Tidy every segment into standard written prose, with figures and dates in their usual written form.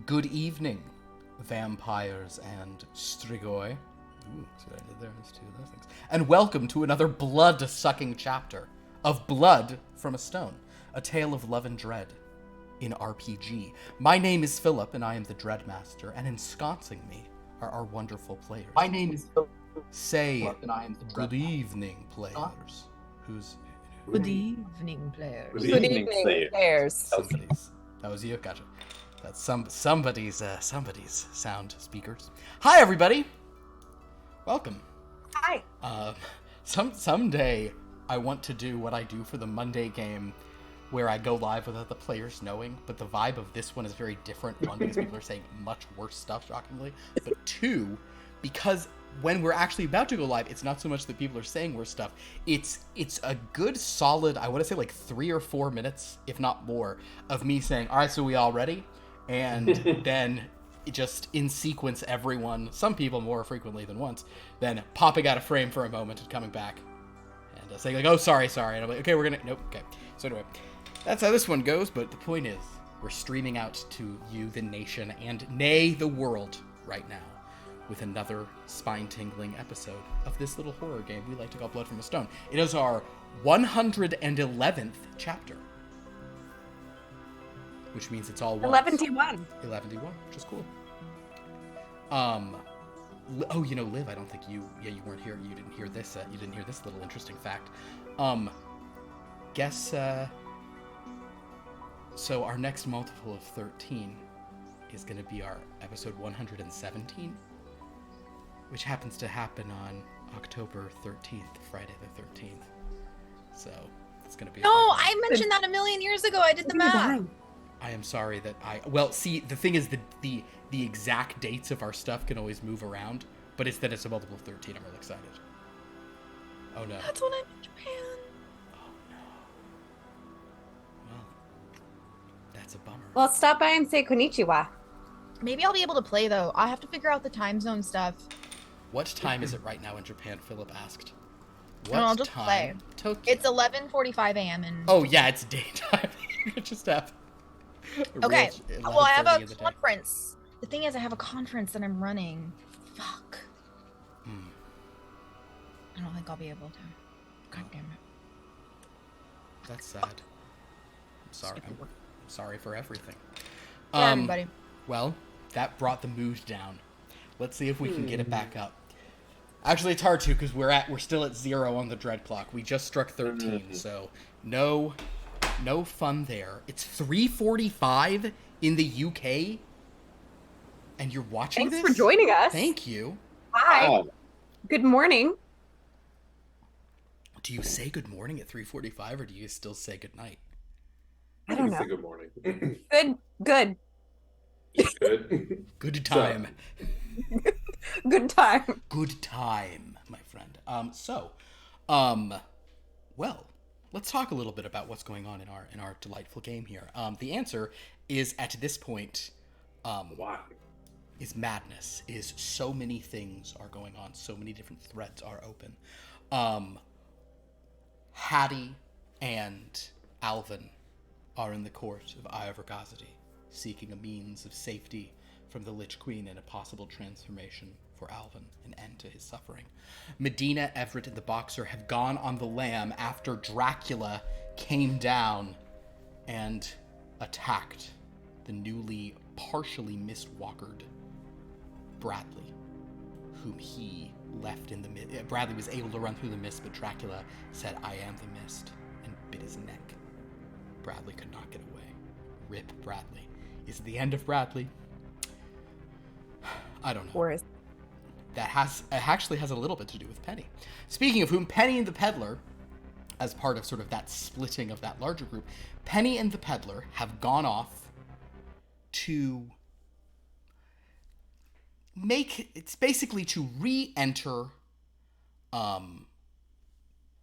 Good evening, vampires and strigoi. Ooh, see what I did there? There's two of those things. And welcome to another blood-sucking chapter of Blood from a Stone, a tale of love and dread in RPG. My name is Philip, and I am the Dreadmaster, and ensconcing me are our wonderful players. My name is Philip. Say, And I am the good evening, players. Who's... Good evening, players. Good evening, players. That was you? Gotcha. That's somebody's sound speakers. Hi, everybody. Welcome. Hi. Someday I want to do what I do for the Monday game, where I go live without the players knowing, but the vibe of this one is very different. One, because people are saying much worse stuff, shockingly, but two, because when we're actually about to go live, it's not so much that people are saying worse stuff. It's a good solid, I want to say like 3 or 4 minutes, if not more, of me saying, all right, so we all ready? And then just in sequence everyone, some people more frequently than once, then popping out of frame for a moment and coming back and saying like, oh, sorry. And I'm like, okay, we're gonna, nope, okay. So anyway, that's how this one goes, but the point is, we're streaming out to you, the nation, and nay, the world right now, with another spine-tingling episode of this little horror game we like to call Blood from a Stone. It is our 111th chapter, which means it's all 11D1. 11D1, which is cool. Oh, you know, Liv, I don't think you weren't here. You didn't hear this. You didn't hear this little interesting fact. Guess. So our next multiple of 13 is going to be our episode 117, which happens to happen on October 13th, Friday the 13th. So it's going to be. No, I mentioned that a million years ago. I did the math. I am sorry that well, see, the thing is the exact dates of our stuff can always move around, but it's that it's a multiple of 13. I'm really excited. Oh no. That's when I'm in Japan. Oh no. Well, that's a bummer. Well, stop by and say konnichiwa. Maybe I'll be able to play though. I have to figure out the time zone stuff. What time is it right now in Japan? Philip asked. What I'll just play. Tokyo? It's 11:45 a.m. in. Oh yeah, it's daytime. You just have. Okay. Well, I have a conference. The thing is, I have a conference that I'm running. Fuck. I don't think I'll be able to. God damn it. That's sad. I'm sorry. I'm sorry for everything. Yeah, everybody. Well, that brought the mood down. Let's see if we can get it back up. Actually, it's hard to because we're still at 0 on the dread clock. We just struck 13, so no fun there. It's 3:45 in the UK, and you're watching this? Thanks for joining us. Thank you. Hi. Oh, Good morning. Do you say good morning at 3:45, or do you still say good night? I don't know. Say good morning. Good. Good. Good time. Good time. Good time, my friend. Well, let's talk a little bit about what's going on in our delightful game here. The answer is, at this point, Why? is madness. Is so many things are going on. So many different threads are open. Hattie and Alvin are in the court of Iovergazity, seeking a means of safety from the Lich Queen and a possible transformation for Alvin, an end to his suffering. Medina, Everett, and the Boxer have gone on the lam after Dracula came down and attacked the newly partially mist-walkered Bradley, whom he left in the mist. Bradley was able to run through the mist, but Dracula said, "I am the mist," and bit his neck. Bradley could not get away. Rip Bradley. Is it the end of Bradley? I don't know. Or is That actually has a little bit to do with Penny. Speaking of whom, Penny and the Peddler, as part of sort of that splitting of that larger group, Penny and the Peddler have gone off to it's basically to re-enter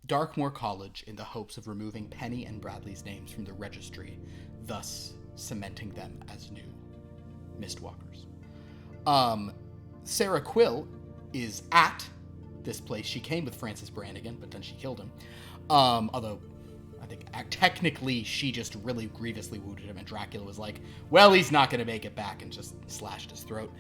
Darkmoor College in the hopes of removing Penny and Bradley's names from the registry, thus cementing them as new Mistwalkers. Sarah Quill is at this place. She came with Francis Brannigan, but then she killed him. Although, I think technically she just really grievously wounded him, and Dracula was like, well, he's not going to make it back, and just slashed his throat.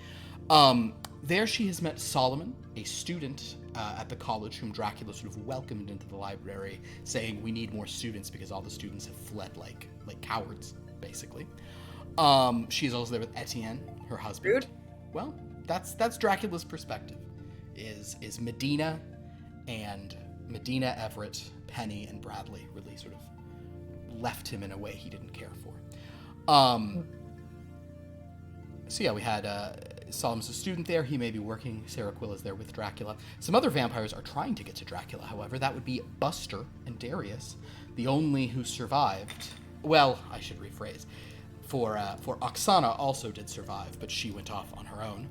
There she has met Solomon, a student at the college whom Dracula sort of welcomed into the library, saying we need more students because all the students have fled like cowards, basically. She is also there with Etienne, her husband. Rude. Well, that's Dracula's perspective. Is Medina, Everett, Penny, and Bradley really sort of left him in a way he didn't care for. So yeah, we had Solomon's a student there. He may be working. Sarah Quill is there with Dracula. Some other vampires are trying to get to Dracula, however. That would be Buster and Darius, the only who survived. Well, I should rephrase. For Oksana also did survive, but she went off on her own.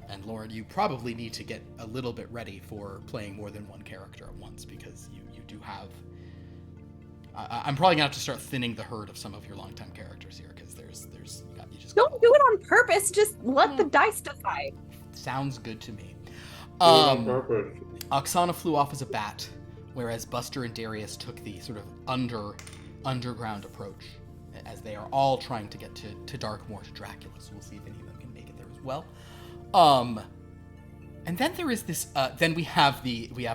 And Lauren, you probably need to get a little bit ready for playing more than one character at once, because you do have... I'm probably going to have to start thinning the herd of some of your longtime characters here, because you just Don't do it on purpose. Just let the dice decide. Sounds good to me. On purpose. Oksana flew off as a bat, whereas Buster and Darius took the sort of underground approach, as they are all trying to get to Darkmoor, to Dracula. So we'll see if any of them can make it there as well. And then there is this. Then we have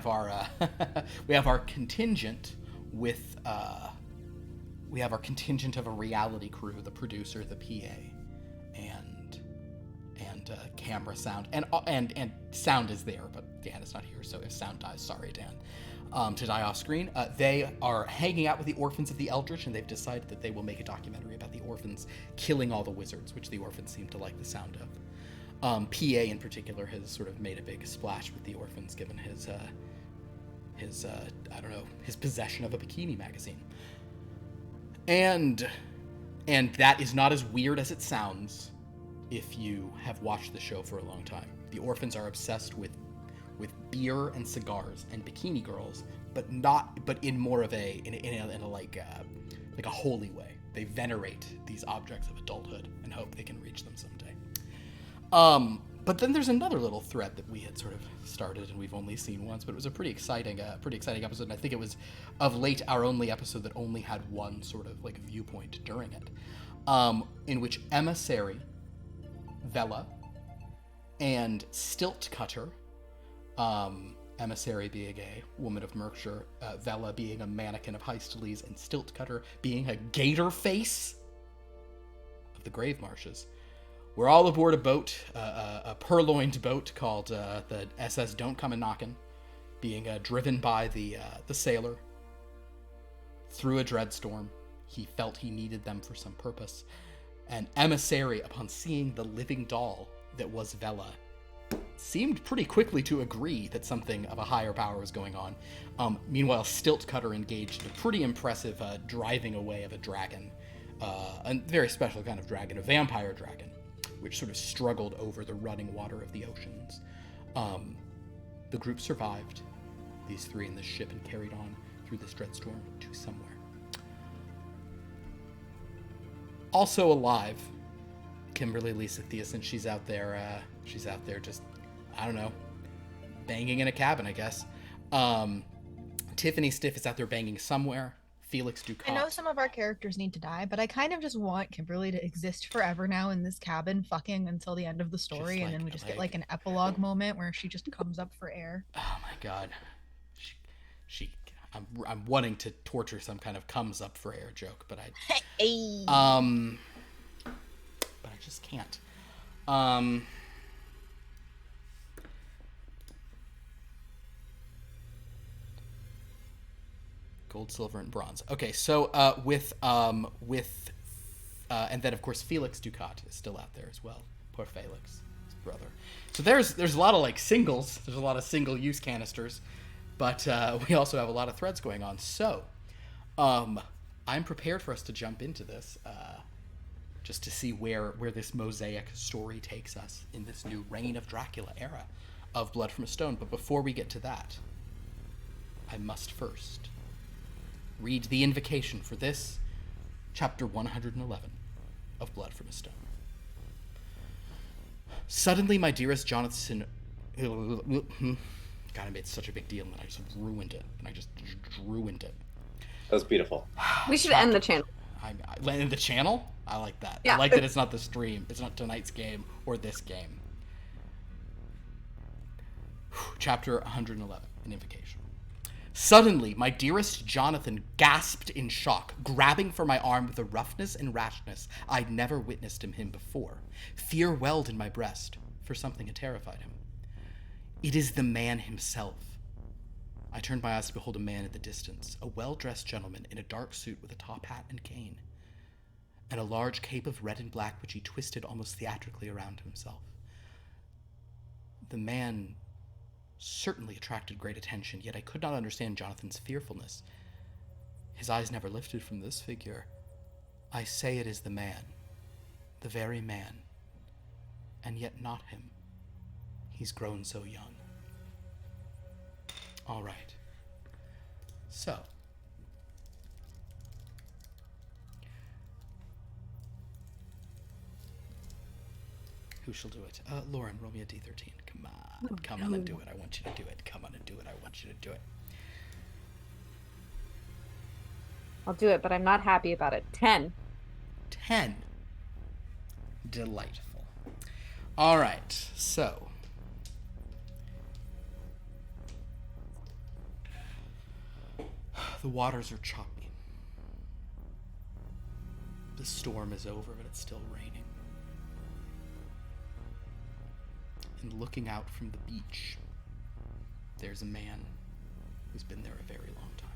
our contingent with. We have our contingent of a reality crew: the producer, the PA, and camera, sound, and sound is there, but Dan is not here. So if sound dies, sorry, Dan. To die off screen. They are hanging out with the orphans of the Eldritch, and they've decided that they will make a documentary about the orphans killing all the wizards, which the orphans seem to like the sound of. PA in particular has sort of made a big splash with the orphans, given his possession of a bikini magazine. And that is not as weird as it sounds if you have watched the show for a long time. The orphans are obsessed with beer and cigars and bikini girls, but in more of a holy way. They venerate these objects of adulthood and hope they can reach them someday. But then there's another little thread that we had sort of started and we've only seen once, but it was a pretty exciting episode. And I think it was of late our only episode that only had one sort of like viewpoint during it, in which Emissary, Vela, and Stiltcutter, Emissary being a woman of Merkshire, Vela being a mannequin of Hystales, and Stiltcutter being a gator face of the Grave Marshes. We're all aboard a boat, a purloined boat called the SS Don't Come a Knockin', being driven by the sailor through a dreadstorm. He felt he needed them for some purpose. And Emissary, upon seeing the living doll that was Vela, seemed pretty quickly to agree that something of a higher power was going on. Meanwhile, Stiltcutter engaged a pretty impressive driving away of a dragon, a very special kind of dragon, a vampire dragon, which sort of struggled over the running water of the oceans. The group survived, these three in this ship, and carried on through this dreadstorm to somewhere. Also alive, Kimberly Lisa Theus, and she's out there just, I don't know, banging in a cabin, I guess. Tiffany Stiff is out there banging somewhere. Felix Ducat. I know some of our characters need to die, but I kind of just want Kimberly to exist forever now in this cabin, fucking until the end of the story, and then we just get like an epilogue moment where she just comes up for air. Oh my god, I'm wanting to torture some kind of comes up for air joke, but Hey. but I just can't. Gold, silver, and bronze. Okay, so and then of course Felix Ducat is still out there as well. Poor Felix, his brother. So there's a lot of like singles. There's a lot of single use canisters, but we also have a lot of threads going on. So I'm prepared for us to jump into this, just to see where this mosaic story takes us in this new Reign of Dracula era of Blood from a Stone. But before we get to that, I must first read the invocation for this, chapter 111 of Blood from a Stone. Suddenly, my dearest Jonathan... God, I made such a big deal, and I just ruined it. That was beautiful. We should end the channel. I end the channel? I like that. Yeah. I like that it's not the stream. It's not tonight's game or this game. Chapter 111, an invocation. Suddenly, my dearest Jonathan gasped in shock, grabbing for my arm with a roughness and rashness I'd never witnessed in him before. Fear welled in my breast, for something had terrified him. It is the man himself. I turned my eyes to behold a man at the distance, a well-dressed gentleman in a dark suit with a top hat and cane, and a large cape of red and black which he twisted almost theatrically around himself. The man certainly attracted great attention, yet I could not understand Jonathan's fearfulness. His eyes never lifted from this figure. I say it is the man, the very man, and yet not him. He's grown so young. All right. So, who shall do it? Lauren, roll me a d13. Come on and do it. I want you to do it. Come on and do it. I want you to do it. I'll do it, but I'm not happy about it. 10. 10. Delightful. All right. So, the waters are choppy. The storm is over, but it's still raining. And looking out from the beach, there's a man who's been there a very long time.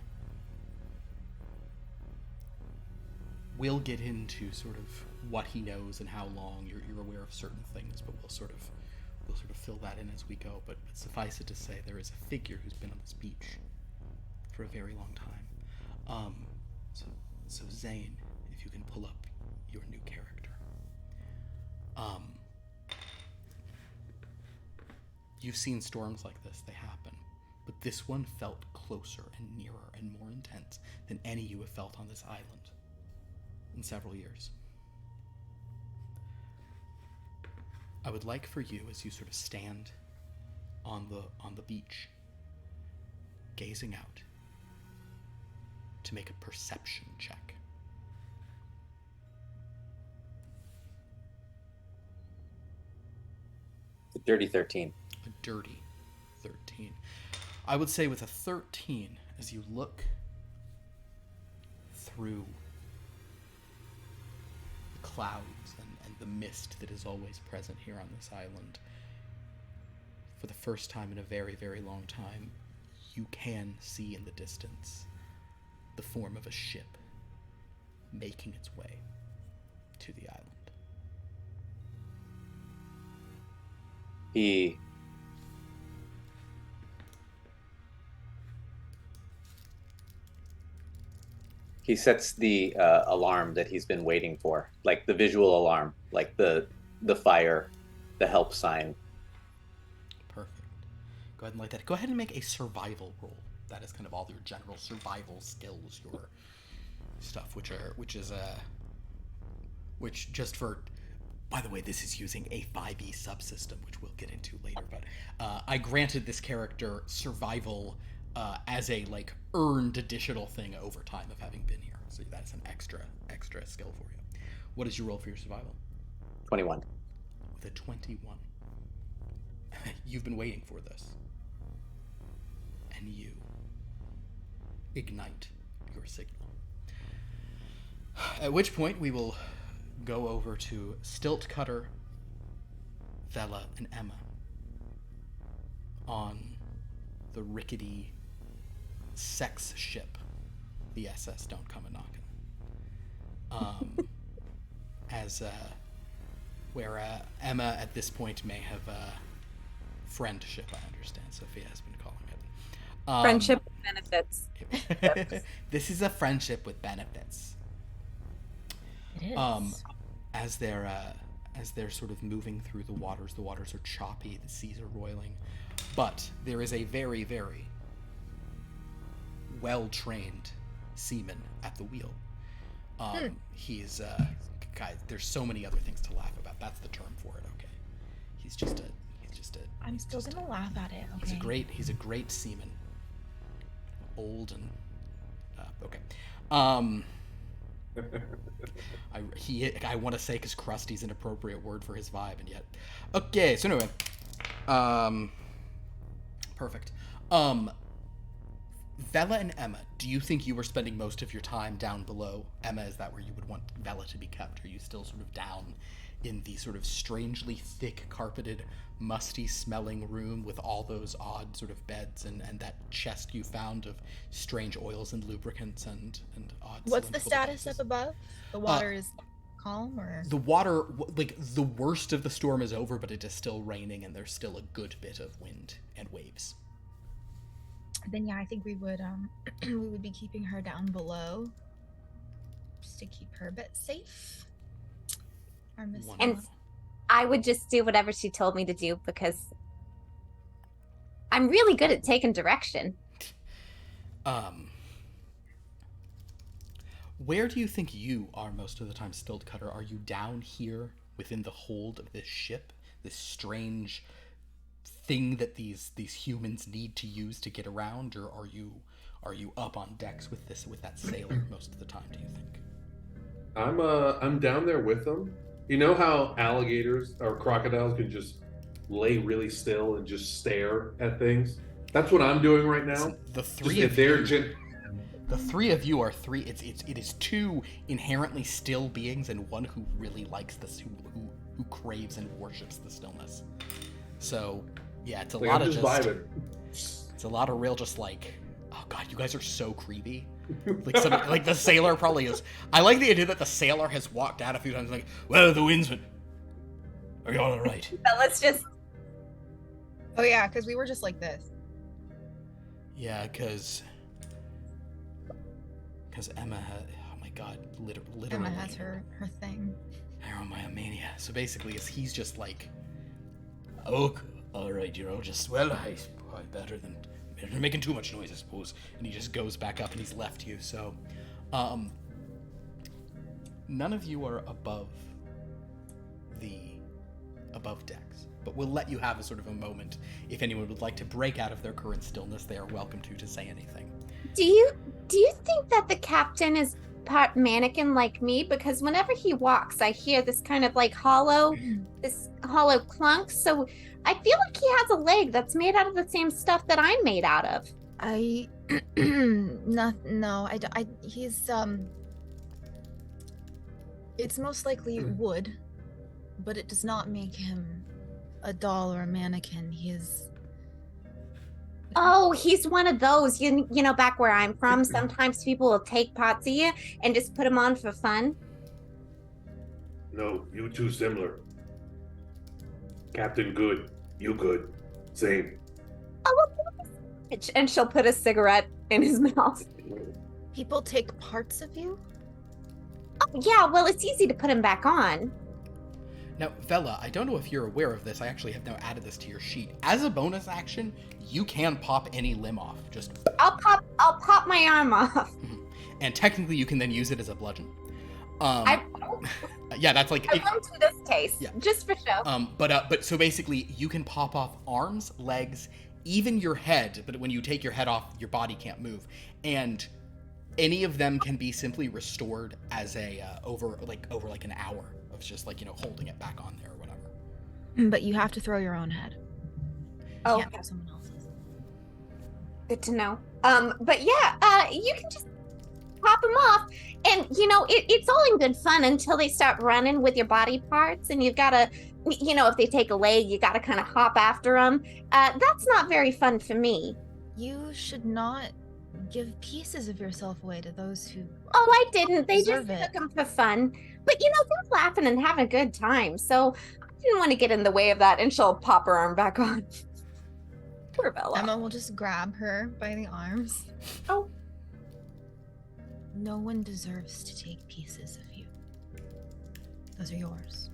We'll get into sort of what he knows and how long. You're aware of certain things, but we'll sort of fill that in as we go. But suffice it to say, there is a figure who's been on this beach for a very long time. So Zane, if you can pull up your new character. You've seen storms like this, they happen, but this one felt closer and nearer and more intense than any you have felt on this island in several years. I would like for you, as you sort of stand on the beach, gazing out, to make a perception check. The dirty 13. A dirty 13. I would say with a 13, as you look through the clouds and the mist that is always present here on this island, for the first time in a very, very long time, you can see in the distance the form of a ship making its way to the island. He sets the alarm that he's been waiting for, like the visual alarm, like the fire, the help sign. Perfect. Go ahead and light that. Go ahead and make a survival roll. That is kind of all your general survival skills, your stuff, which just for, by the way, this is using a 5e subsystem, which we'll get into later, but I granted this character survival as a like earned additional thing over time of having been here. So that's an extra skill for you. What is your roll for your survival? 21. With a 21. You've been waiting for this. And you ignite your signal. At which point we will go over to Stiltcutter, Vela, and Emma on the rickety sex ship, the SS Don't Come A-Knockin'. Where Emma at this point may have friendship, I understand Sophia has been calling it. Friendship with benefits. This is a friendship with benefits. It is. As they're sort of moving through the waters are choppy, the seas are roiling, but there is a very, very well-trained seaman at the wheel. He's guys, there's so many other things to laugh about. That's the term for it. Okay, he's just a. I'm still gonna laugh at it. Okay. He's a great seaman. Old and okay. I want to say because crusty's an appropriate word for his vibe, and yet okay. So anyway, perfect. Vela and Emma, do you think you were spending most of your time down below? Emma, is that where you would want Vela to be kept? Are you still sort of down in the sort of strangely thick carpeted, musty smelling room with all those odd sort of beds and that chest you found of strange oils and lubricants and odd... What's the status up above? The water is calm, or...? The water, like, the worst of the storm is over, but it is still raining and there's still a good bit of wind and waves. Then yeah, I think we would we would be keeping her down below just to keep her a bit safe. And I would just do whatever she told me to do because I'm really good at taking direction. Where do you think you are most of the time, Stiltcutter? Are you down here within the hold of this ship, this strange thing that these humans need to use to get around, or are you up on decks with that sailor most of the time, do you think? I'm down there with them. You know how alligators or crocodiles can just lay really still and just stare at things? That's what I'm doing right now. So the three of you are three. It is two inherently still beings and one who really likes this, who craves and worships the stillness. So yeah, it's a lot of vibing. It's a lot of real just like, oh god, you guys are so creepy. Like the sailor probably is. I like the idea that the sailor has walked out a few times like, well, the windsman. Are you all right? But let's just... Oh yeah, because we were just like this. Yeah, because Emma had, oh my god, literally. Emma has her thing. Aromyomania. So basically, he's just like, oh, all right, you're all just, well, I better than making too much noise, I suppose. And he just goes back up and he's left you. So, none of you are above decks, but we'll let you have a sort of a moment. If anyone would like to break out of their current stillness, they are welcome to say anything. Do you think that the captain is part mannequin like me? Because whenever he walks, I hear this kind of like this hollow clunk. So I feel like he has a leg that's made out of the same stuff that I'm made out of. He's it's most likely wood, but it does not make him a doll or a mannequin. Oh, he's one of those. You know, back where I'm from, sometimes people will take parts of you and just put them on for fun. No, you two similar. Captain good, you good. Same. Oh, and she'll put a cigarette in his mouth. People take parts of you? Oh, yeah, well, it's easy to put him back on. Now, Vela, I don't know if you're aware of this. I actually have now added this to your sheet. As a bonus action, you can pop any limb off. I'll pop my arm off. And technically, you can then use it as a bludgeon. Yeah, that's like. I won't do this case. Yeah. Just for show. But so basically, you can pop off arms, legs, even your head. But when you take your head off, your body can't move, and any of them can be simply restored as a over an hour of just like holding it back on there or whatever. But you have to throw your own head. Oh, you can't have someone else's. Good to know. But yeah, you can just pop them off, and it's all in good fun until they start running with your body parts, and you've got to, if they take a leg, you got to kind of hop after them. That's not very fun for me. You should not give pieces of yourself away to those who. Oh, I didn't. They just took them for fun. But they're laughing and having a good time, so I didn't want to get in the way of that. And she'll pop her arm back on. Poor Bella. Emma will just grab her by the arms. Oh. No one deserves to take pieces of you. Those are yours.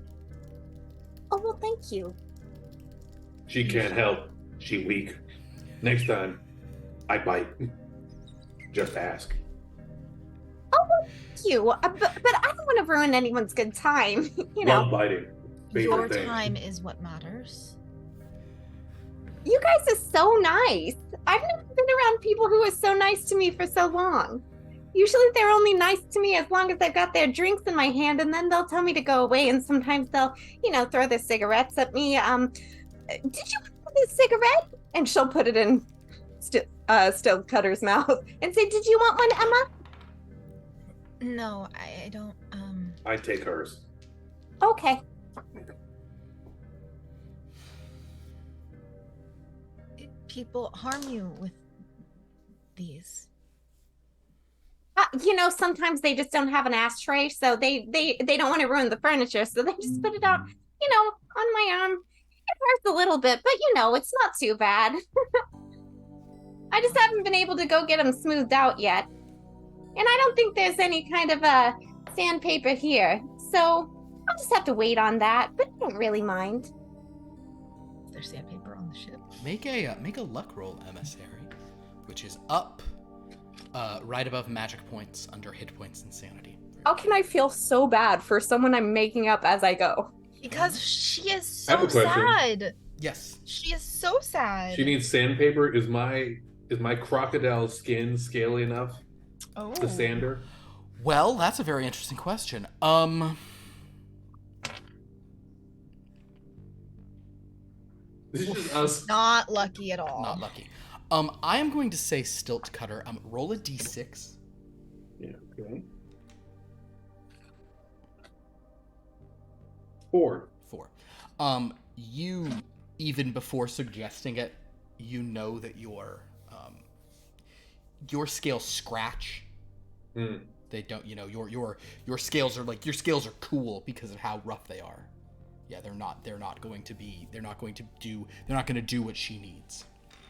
Oh, well, thank you. She can't help. She weak. Next time, I bite. Just ask. Oh, well, thank you. But I don't want to ruin anyone's good time. Love biting. Your time is what matters. You guys are so nice. I've never been around people who are so nice to me for so long. Usually they're only nice to me as long as I've got their drinks in my hand, and then they'll tell me to go away, and sometimes they'll, throw their cigarettes at me. Did you want this cigarette? And she'll put it in Stiltcutter's mouth and say, did you want one, Emma? No, I don't, I take hers. Okay. People harm you with these. Sometimes they just don't have an ashtray, so they don't want to ruin the furniture, so they just put it out, on my arm. It hurts a little bit, but it's not too bad. I just haven't been able to go get them smoothed out yet. And I don't think there's any kind of sandpaper here, so I'll just have to wait on that, but I don't really mind. There's sandpaper on the ship. Make a luck roll, emissary, which is up right above magic points, under hit points and sanity. How can I feel so bad for someone I'm making up as I go? Because she is so sad. Yes. She is so sad. She needs sandpaper. Is my crocodile skin scaly enough to sand her? Well, that's a very interesting question. This is just us. Not lucky at all. Not lucky. I am going to say Stiltcutter. Roll a d6. Yeah, okay. 4. You, even before suggesting it, that your scales scratch. They don't, your scales are like, your scales are cool because of how rough they are. Yeah, they're not going to do what she needs.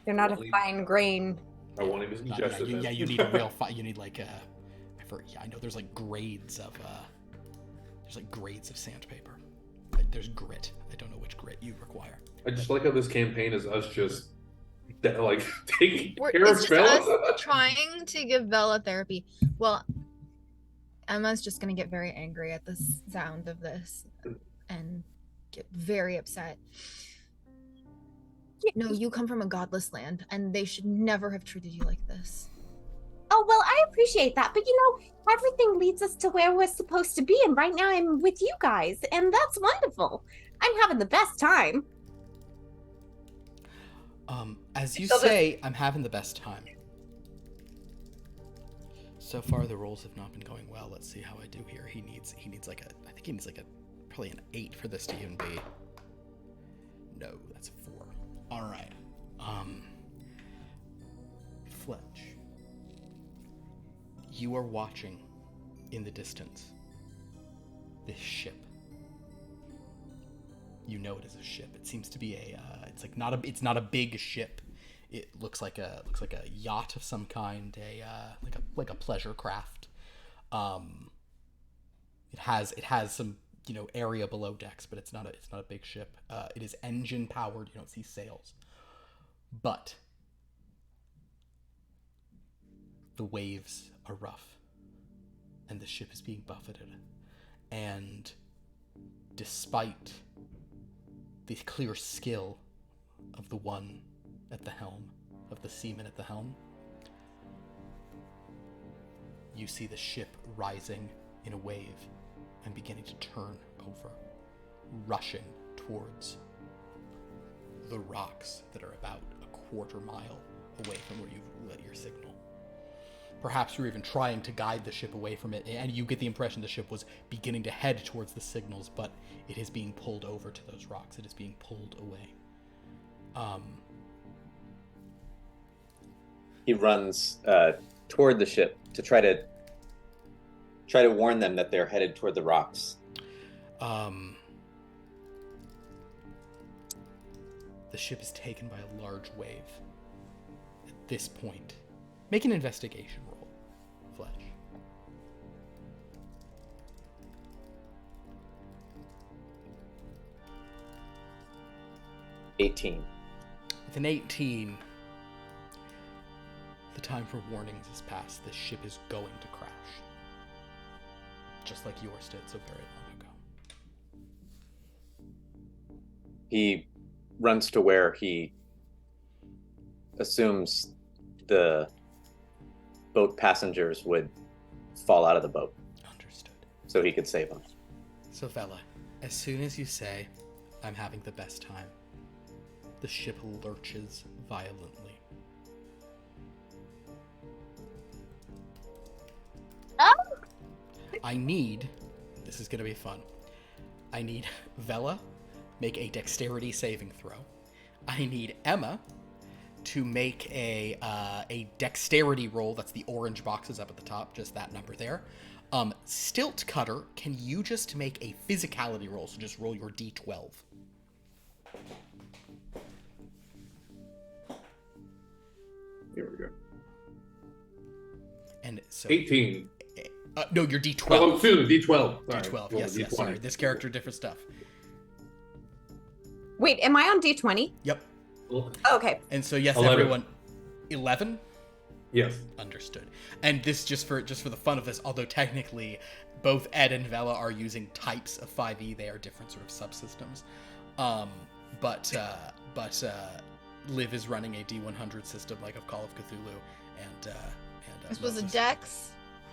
They're not a fine grain. I won't even suggest it. Yeah, you need a real you need like I know there's like grades of sandpaper. There's grit. I don't know which grit you require. I just like how this campaign is us just like taking care it's of just Bella. us trying to give Bella therapy. Well, Emma's just gonna get very angry at the sound of this and get very upset. No, you come from a godless land, and they should never have treated you like this. Oh, Oh, well, I appreciate that. But, everything leads us to where we're supposed to be. And right now I'm with you guys. And that's wonderful. I'm having the best time. As you say, I'm having the best time. So far, the rolls have not been going well. Let's see how I do here. He needs probably an 8 for this to even be. No, that's a 4. All right. Fletch, you are watching in the distance this ship. You know it is a ship. It seems to be it's not a big ship. It looks like a yacht of some kind, like a pleasure craft. It has some area below decks, but it's not a big ship. It is engine powered. You don't see sails, but the waves are rough, and the ship is being buffeted. And despite the clear skill of the one at the helm, of the seaman at the helm, you see the ship rising in a wave and beginning to turn over, rushing towards the rocks that are about a quarter mile away from where you've lit your signal. Perhaps you're even trying to guide the ship away from it, and you get the impression the ship was beginning to head towards the signals, but it is being pulled over to those rocks. It is being pulled away. He runs toward the ship to try to warn them that they're headed toward the rocks. The ship is taken by a large wave. At this point, make an investigation roll, Fletch. $18. With an 18, the time for warnings has passed. This ship is going to crash. Just like yours did so very long ago. He runs to where he assumes the boat passengers would fall out of the boat. Understood. So he could save them. So Vela, as soon as you say, I'm having the best time, the ship lurches violently. Oh! This is going to be fun. I need Vela make a dexterity saving throw. I need Emma to make a dexterity roll. That's the orange boxes up at the top, just that number there. Stiltcutter, can you just make a physicality roll? So just roll your d12. Here we go. And so 18. No, your d12. Oh, excuse me, D12. Sorry. D12. Roll Yes, a yes. D20. Sorry, this character, different stuff. Wait, am I on D20? Yep. Oh, okay. And so yes, 11. everyone. 11. Yes. Understood. And this just for the fun of this, although technically both Ed and Vela are using types of 5e, they are different sort of subsystems. But Liv is running a D100 system like of Call of Cthulhu, and This was a Moses. Dex.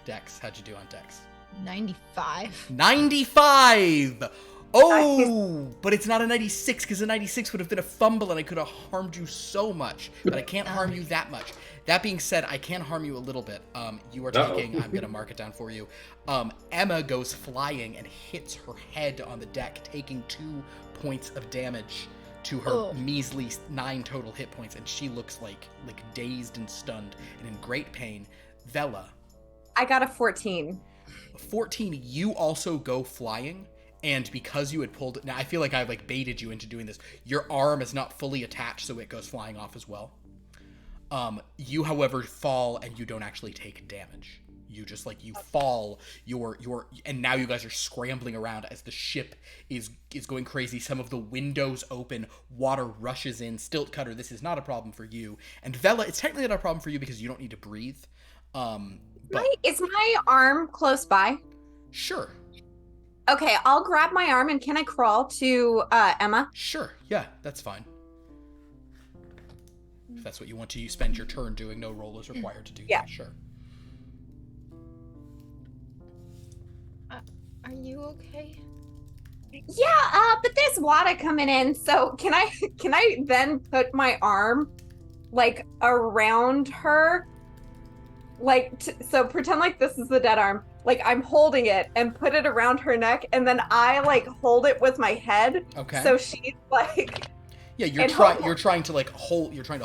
Dex. How'd you do on Dex? 95. 95. Oh, but it's not a 96 because a 96 would have been a fumble and I could have harmed you so much, but I can't harm you that much. That being said, I can harm you a little bit. You are taking, I'm going to mark it down for you. Emma goes flying and hits her head on the deck, taking 2 points of damage to her measly 9 total hit points, and she looks like dazed and stunned and in great pain. Vela. I got a 14. 14, you also go flying. And because you had pulled it, now I feel like I baited you into doing this. Your arm is not fully attached, so it goes flying off as well. You, however, fall and you don't actually take damage. You just you fall. And now you guys are scrambling around as the ship is going crazy. Some of the windows open, water rushes in. Stiltcutter, this is not a problem for you. And Vela, it's technically not a problem for you because you don't need to breathe. But Is my arm close by? sure. Okay, I'll grab my arm and can I crawl to Emma? Sure, yeah, that's fine. If that's what you want to, you spend your turn doing. No roll is required to do Yeah. that, sure. Are you okay? Yeah, but there's water coming in, so can I then put my arm like around her? Like so pretend like this is the dead arm. Like I'm holding it and put it around her neck, and then I like hold it with my head. Okay. So she's like Yeah, you're trying to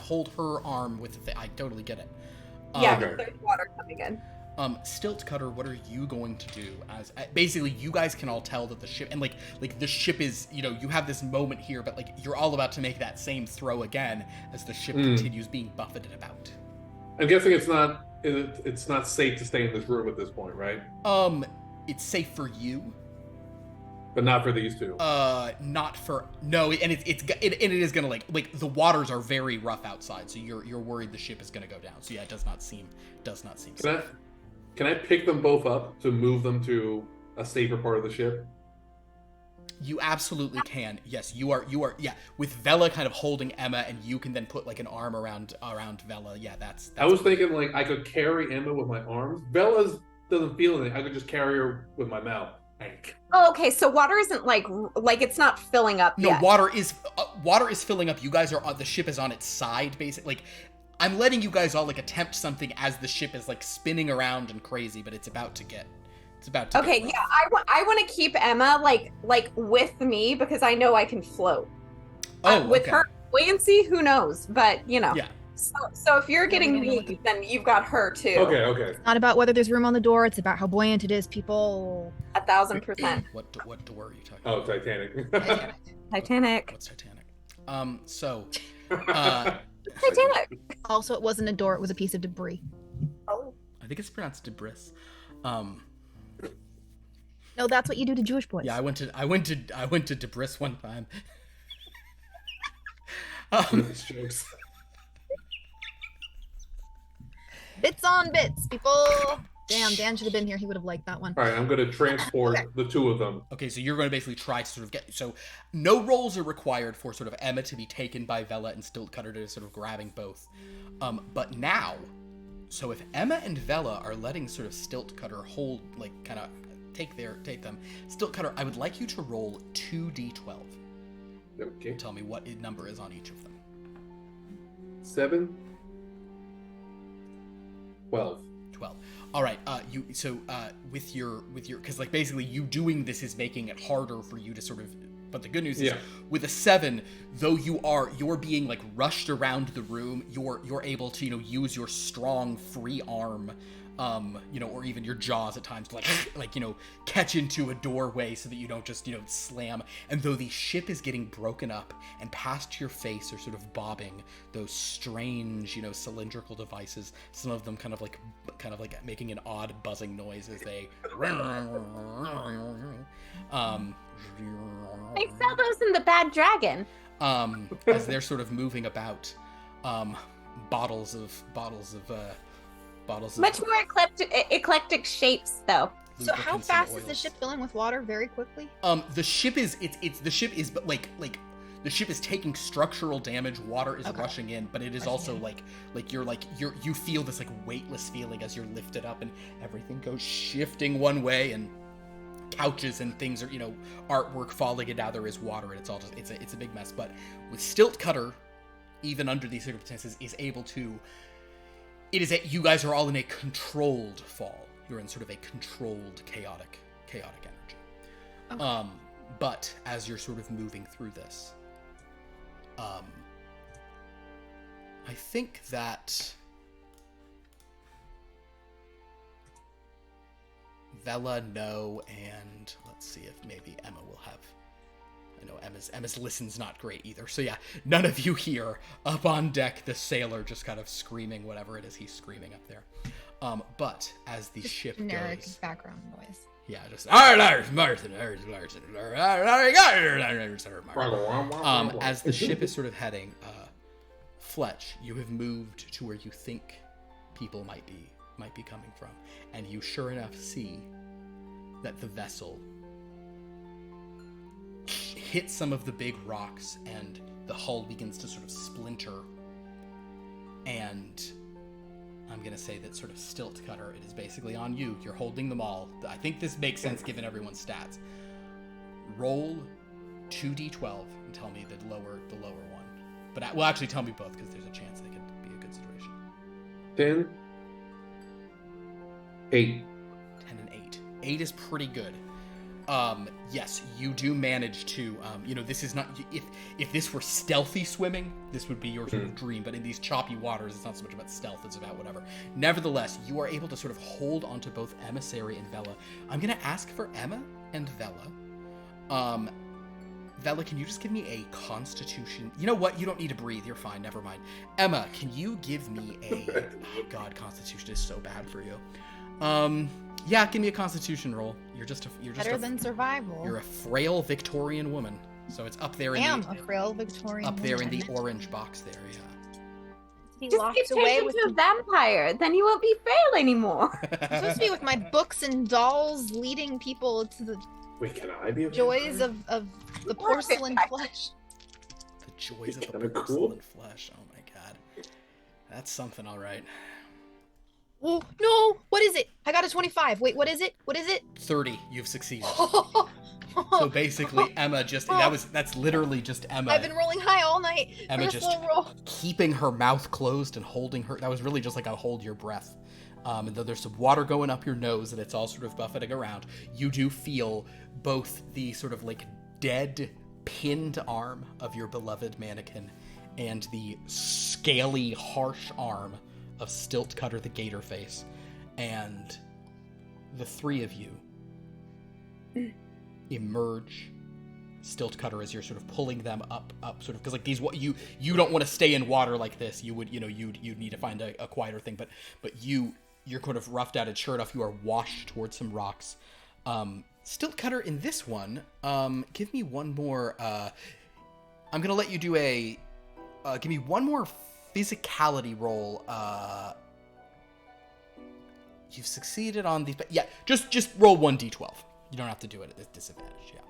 hold her arm with the I totally get it. Yeah, there's water coming in. Stiltcutter, what are you going to do? As basically, you guys can all tell that the ship and like the ship is, you have this moment here, but like you're all about to make that same throw again as the ship continues being buffeted about. I'm guessing it's not safe to stay in this room at this point, right? It's safe for you, but not for these two. Not for no, and it is gonna like the waters are very rough outside, so you're worried the ship is gonna go down. So yeah, it does not seem safe. Can I pick them both up to move them to a safer part of the ship? You absolutely can. Yes, you are. Yeah, with Vela kind of holding Emma, and you can then put like an arm around Vela. Yeah, that's I was thinking like I could carry Emma with my arms. Vela's doesn't feel anything. I could just carry her with my mouth. Oh, okay. So water isn't like it's not filling up yet. No, water is filling up. You guys are the ship is on its side, basically. Like, I'm letting you guys all like attempt something as the ship is like spinning around and crazy, but it's about to get. Okay, yeah. I want to keep Emma like with me because I know I can float. With her buoyancy, who knows? But Yeah. So if you're getting me, then you've got her too. Okay. It's not about whether there's room on the door. It's about how buoyant it is, people. 1,000%. What door are you talking about? Oh, Titanic. Titanic. What's Titanic? So. Titanic. Also, it wasn't a door. It was a piece of debris. Oh. I think it's pronounced debris. No, that's what you do to Jewish boys. Yeah, I went to debris one time. Jokes. Bits on bits, people. Damn, Dan should have been here. He would have liked that one. All right, I'm going to transport the two of them. Okay, so you're going to basically try to sort of get... So no rolls are required for sort of Emma to be taken by Vela and Stiltcutter to sort of grabbing both. But now, so if Emma and Vela are letting sort of Stiltcutter hold, like, kind of take them, Stiltcutter, I would like you to roll 2d12. Okay. Tell me what number is on each of them. 7. 12. All right. With your because like basically you doing this is making it harder for you to sort of. But the good news is with a 7, though you're being like rushed around the room, you're able to use your strong free arm, or even your jaws at times to like catch into a doorway so that you don't just slam. And though the ship is getting broken up and past your face are sort of bobbing those strange cylindrical devices, some of them kind of like making an odd buzzing noise as they They sell those in the Bad Dragon. As they're sort of moving about, bottles of much more eclectic shapes though. So how fast is the ship filling with water? Very quickly. The ship is taking structural damage. Water is rushing in, but it is also you feel this like weightless feeling as you're lifted up and everything goes shifting one way and couches and things are artwork falling, and now there is water and it's all just it's a big mess. But with Stiltcutter, even under these circumstances, is able to. You guys are all in a controlled fall. You're in sort of a controlled, chaotic energy. Okay. But as you're sort of moving through this, I think that Vela, no, and let's see if maybe Emma will have. I know Emma's listen's not great either. So yeah, none of you hear up on deck the sailor just kind of screaming whatever it is he's screaming up there. But as the ship generic goes, background noise. Yeah, just as the ship is sort of heading, Fletch, you have moved to where you think people might be coming from, and you sure enough see that the vessel hits some of the big rocks and the hull begins to sort of splinter, and I'm going to say that sort of Stiltcutter, it is basically on you. You're holding them all. I think this makes sense given everyone's stats. Roll 2d12 and tell me the lower one. But well, actually tell me both because there's a chance they could be a good situation. 10. 8. 10 and 8. 8 is pretty good. Yes, you do manage to, this is not, if this were stealthy swimming, this would be your sort of dream, but in these choppy waters, it's not so much about stealth, it's about whatever. Nevertheless, you are able to sort of hold onto both Emissary and Vela. I'm going to ask for Emma and Vela. Vela, can you just give me a constitution? You know what? You don't need to breathe. You're fine. Never mind. Emma, can you give me a, oh God, constitution is so bad for you. Yeah, give me a constitution roll. You're just better than survival. You're a frail Victorian woman, so it's up there in a frail Victorian up there woman. in the orange box there. Yeah. He just get turned into a vampire, then you won't be frail anymore. I'm supposed to be with my books and dolls, leading people to the Wait, can I be a joys vampire? of the porcelain flesh. The joys of the Kinda porcelain flesh. Oh my God, that's something, all right. Oh no! What is it? I got a 25. Wait, what is it? What is it? 30. You've succeeded. So basically, Emma that's literally just Emma. I've been rolling high all night. Emma just keeping her mouth closed and holding her. That was really just like a hold your breath. And though there's some water going up your nose and it's all sort of buffeting around, you do feel both the sort of like dead, pinned arm of your beloved mannequin and the scaly, harsh arm of Stiltcutter the Gator Face, and the three of you emerge. Stiltcutter, as you're sort of pulling them up sort of, because like these, what you don't want to stay in water like this. You would, you'd need to find a quieter thing, but you're kind of roughed out, and sure enough, you are washed towards some rocks. Stiltcutter, in this one, give me one more. I'm gonna let you do a. Give me one more physicality roll. You've succeeded on these, but yeah, just roll 1d12. You don't have to do it at disadvantage. Yeah.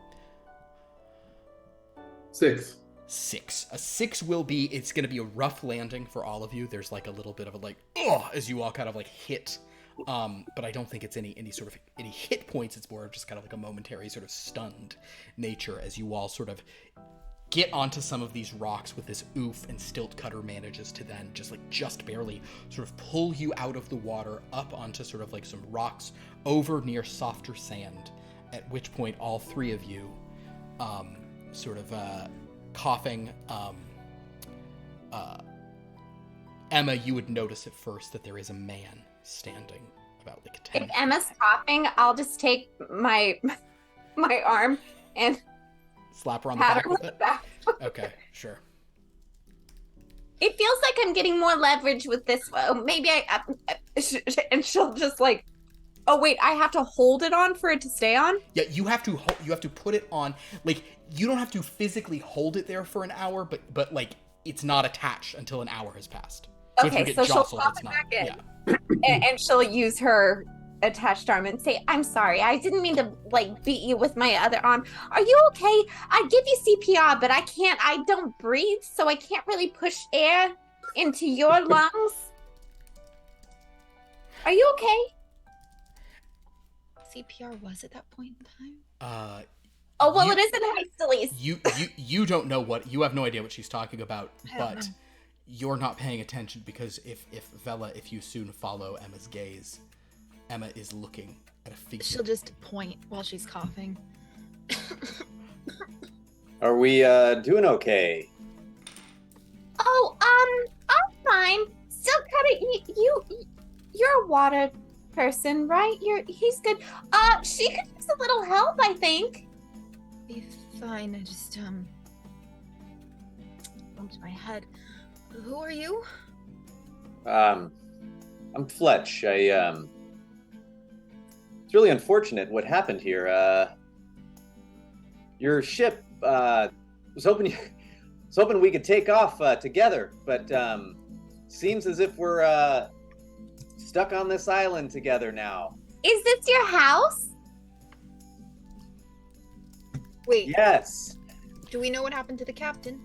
6. 6. A 6 will be. It's gonna be a rough landing for all of you. There's like a little bit of a like, as you all kind of like hit. But I don't think it's any hit points. It's more of just kind of like a momentary sort of stunned nature as you all sort of get onto some of these rocks with this oof, and Stiltcutter manages to then just barely sort of pull you out of the water up onto sort of like some rocks over near softer sand, at which point all three of you sort of coughing. Emma, you would notice at first that there is a man standing about like 10. If Emma's coughing, I'll just take my arm and slap her on the pat back her with on it? the back. Okay, sure. It feels like I'm getting more leverage with this one. Maybe and she'll just like, oh wait, I have to hold it on for it to stay on? Yeah, you have to put it on, like, you don't have to physically hold it there for an hour, but like, it's not attached until an hour has passed. So Okay, if you so get she'll jostled, pop it's it not. back in. Yeah. And she'll use her attached arm and say, I'm sorry, I didn't mean to like beat you with my other arm. Are you okay? I give you CPR, but I don't breathe, so I can't really push air into your lungs. Are you okay? CPR was at that point in time? Oh, well, it isn't hastily. You don't know you have no idea what she's talking about, I don't but know. you're not paying attention because if Vela, if you soon follow Emma's gaze, Emma is looking at a figure. She'll just point while she's coughing. Are we doing okay? Oh, I'm fine. Stiltcutter, you're a water person, right? He's good. She could use a little help, I think. Be fine. I just bumped my head. Who are you? I'm Fletch. It's really unfortunate what happened here. Your ship was hoping we could take off together, but seems as if we're stuck on this island together now. Is this your house? Wait, Yes. do we know what happened to the captain?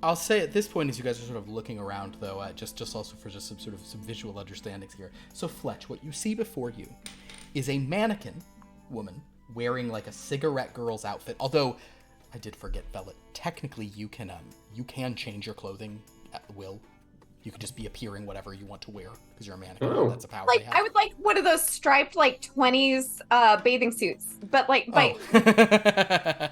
I'll say at this point, as you guys are sort of looking around, though, just also for just some visual understandings here. So, Fletch, what you see before you is a mannequin woman wearing like a cigarette girl's outfit. Although, I did forget, Bella. Technically, you can change your clothing at will. You could just be appearing whatever you want to wear because you're a mannequin. Oh. That's a power Like they have. I would like one of those striped like 20s bathing suits, but like yeah.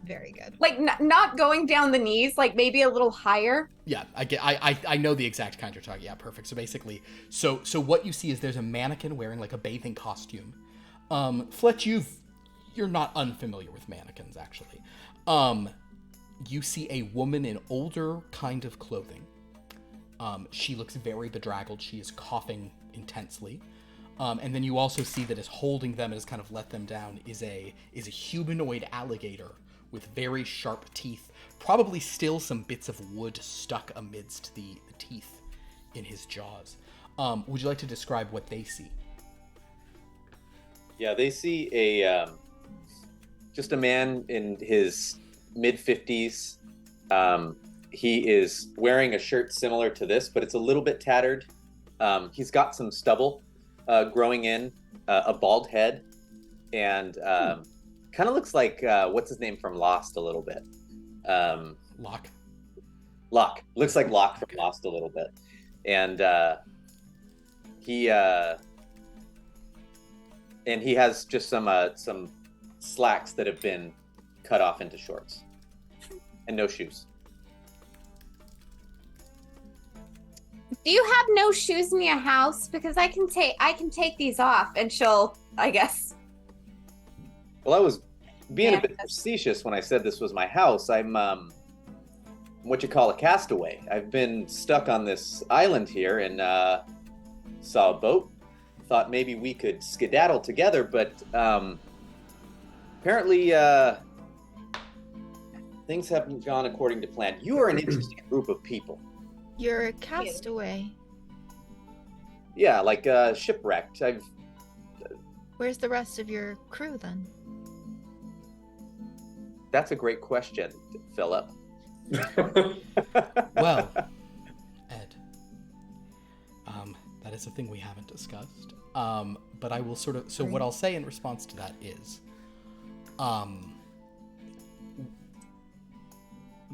Very good. Like not going down the knees, like maybe a little higher. Yeah, I know the exact kind you're talking. Yeah, perfect. So basically, so what you see is there's a mannequin wearing like a bathing costume. Fletch, you're not unfamiliar with mannequins, actually. You see a woman in older kind of clothing. She looks very bedraggled. She is coughing intensely. And then you also see that is holding them and has kind of let them down is a humanoid alligator with very sharp teeth, probably still some bits of wood stuck amidst the teeth in his jaws. Would you like to describe what they see? Yeah, they see just a man in his mid-50s. He is wearing a shirt similar to this, but it's a little bit tattered. He's got some stubble growing in, a bald head, and kind of looks like what's his name from Lost a little bit. Locke. Looks like Locke from Lost a little bit. And he has just some slacks that have been cut off into shorts and no shoes. Do you have no shoes in your house? Because I can take these off, and she'll, I guess. Well, I was being a bit facetious when I said this was my house. I'm what you call a castaway. I've been stuck on this island here and saw a boat. Thought maybe we could skedaddle together, but apparently things haven't gone according to plan. You are an interesting group of people. You're a castaway. Yeah, like shipwrecked. Where's the rest of your crew then? That's a great question, Philip. Well, Ed, that is a thing we haven't discussed. But I will sort of. So what I'll say in response to that is,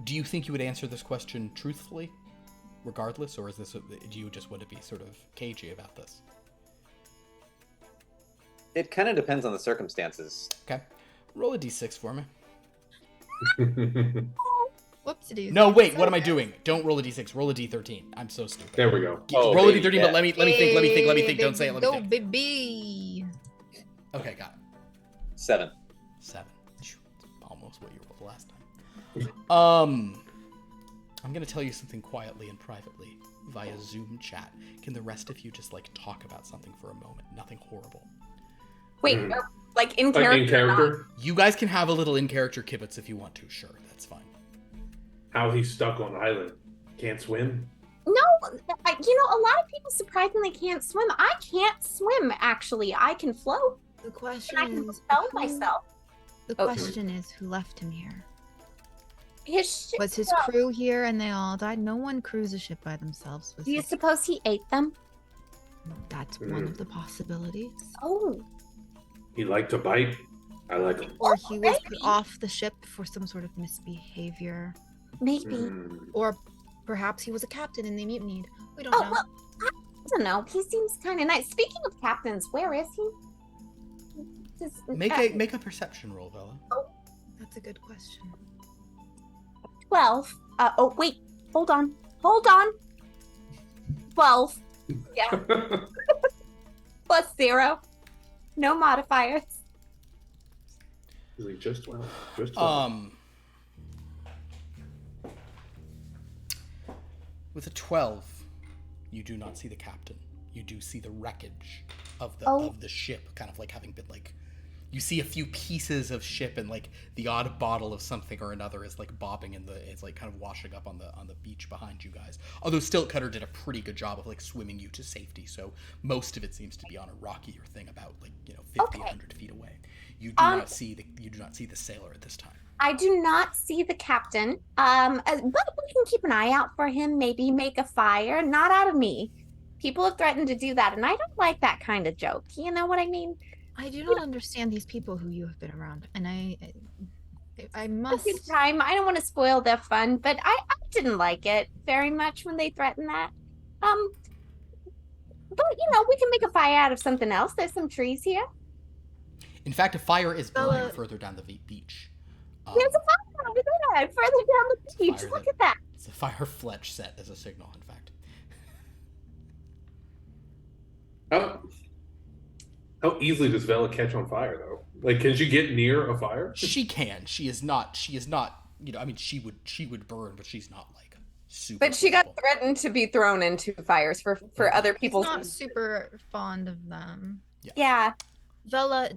do you think you would answer this question truthfully, regardless, or is this? Do you just want to be sort of cagey about this? It kind of depends on the circumstances. Okay, roll a d6 for me. Whoopsie-doos. No, wait. What am I doing? Don't roll a d6. Roll a d13. I'm so stupid. There we go. Roll a d13, but let me think. Don't say it. Let me Go, think. baby. Okay, got it. 7. 7. Almost what you rolled last time. I'm gonna tell you something quietly and privately via Zoom chat. Can the rest of you just like talk about something for a moment? Nothing horrible. Wait, like in Like character? in character? You guys can have a little in-character kibitz if you want to. Sure, that's fine. How he's stuck on the island. Can't swim? No, a lot of people surprisingly can't swim. I can't swim, actually. I can float. The question And I can is, propel myself. the question is, who left him here? His ship. Was his crew here and they all died? No one crews a ship by themselves. Do you suppose he ate them? That's one of the possibilities. Oh. He liked to bite. I like him. Or he was put maybe. off the ship for some sort of misbehavior. Maybe. Or perhaps he was a captain and they mutinied. We don't know. Well, I don't know. He seems kind of nice. Speaking of captains, where is he? Make a perception roll, Bella. That's a good question. 12. Wait. Hold on. 12. Yeah. Plus 0. No modifiers. Is he just 12? Just 12. With a 12, you do not see the captain. You do see the wreckage of the ship, kind of like having been like. You see a few pieces of ship and like the odd bottle of something or another is like bobbing it's like kind of washing up on the beach behind you guys. Although Stiltcutter did a pretty good job of like swimming you to safety, so most of it seems to be on a rockier thing about 50, 100 feet away. You do not see the sailor at this time. I do not see the captain. But we can keep an eye out for him. Maybe make a fire. Not out of me. People have threatened to do that, and I don't like that kind of joke. You know what I mean? I do not understand these people who you have been around, and I must. A good time. I don't want to spoil their fun, but I didn't like it very much when they threatened that. But we can make a fire out of something else. There's some trees here. In fact, a fire is burning Bella- further down the beach. There's a fire over there, further down the beach. fire Look that- at that. It's a fire Fletch set as a signal, in fact. How easily does Vela catch on fire, though? Like, can she get near a fire? She can. She is not. I mean, she would burn, but she's not like super. But she got flammable. threatened to be thrown into fires for other He's people. not super fond of them. Yeah. Vela,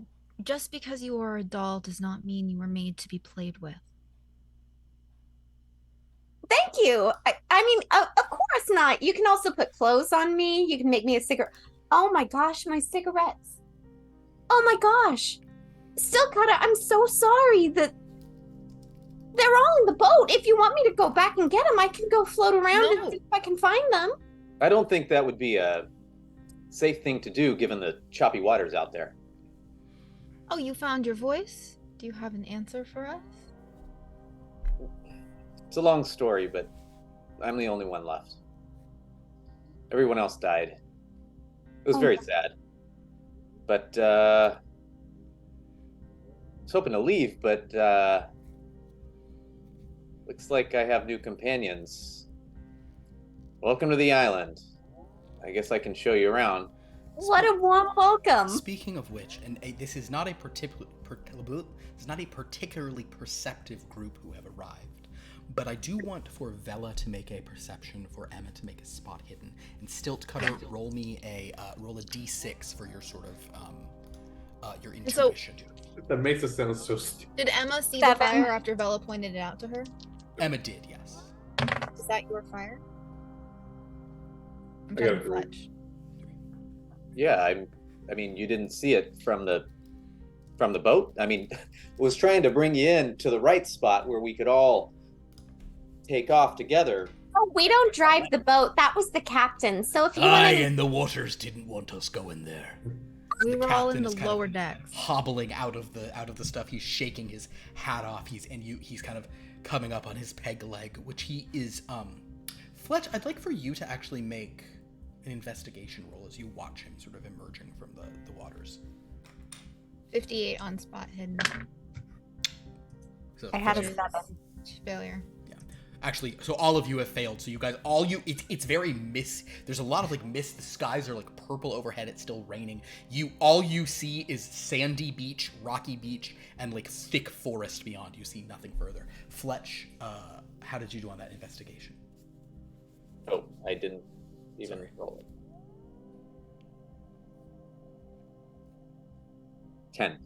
just because you are a doll does not mean you were made to be played with. Thank you. I mean, of course not. You can also put clothes on me. You can make me a cigarette. Oh my gosh, my cigarettes. Oh my gosh. Stiltcutter, I'm so sorry that they're all in the boat. If you want me to go back and get them, I can go float around No. and see if I can find them. I don't think that would be a safe thing to do given the choppy waters out there. Oh, you found your voice? Do you have an answer for us? It's a long story, but I'm the only one left. Everyone else died. It was very sad. But I was hoping to leave, but looks like I have new companions. Welcome to the island. I guess I can show you around. What a warm welcome. Speaking of which, and this is not a particularly perceptive group who have arrived, but I do want for Vela to make a perception, for Emma to make a spot hidden, and Stiltcutter roll me roll a d6 for your sort of your intuition. That makes it sound so stupid. Did Emma see 7. the fire after Vela pointed it out to her? Emma did, yes. Is that your fire? I'm I got talking a 3. Fletch. Yeah, I mean, you didn't see it from the boat. I mean, was trying to bring you in to the right spot where we could all take off together. Oh, we don't drive the boat. That was the captain. So if you I want to... and the waters didn't want us going there. We were all in captain the is kind lower of decks. Hobbling out of the stuff. He's shaking his hat off. He's kind of coming up on his peg leg, which he is. Fletch, I'd like for you to actually make an investigation roll as you watch him sort of emerging from the waters. 58 on spot hidden. So I had a Fletch- 7. Failure. Actually, so all of you have failed. So you guys, it's very there's a lot of like mist. The skies are like purple overhead. It's still raining. All you see is sandy beach, rocky beach, and like thick forest beyond. You see nothing further. Fletch, how did you do on that investigation? Oh, I didn't even Sorry. roll it. 10.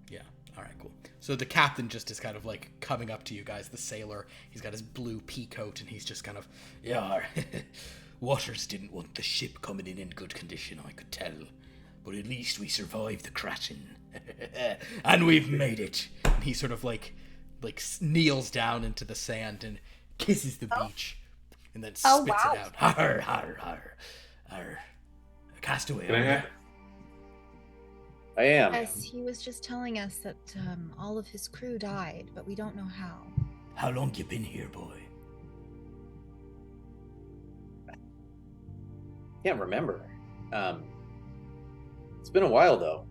Yeah. All right, cool. So the captain just is kind of like coming up to you guys, the sailor. He's got his blue pea coat, and he's just kind of, yeah, waters didn't want the ship coming in good condition, I could tell. But at least we survived the crashing. And we've made it. And he sort of like kneels down into the sand and kisses the beach. And then spits wow. it out. Har, har, har, har. Castaway. Can I I am. Yes, he was just telling us that all of his crew died, but we don't know how. How long you been here, boy? Can't remember. It's been a while though.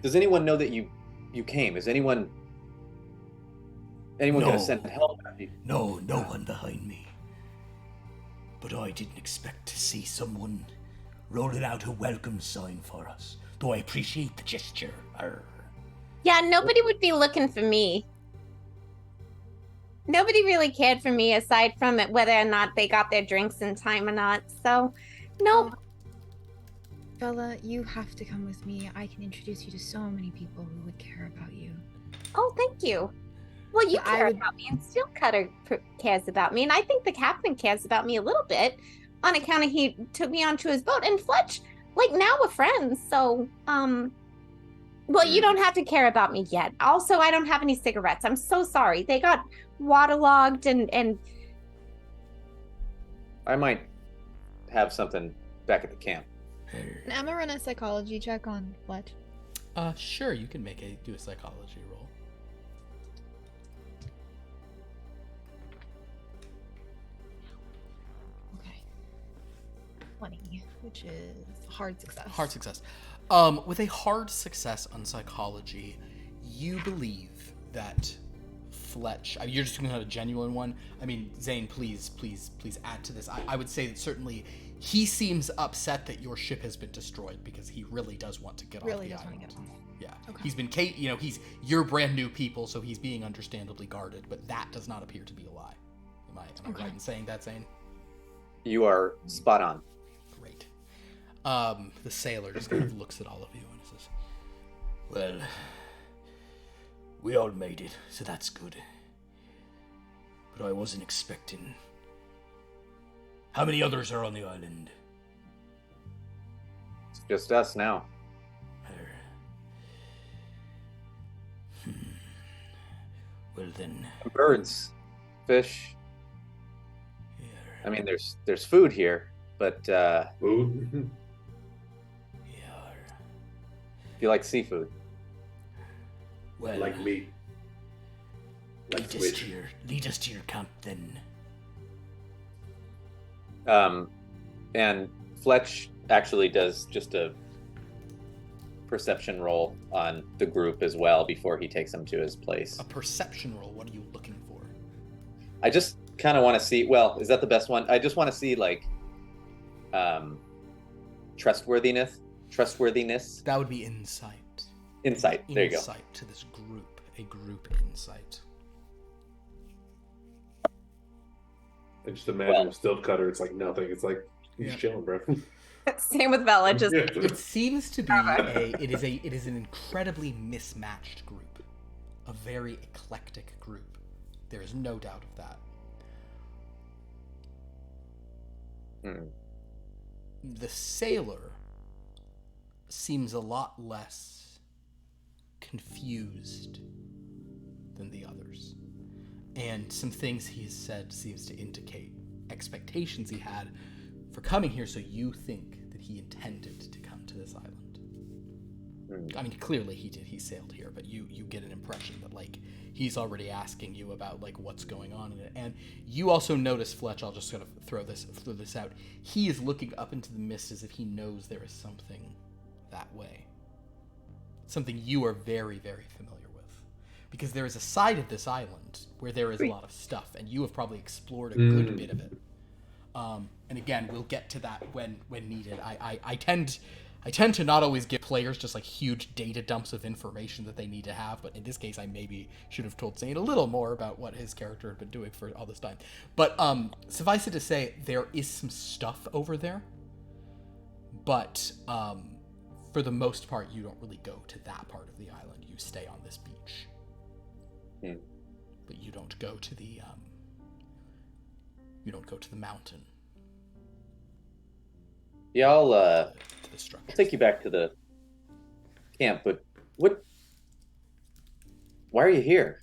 Does anyone know that you came? Is anyone No. gonna send help? No one behind me. But I didn't expect to see someone rolling out a welcome sign for us. Though I appreciate the gesture. Arr. Yeah, nobody would be looking for me. Nobody really cared for me aside from it, whether or not they got their drinks in time or not. So, no. Bella, you have to come with me. I can introduce you to so many people who would care about you. Oh, thank you. Well, you I care would- about me, and Stiltcutter cares about me, and I think the captain cares about me a little bit on account of he took me onto his boat. And Fletch, like now we're friends, so Well, you don't have to care about me yet. Also, I don't have any cigarettes. I'm so sorry. They got waterlogged and I might have something back at the camp. Can Emma run a psychology check on Fletch? Sure, you can do a psychology roll. Okay. 20, which is a hard success. Hard success. With a hard success on psychology, you believe that Fletch. I mean, you're just going to have a genuine one. I mean, Zane, please add to this. I would say that certainly he seems upset that your ship has been destroyed because he really does want to get off the island. Yeah, okay. He's been, you're brand new people, so he's being understandably guarded, but that does not appear to be a lie. Am I right in saying that, Zane? You are spot on. Great. The sailor just kind of looks at all of you and says, "Well, we all made it, so that's good. But I wasn't expecting. How many others are on the island?" It's just us now. Well then. Birds, fish. I mean, there's food here, but Food? if you like seafood. Well, Like meat. Like fish. lead us to your camp then. And Fletch actually does just a perception roll on the group as well before he takes them to his place. A perception roll. What are you looking for? I just kind of want to see. Well, is that the best one? I just want to see like trustworthiness. That would be insight. Insight. There you go. Insight to this group. A group insight. I just imagine a Stiltcutter. It's like nothing. It's like he's chilling, bro. Same with Bella. Just It seems to be it is an incredibly mismatched group. A very eclectic group. There is no doubt of that. The sailor seems a lot less confused than the others. And some things he has said seems to indicate expectations he had for coming here, so you think that he intended to come to this island. I mean, clearly he did. He sailed here, but you get an impression that, like, he's already asking you about, like, what's going on in it. And you also notice, Fletch, I'll just sort of throw this out. He is looking up into the mist as if he knows there is something that way. Something you are very, very familiar with. Because there is a side of this island where there is a lot of stuff, and you have probably explored a good bit of it. And again, we'll get to that when needed. I tend to not always give players just like huge data dumps of information that they need to have, but in this case I maybe should have told Zane a little more about what his character had been doing for all this time. But suffice it to say, there is some stuff over there, but for the most part you don't really go to that part of the island. You stay on this beach. But you don't go to the mountain. Yeah, I'll take you back to the camp, but why are you here?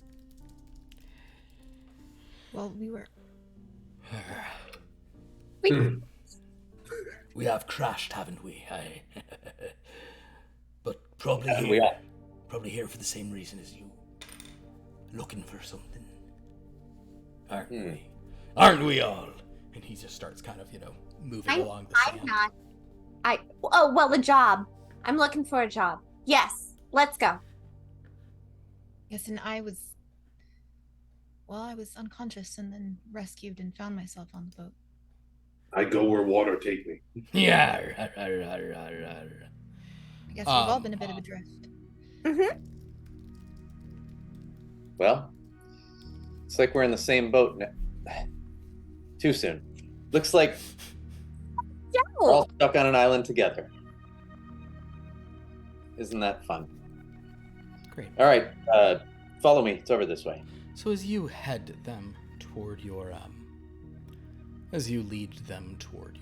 Well, we were... We have crashed, haven't we? But probably Haven't here. we all? Probably here for the same reason as you. Looking for something. Aren't we? Aren't we all? And he just starts kind of, moving along the sand. I'm not. Oh, well, a job. I'm looking for a job. Yes, let's go. Yes, and I was unconscious and then rescued and found myself on the boat. I go where water take me. Yeah. I guess we've all been a bit of adrift. Well, it's like we're in the same boat now. Too soon. Looks like we're all stuck on an island together. Isn't that fun? Great. All right, follow me. It's over this way. So as you head them toward your, as you lead them toward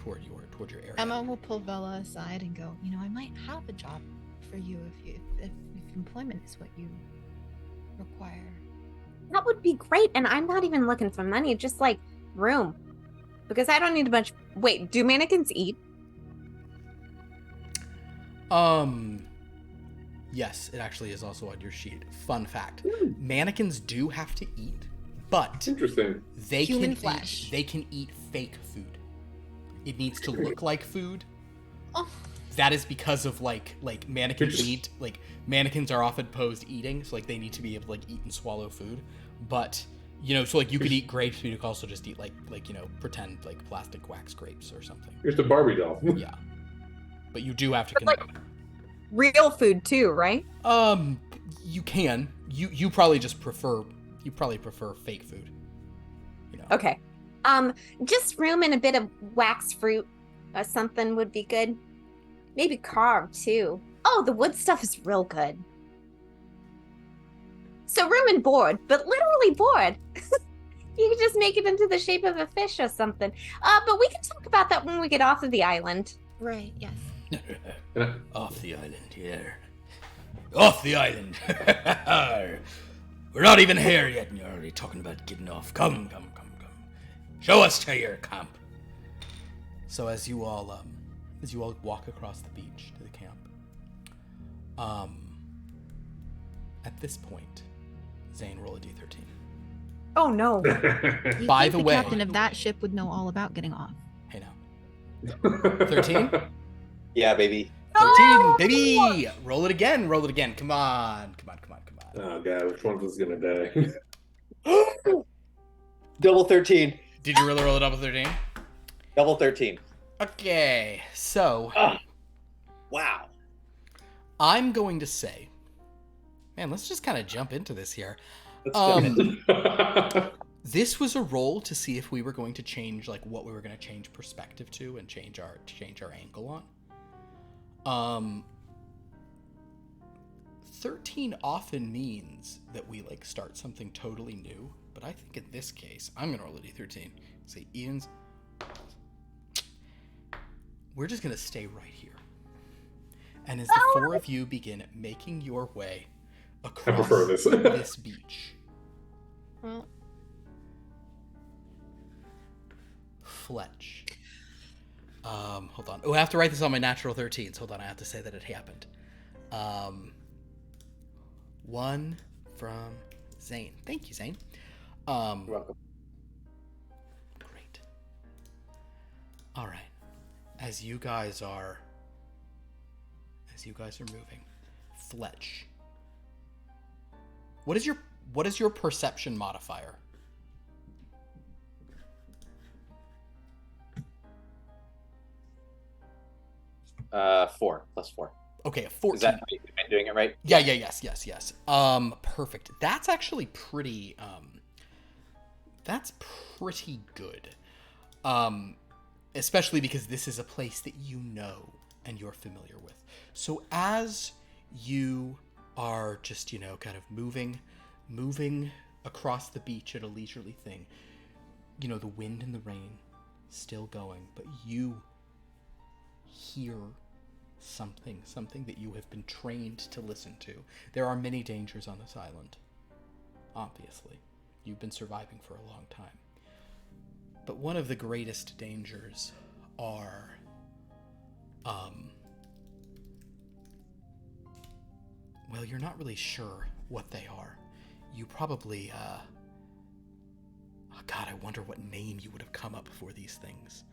toward your area. Emma will pull Bella aside and go, I might have a job for you if employment is what you require. That would be great. And I'm not even looking for money, just like room. Because I don't need a bunch. Wait, do mannequins eat? Yes, it actually is also on your sheet. Fun fact. Mannequins do have to eat, but Interesting. they Human can flesh. They can eat fake food. It needs to look like food. Oh. That is because of like mannequins eat, like mannequins are often posed eating, so like they need to be able to like eat and swallow food. But so like you could eat grapes, but you could also just eat like pretend like plastic wax grapes or something. Here's the Barbie doll. Yeah. But you do have to Real food too, right? you can. You probably just prefer fake food. Okay. Just room and a bit of wax fruit or something would be good. Maybe carved too. Oh, the wood stuff is real good. So room and board, but literally board. You could just make it into the shape of a fish or something. But we can talk about that when we get off of the island. Right, yes. Off the island, yeah. Off the island. We're not even here yet, and you're already talking about getting off. Come. Show us to your camp. So as you all walk across the beach to the camp, at this point, Zane, roll a d13. Oh no. By the way, captain of that ship would know all about getting off. Hey now. 13? Yeah, baby. 13, baby! Roll it again. Come on. Oh god, which one's this gonna die? Double 13. Did you really roll it up with 13? Double 13. Okay, so Wow. I'm going to say, man, let's just kind of jump into this here. Let's do it. This was a roll to see if we were going to change, like, what we were going to change perspective to and change our angle on. 13 often means that we like start something totally new, but I think in this case, I'm gonna roll a d13. Say Ian's. We're just gonna stay right here, and as the four of you begin making your way across I prefer this. this beach, Fletch. Hold on. Oh, I have to write this on my natural 13s. Hold on, I have to say that it happened. One from Zane. Thank you, Zane. You're welcome. Great. All right. As you guys are moving, Fletch. What is your perception modifier? 4 plus 4. Okay, a 14. Is that right? Am I doing it right? Yeah, yes. Perfect. That's actually pretty good. Especially because this is a place that you know and you're familiar with. So as you are just, kind of moving across the beach at a leisurely thing, the wind and the rain still going, but you hear something that you have been trained to listen to. There are many dangers on this island. Obviously. You've been surviving for a long time. But one of the greatest dangers are well, you're not really sure what they are. You probably God, I wonder what name you would have come up for these things.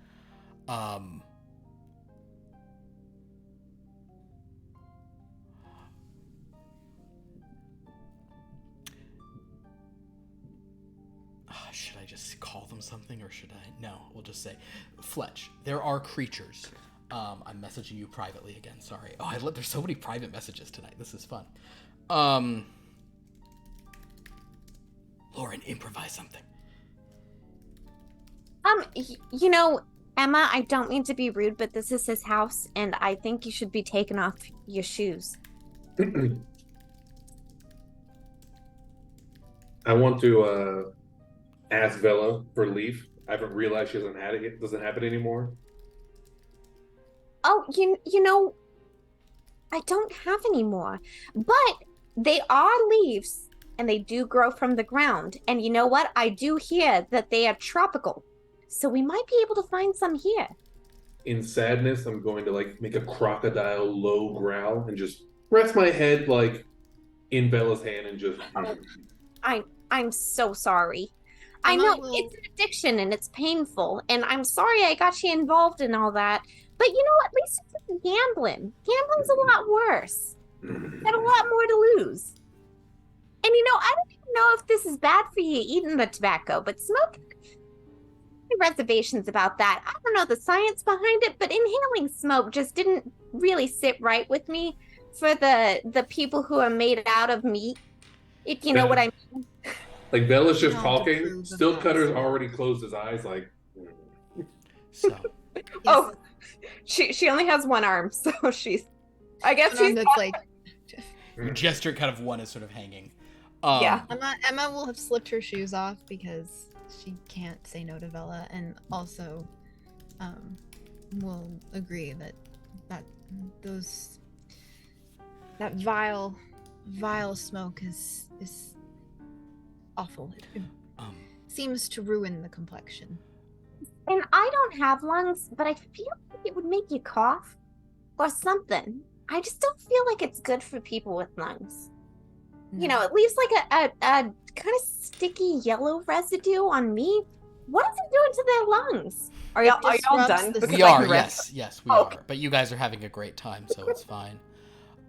Should I just call them something, or should I? No, we'll just say, Fletch, there are creatures. I'm messaging you privately again, sorry. Oh, there's so many private messages tonight. This is fun. Lauren, improvise something. Emma, I don't mean to be rude, but this is his house, and I think you should be taking off your shoes. I want to ask Vela for leaf. I haven't realized she doesn't have it anymore. Oh, you know, I don't have any more, but they are leaves and they do grow from the ground. And you know what? I do hear that they are tropical. So we might be able to find some here. In sadness, I'm going to like make a crocodile low growl and just rest my head like in Bella's hand and just. I'm so sorry. I Emma know will- it's an addiction and it's painful, and I'm sorry I got you involved in all that. But you know, at least it's gambling. Gambling's a lot worse. Got a lot more to lose. And you know, I don't even know if this is bad for you eating the tobacco, but smoking. Reservations about that. I don't know the science behind it, but inhaling smoke just didn't really sit right with me for the people who are made out of meat. If you know what I mean. Like Bella's just No, talking. approve of Stiltcutter's that. already closed his eyes. Like, So Oh, she only has one arm, so she's. I guess she's. That's like your gesture kind of one is sort of hanging. Yeah. Emma will have slipped her shoes off because she can't say no to Vela, and also will agree that that vile smoke is awful. It seems to ruin the complexion. And I don't have lungs, but I feel like it would make you cough or something. I just don't feel like it's good for people with lungs. You know, it leaves like a kind of sticky yellow residue on me. What is it doing to their lungs? Are y'all disrupts done? the Because we I are, can rest. yes, we Okay. are. But you guys are having a great time, so it's fine.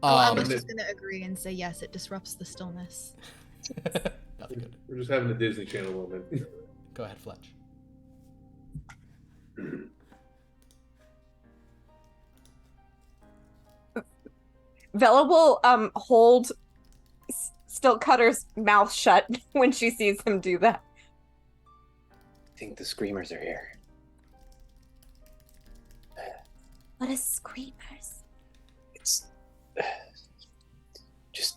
I was just gonna agree and say yes. It disrupts the stillness. Nothing good. we're just having a Disney Channel moment. Go ahead, Fletch. Vela will hold Stiltcutter's mouth shut when she sees him do that. I think the screamers are here. What is screamers? It's just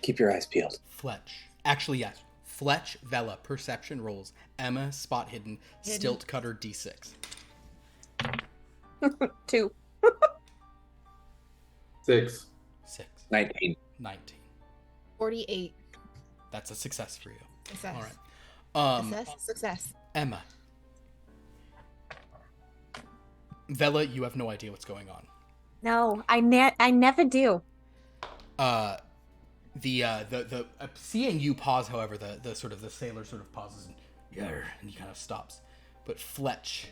keep your eyes peeled. Fletch. Actually, yes. Fletch, Vela, perception rolls. Emma, spot hidden. Stiltcutter, D6. 2. 6. 6. 19. 19. 48. That's a success for you. Success. All right. Success. Emma. Vela, you have no idea what's going on. No, I never do. The seeing you pause, however, the sort of the sailor sort of pauses and he kind of stops. But Fletch,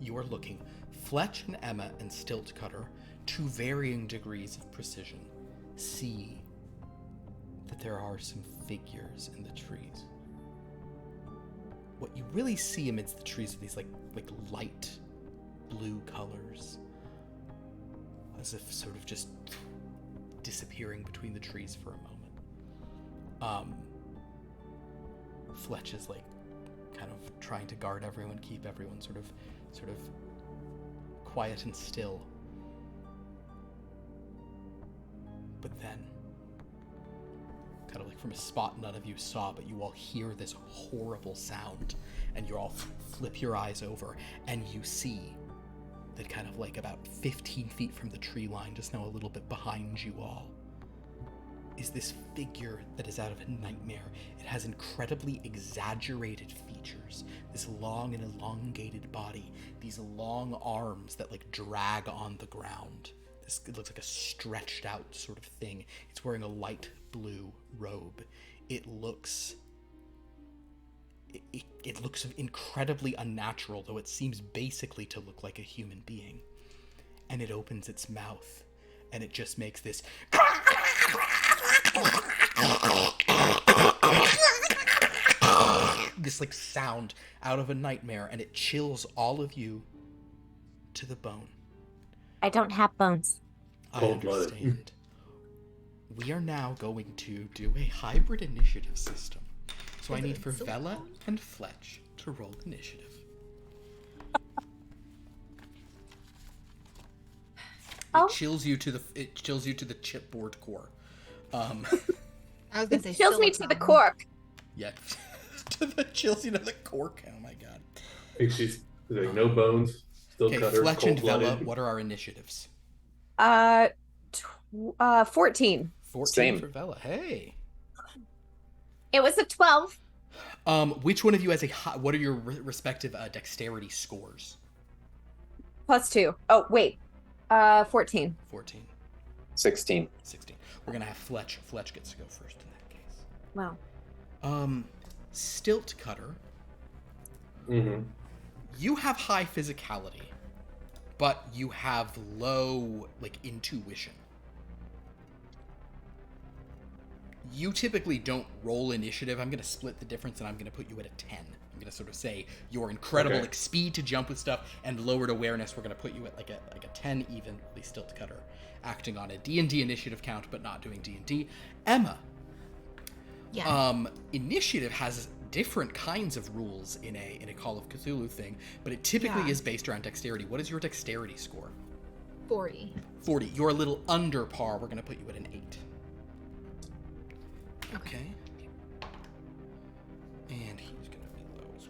you are looking. Fletch and Emma and Stiltcutter, to varying degrees of precision, see that there are some figures in the trees. What you really see amidst the trees are these like light blue colors, as if sort of just disappearing between the trees for a moment. Fletch is like kind of trying to guard everyone, keep everyone sort of quiet and still. But then, kind of like from a spot none of you saw, but you all hear this horrible sound, and you all flip your eyes over, and you see that kind of like about 15 feet from the tree line, just now a little bit behind you all, is this figure that is out of a nightmare. It has incredibly exaggerated features, this long and elongated body, these long arms that like drag on the ground. It looks like a stretched out sort of thing. It's wearing a light blue robe. It looks incredibly unnatural, though it seems basically to look like a human being. And it opens its mouth, and it just makes this like sound out of a nightmare, and it chills all of you to the bone. I don't have bones. I Cold-blooded. understand. We are now going to do a hybrid initiative system. So I need for Vela and Fletch to roll initiative. Oh. It chills you to the chipboard core. I was gonna say It chills me to the silicone. cork. Yeah. To the chills you to the cork. Oh my god. She's like, no bones. Okay, Stiltcutter, Fletch and Vela, cold-blooded. what are our initiatives? 14. 14 Same. for Vela. Hey. It was a 12. Which one of you has a high, what are your respective dexterity scores? +2. Oh, wait. 14. 14, 16. 16. We're gonna have Fletch. Fletch gets to go first in that case. Wow. Stiltcutter, Mm-hmm. you have high physicality, but you have low, like, intuition. You typically don't roll initiative. I'm going to split the difference, and I'm going to put you at a 10. I'm going to sort of say your incredible like, speed to jump with stuff and lowered awareness. We're going to put you at like a 10 even, at least Stiltcutter, acting on a D&D initiative count, but not doing D&D. Emma. Yeah. Initiative has different kinds of rules in a Call of Cthulhu thing, but it typically is based around dexterity. What is your dexterity score? 40. 40. You're a little under par. We're going to put you at an 8. Okay. And he's going to be low as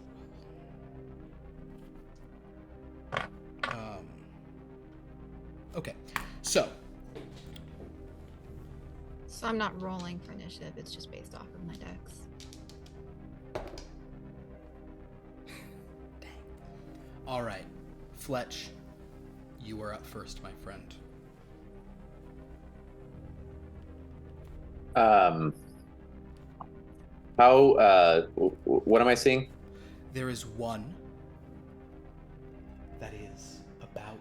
well. Okay. So I'm not rolling for initiative. It's just based off of my dex. all right. Fletch, you are up first, my friend. What am I seeing? There is one that is about...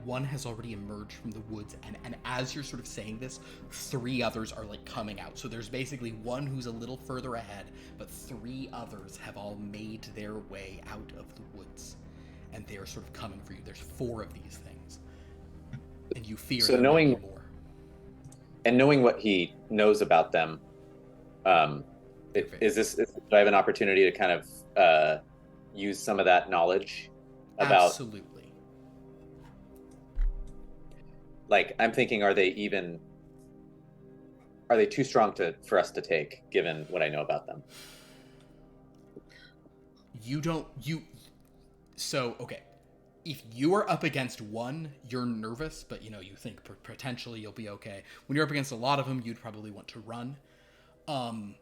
One has already emerged from the woods, and as you're sort of saying this, 3 others are, like, coming out. So there's basically one who's a little further ahead, but 3 others have all made their way out of the woods. And they're sort of coming for you. There's 4 of these things. And you fear So there may knowing- be more. And knowing what he knows about them, do I have an opportunity to kind of use some of that knowledge about? Absolutely. Like, I'm thinking, are they too strong for us to take, given what I know about them? Okay. If you are up against one, you're nervous, but you think potentially you'll be okay. When you're up against a lot of them, you'd probably want to run. On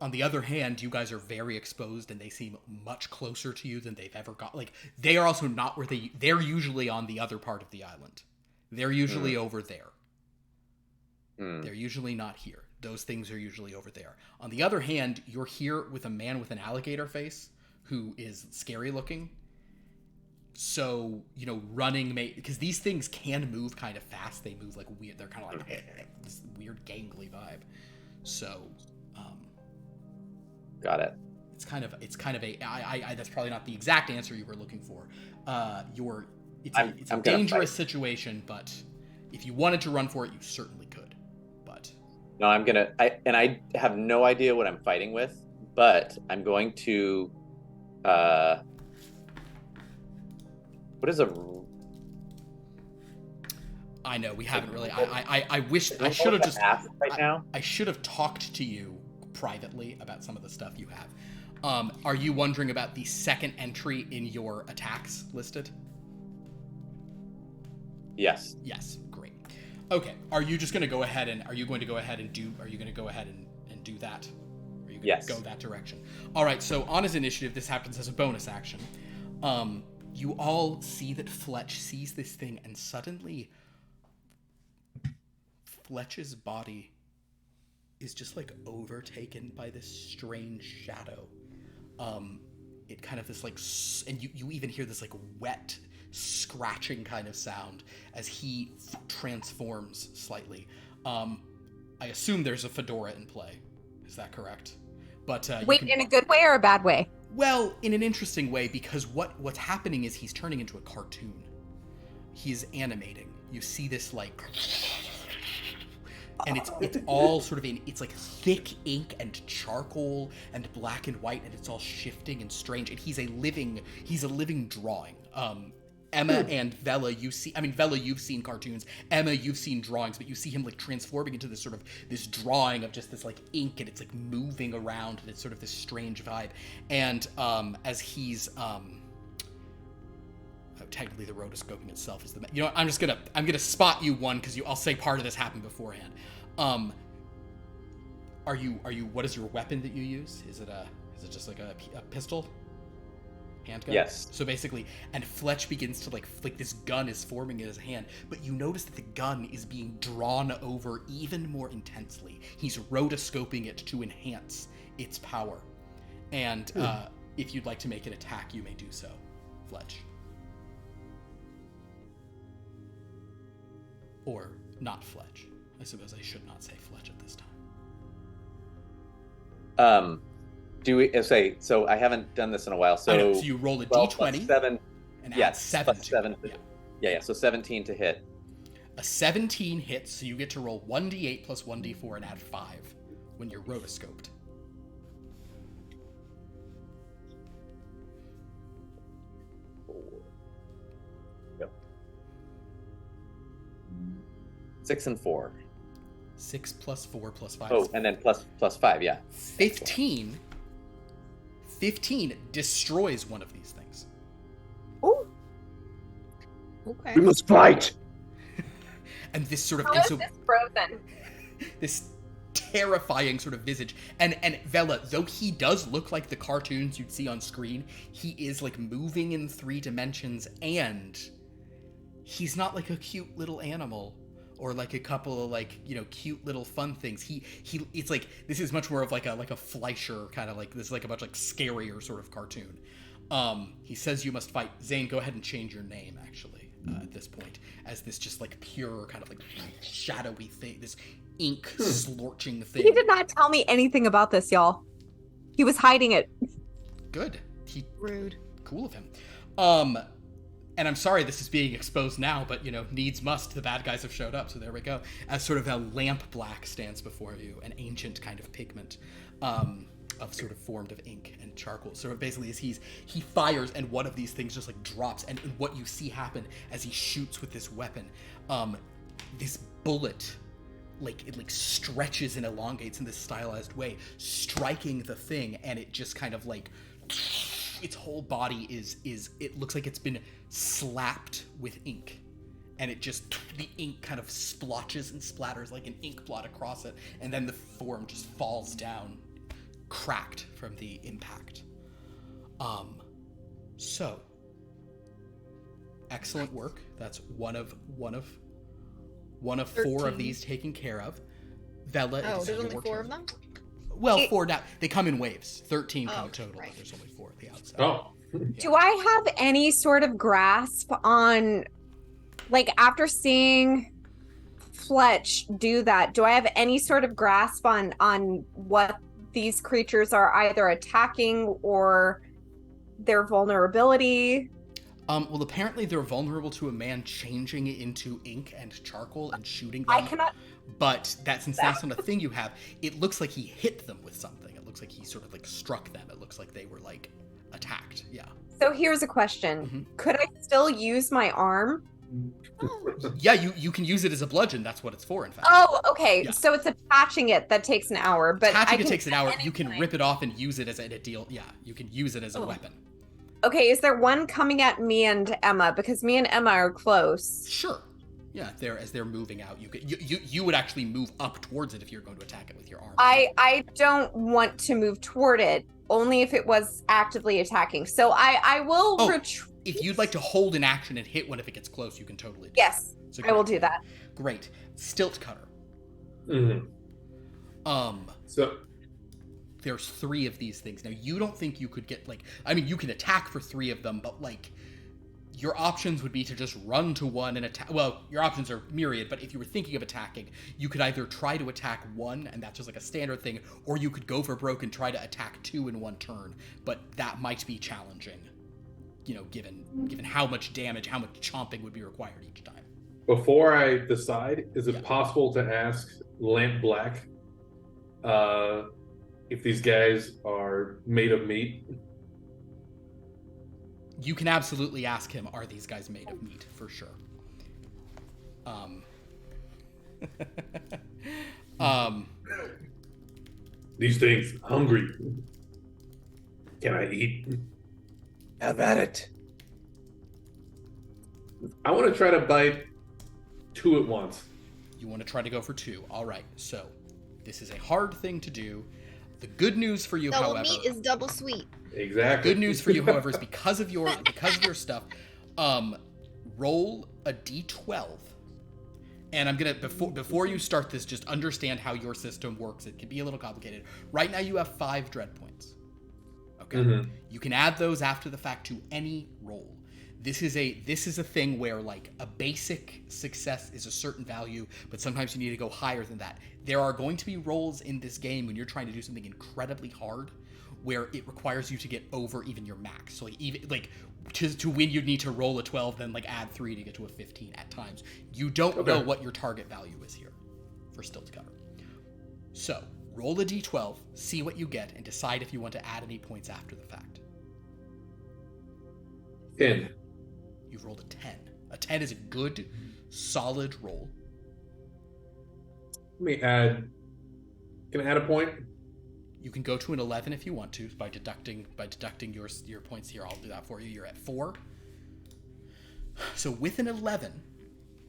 the other hand, you guys are very exposed, and they seem much closer to you than they've ever got. Like, they are also not where they're usually on the other part of the island. They're usually over there. They're usually not here. Those things are usually over there. On the other hand, you're here with a man with an alligator face who is scary looking. So, running because these things can move kind of fast. They move like weird. They're kind of like this weird gangly vibe. So, got it. It's kind of I that's probably not the exact answer you were looking for. It's a dangerous situation, but if you wanted to run for it, you certainly could. But no, I have no idea what I'm fighting with, but I'm going to. What is a? I know we haven't really. I wish I should have just now. I should have talked to you privately about some of the stuff you have. Are you wondering about the second entry in your attacks listed? Yes. Yes. Great. Okay. Are you just going to go ahead and do that? Are you going to go that direction? All right. So on his initiative, this happens as a bonus action. You all see that Fletch sees this thing, and suddenly Fletch's body is just like overtaken by this strange shadow. It kind of this like, and you even hear this like wet scratching kind of sound as he transforms slightly. I assume there's a fedora in play. Is that correct? But wait, in a good way or a bad way? Well, in an interesting way, because what's happening is he's turning into a cartoon. He's animating. You see this like, and it's all sort of it's like thick ink and charcoal and black and white, and it's all shifting and strange. And he's a living drawing. Emma and Vela, Vela, you've seen cartoons. Emma, you've seen drawings, but you see him like transforming into this drawing of just this like ink, and it's like moving around, and it's sort of this strange vibe. And as he's technically the rotoscoping itself is the. You know, I'm gonna spot you one because I'll say part of this happened beforehand. Are you? What is your weapon that you use? Is it just like a pistol? Handgun? Yes. So basically, and Fletch begins to like this gun is forming in his hand, but you notice that the gun is being drawn over even more intensely. He's rotoscoping it to enhance its power. And if you'd like to make an attack, you may do so, Fletch. Or not Fletch. I suppose I should not say Fletch at this time. Do we say so? I haven't done this in a while. So, I know, so you roll a d20 7, and yeah, add 7 plus to 7. it. Yeah. So 17 to hit. A 17 hits, so you get to roll 1d8 plus 1d4 and add 5 when you're rotoscoped. Yep. 6 and 4. 6 plus 4 plus 5. Oh, and then plus 5, yeah. 15 destroys one of these things. Oh, Okay. We must fight. And this sort of how is this frozen? this terrifying sort of visage. And Vela, though he does look like the cartoons you'd see on screen, he is like moving in 3 dimensions, and he's not like a cute little animal or like a couple of like, you know, cute little fun things. He it's like this is much more of like a Fleischer kind of like this is like a much like scarier sort of cartoon. He says you must fight. Zane, go ahead and change your name actually at this point, as this just like pure kind of like shadowy thing, this ink slorching thing. He did not tell me anything about this, y'all. He was hiding it. Good. Rude. Cool of him. And I'm sorry this is being exposed now, but, you know, needs must. The bad guys have showed up, so there we go. As sort of a lamp black stands before you, an ancient kind of pigment of sort of formed of ink and charcoal. So basically, as he fires, and one of these things just like drops, and what you see happen as he shoots with this weapon, this bullet, like it like stretches and elongates in this stylized way, striking the thing, and it just kind of like. Its whole body is it looks like it's been slapped with ink, and it just the ink kind of splotches and splatters like an ink blot across it, and then the form just falls down, cracked from the impact. So excellent work. That's one of 4 of 13. these taken care of. Vela, Oh, it's there's your only 4 turn. of them? Well, 4 now. They come in waves. 13 come Oh, total, right. but there's only 4 at the outside. Oh, Do I have any sort of grasp on, like, after seeing Fletch do that, do I have any sort of grasp on what these creatures are either attacking or their vulnerability? Well, apparently they're vulnerable to a man changing into ink and charcoal and shooting them. I cannot. But since that's not a thing you have, it looks like he hit them with something. It looks like he sort of like struck them. It looks like they were like attacked. Yeah. So here's a question. Mhm. Could I still use my arm? Yeah, you can use it as a bludgeon. That's what it's for, in fact. Oh, okay. Yeah. So it's attaching it that takes an hour, but Attaching I it takes an hour. You can anything. rip it off and use it as a deal. Yeah, you can use it as a weapon. Okay, is there one coming at me and Emma? Because me and Emma are close. Sure. Yeah, as they're moving out, you would actually move up towards it if you're going to attack it with your arm. I don't want to move toward it, only if it was actively attacking. So I will retreat. If you'd like to hold an action and hit one if it gets close, you can totally do Yes, that. So I will great. do that. Great. Stiltcutter. mm-hmm. So There's 3 of these things. Now, you don't think you could get, like... I mean, you can attack for 3 of them, but, like... Your options would be to just run to one and attack... Well, your options are myriad, but if you were thinking of attacking, you could either try to attack 1, and that's just like a standard thing, or you could go for broke and try to attack 2 in 1 turn. But that might be challenging, you know, given how much damage, how much chomping would be required each time. before I decide, is it Yeah. possible to ask Lamp Black if these guys are made of meat? You can absolutely ask him, are these guys made of meat, for sure. These things hungry. Can I eat? Have at it. I want to try to bite 2 at once. You want to try to go for 2. All right. So this is a hard thing to do. The good news for you, Double however, meat is double sweet. Exactly. good news for you, however, is because of your stuff. Roll a d12. And I'm gonna before you start this, just understand how your system works. It can be a little complicated. Right now, you have 5 dread points. Okay, you can add those after the fact to any roll. This is a thing where like a basic success is a certain value, but sometimes you need to go higher than that. There are going to be rolls in this game when you're trying to do something incredibly hard, where it requires you to get over even your max. So like even like to win, you'd need to roll a 12, then like add 3 to get to a 15 at times. You don't know what your target value is here for Stiltcutter. So roll a d12, see what you get, and decide if you want to add any points after the fact. 10. You've rolled a 10. A 10 is a good, solid roll. Let me add. Can I add a point? You can go to an 11 if you want to by deducting your points here. I'll do that for you. You're at 4. So with an 11,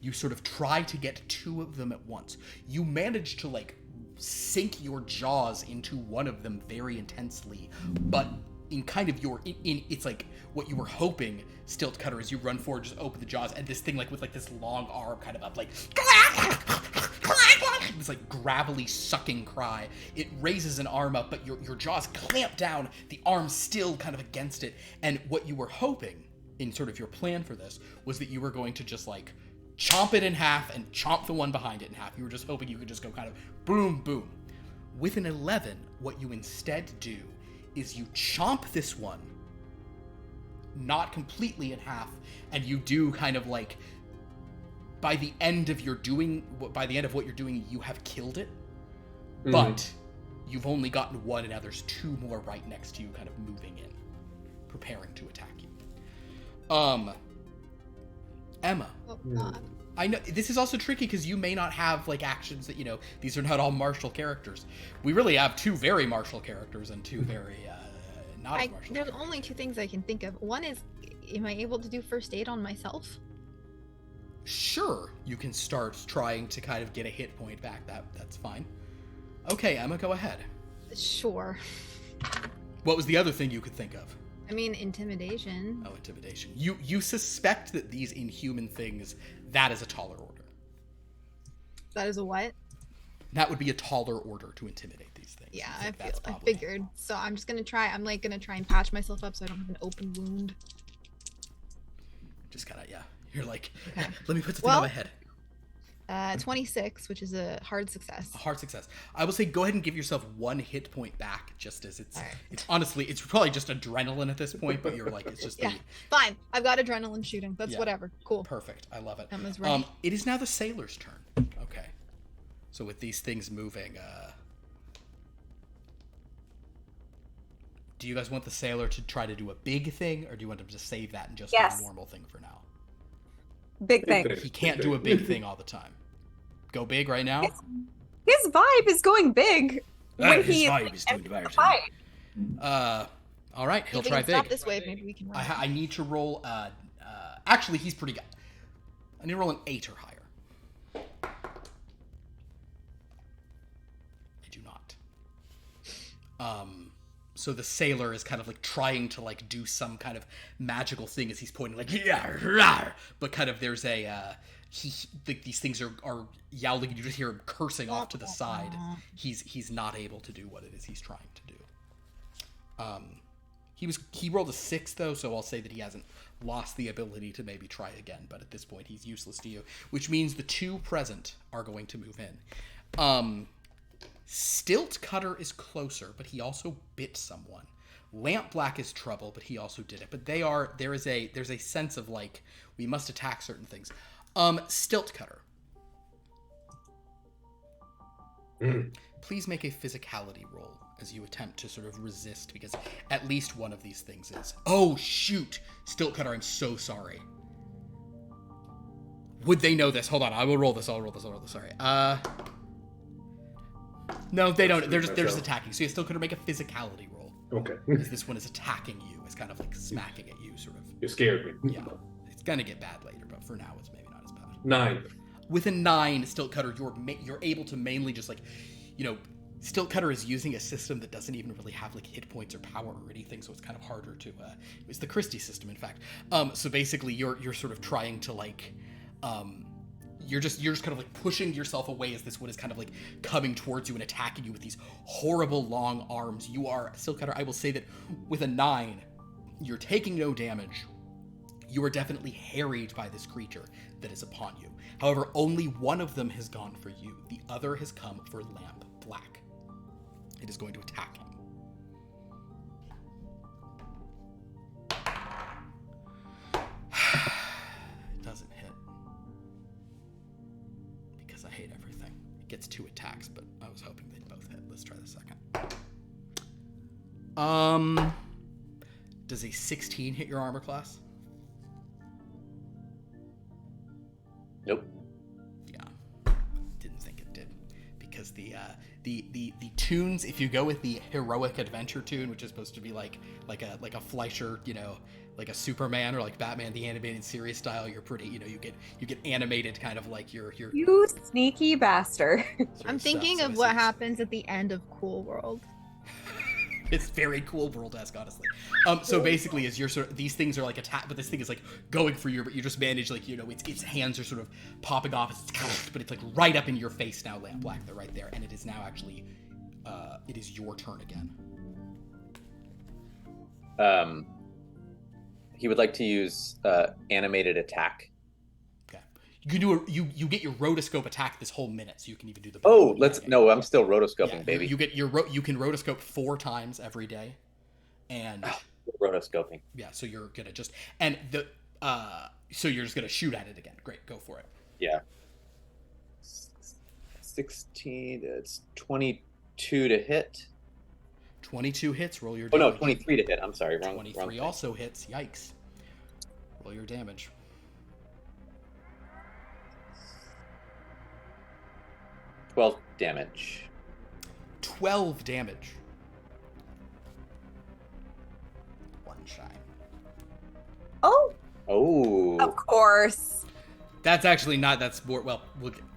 you sort of try to get 2 of them at once. You manage to like sink your jaws into one of them very intensely, but in kind of your in it's like what you were hoping, Stiltcutter, as you run forward, just open the jaws, and this thing like with like this long arm kind of up like this like gravelly sucking cry. It raises an arm up, but your jaws clamp down, the arm still kind of against it. And what you were hoping in sort of your plan for this was that you were going to just like chomp it in half and chomp the one behind it in half. You were just hoping you could just go kind of boom, boom. With an 11, what you instead do is you chomp this one, not completely in half, and you do kind of like, by the end of what you're doing, you have killed it, but you've only gotten 1, and now there's 2 more right next to you, kind of moving in, preparing to attack you. Emma. Oh, God. I know this is also tricky because you may not have like actions that, you know, these are not all martial characters. We really have 2 very martial characters and 2 very not as martial. There's only 2 things I can think of. One is, am I able to do first aid on myself? Sure, you can start trying to kind of get a hit point back. That's fine. Okay, Emma, go ahead. Sure. What was the other thing you could think of? I mean, intimidation. Oh, intimidation. You suspect that these inhuman things, that is a taller order. That is a what? That would be a taller order to intimidate these things. Yeah, I I figured. So I'm just gonna try. I'm like gonna try and patch myself up so I don't have an open wound. Just gotta, yeah. You're like, Okay. Let me put the thing on my head. 26, which is a hard success. A hard success. I will say go ahead and give yourself 1 hit point back, just as it's, All right. it's honestly, it's probably just adrenaline at this point, but you're like, it's just Yeah, fine. I've got adrenaline shooting. That's Yeah. whatever. Cool. Perfect. I love it. Emma's ready. It is now the sailor's turn. Okay. So with these things moving, do you guys want the sailor to try to do a big thing, or do you want him to save that and just do a normal thing for now? Big thing. He can't do a big thing all the time. Go big right now? His vibe is going big when his he vibe is doing the fight. All right, he'll If we try can stop big. this wave, maybe we can run. I need to roll. Actually, he's pretty good. I need to roll an 8 or higher. I do not. So the sailor is kind of like trying to like do some kind of magical thing as he's pointing like yeah, but kind of there's a these things are yowling, and you just hear him cursing off to the side. He's not able to do what it is he's trying to do. He rolled a 6 though, so I'll say that he hasn't lost the ability to maybe try again, but at this point he's useless to you, which means the 2 present are going to move in. Stiltcutter is closer, but he also bit someone. Lampblack is trouble, but he also did it. But there's a sense of like, we must attack certain things. Stiltcutter. Please make a physicality roll as you attempt to sort of resist, because at least one of these things is... Oh, shoot! Stiltcutter, I'm so sorry. Would they know this? Hold on, I will roll this. Sorry. No, they don't. They're just attacking. So you still could make a physicality roll. Okay. Because this one is attacking you. It's kind of like smacking at you, sort of. You scared me. Yeah. It's gonna get bad later, but for now, it's maybe not as bad. 9. With a 9, Stiltcutter, you're able to mainly just like, Stiltcutter is using a system that doesn't even really have like hit points or power or anything, so it's kind of harder to. It's the Christie system, in fact. So basically, you're sort of trying to like, you're just kind of like pushing yourself away as this one is kind of like coming towards you and attacking you with these horrible long arms. You are Stiltcutter. I will say that with a 9, you're taking no damage. You are definitely harried by this creature that is upon you. However, only one of them has gone for you. The other has come for Lamp Black. It is going to attack him. It doesn't hit. Because I hate everything. It gets 2 attacks, but I was hoping they'd both hit. Let's try the second. Does a 16 hit your armor class? Nope. Yeah, didn't think it did, because the tunes, if you go with the heroic adventure tune, which is supposed to be like a Fleischer, like a Superman or like Batman the animated series style, you're pretty, you get animated kind of like your You sneaky bastard. I'm thinking of what happens at the end of Cool World. It's very Cool World-esque, honestly. So basically, as you're sort of, these things are like attack, but this thing is like going for you, but you just manage like, its hands are sort of popping off, but it's like right up in your face now, Lamp Black. They're right there, and it is now actually, it is your turn again. He would like to use animated attack. Okay. You can do you get your rotoscope attack this whole minute, so you can even do the. Oh, I'm still rotoscoping, baby. You can rotoscope 4 times every day, and rotoscoping. Yeah, so you're gonna just so you're just gonna shoot at it again. Great, go for it. Yeah. 16. It's 22 to hit. 22 hits. Roll your. Oh damage. no, 23 to hit. I'm sorry, wrong. 23 also hits. Yikes. Roll your damage. 12 damage. 12 damage. 1 shine. Oh, Oh. of course. That's actually not. That's more. Well,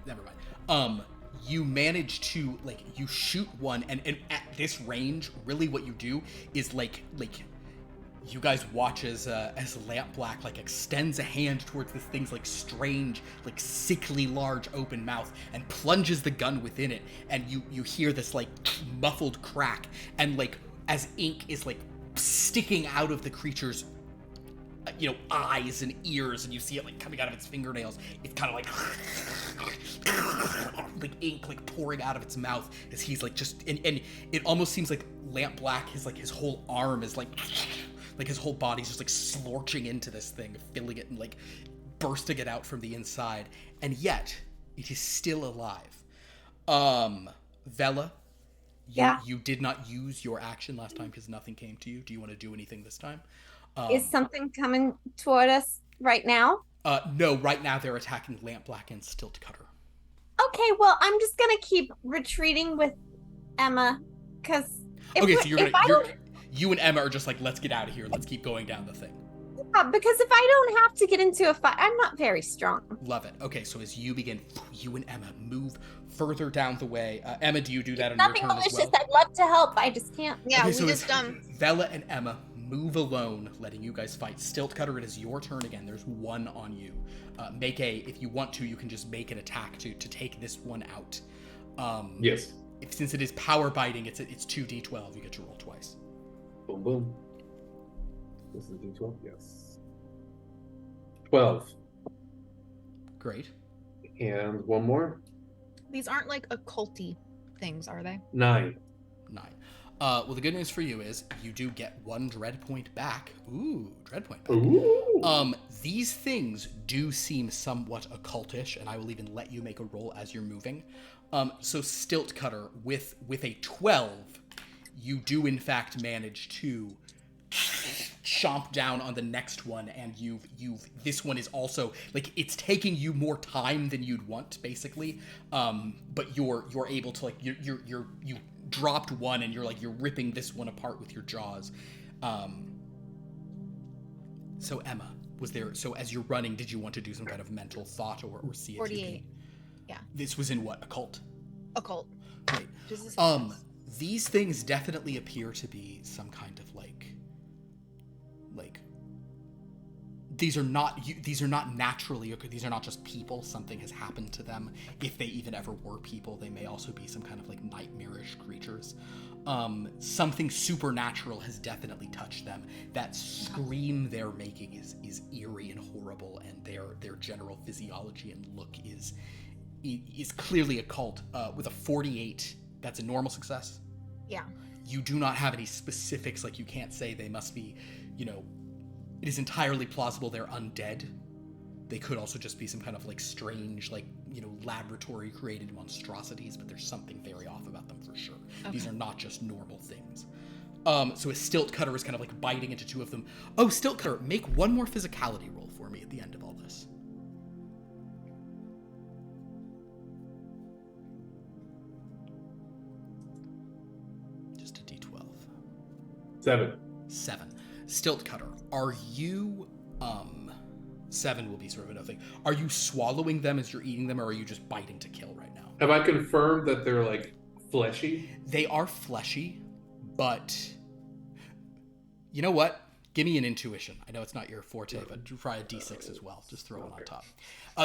never mind. You manage to you shoot one, and at this range, really, what you do is like you guys watch as Lamp Black extends a hand towards this thing's strange, sickly large open mouth and plunges the gun within it, and you hear this muffled crack, and as ink is sticking out of the creature's eyes and ears, and you see it coming out of its fingernails. It's kind of ink pouring out of its mouth as he's just and it almost seems like Lamp Black his whole arm is his whole body's just slorching into this thing, filling it and bursting it out from the inside, and yet it is still alive. Vela, you did not use your action last time because nothing came to you. Do you want to do anything this time? Is something coming toward us right now? No, right now they're attacking Lamp Black and Stiltcutter. Okay, well, I'm just gonna keep retreating with Emma, because so you and Emma are just let's get out of here. Let's keep going down the thing. Yeah, because if I don't have to get into a fight, I'm not very strong. Love it. Okay, so as you and Emma move further down the way. Emma, do you do that on Nothing your turn malicious. as well? I'd love to help. I just can't. Yeah, Okay, we so just Vela and Emma move alone, letting you guys fight. Stiltcutter, it is your turn again. There's 1 on you. If you want to, you can just make an attack to take this one out. Yes. Since it is power biting, it's 2d12. You get to roll twice. Boom, boom. This is D12? Yes. 12. Great. And 1 more? These aren't occulty things, are they? 9. 9. Well, the good news for you is you do get 1 dread point back. Ooh, dread point back. Ooh. These things do seem somewhat occultish, and I will even let you make a roll as you're moving. So Stiltcutter, with a 12, you do in fact manage to chomp down on the next one, and this one is also it's taking you more time than you'd want, basically. But you're able to you dropped one, and you're ripping this one apart with your jaws. So Emma, Was there, so as you're running, did you want to do some kind of mental thought or see it? 48. Yeah. This was in what, occult? Occult. Right. Just a success. These things definitely appear to be some kind of like these are not naturally, these are not just people. Something has happened to them. If they even ever were people, they may also be some kind of like nightmarish creatures. Something supernatural has definitely touched them. That scream they're making is eerie and horrible, and their general physiology and look is clearly occult. With a 48, that's a normal success. Yeah. You do not have any specifics, like you can't say they must be, it is entirely plausible they're undead. They could also just be some kind of like strange, like, laboratory created monstrosities, but there's something very off about them for sure. Okay. These are not just normal things. So a Stiltcutter is kind of like biting into two of them. Oh, Stiltcutter, make one more physicality roll for me at the end of all this. Just a D12. 7. 7. Stiltcutter, are you, 7 will be sort of a no thing. Are you swallowing them as you're eating them, or are you just biting to kill right now? Have I confirmed that they're like fleshy? They are fleshy, but you know what? Give me an intuition. I know it's not your forte, but try a D6 as well. Just throw one on top.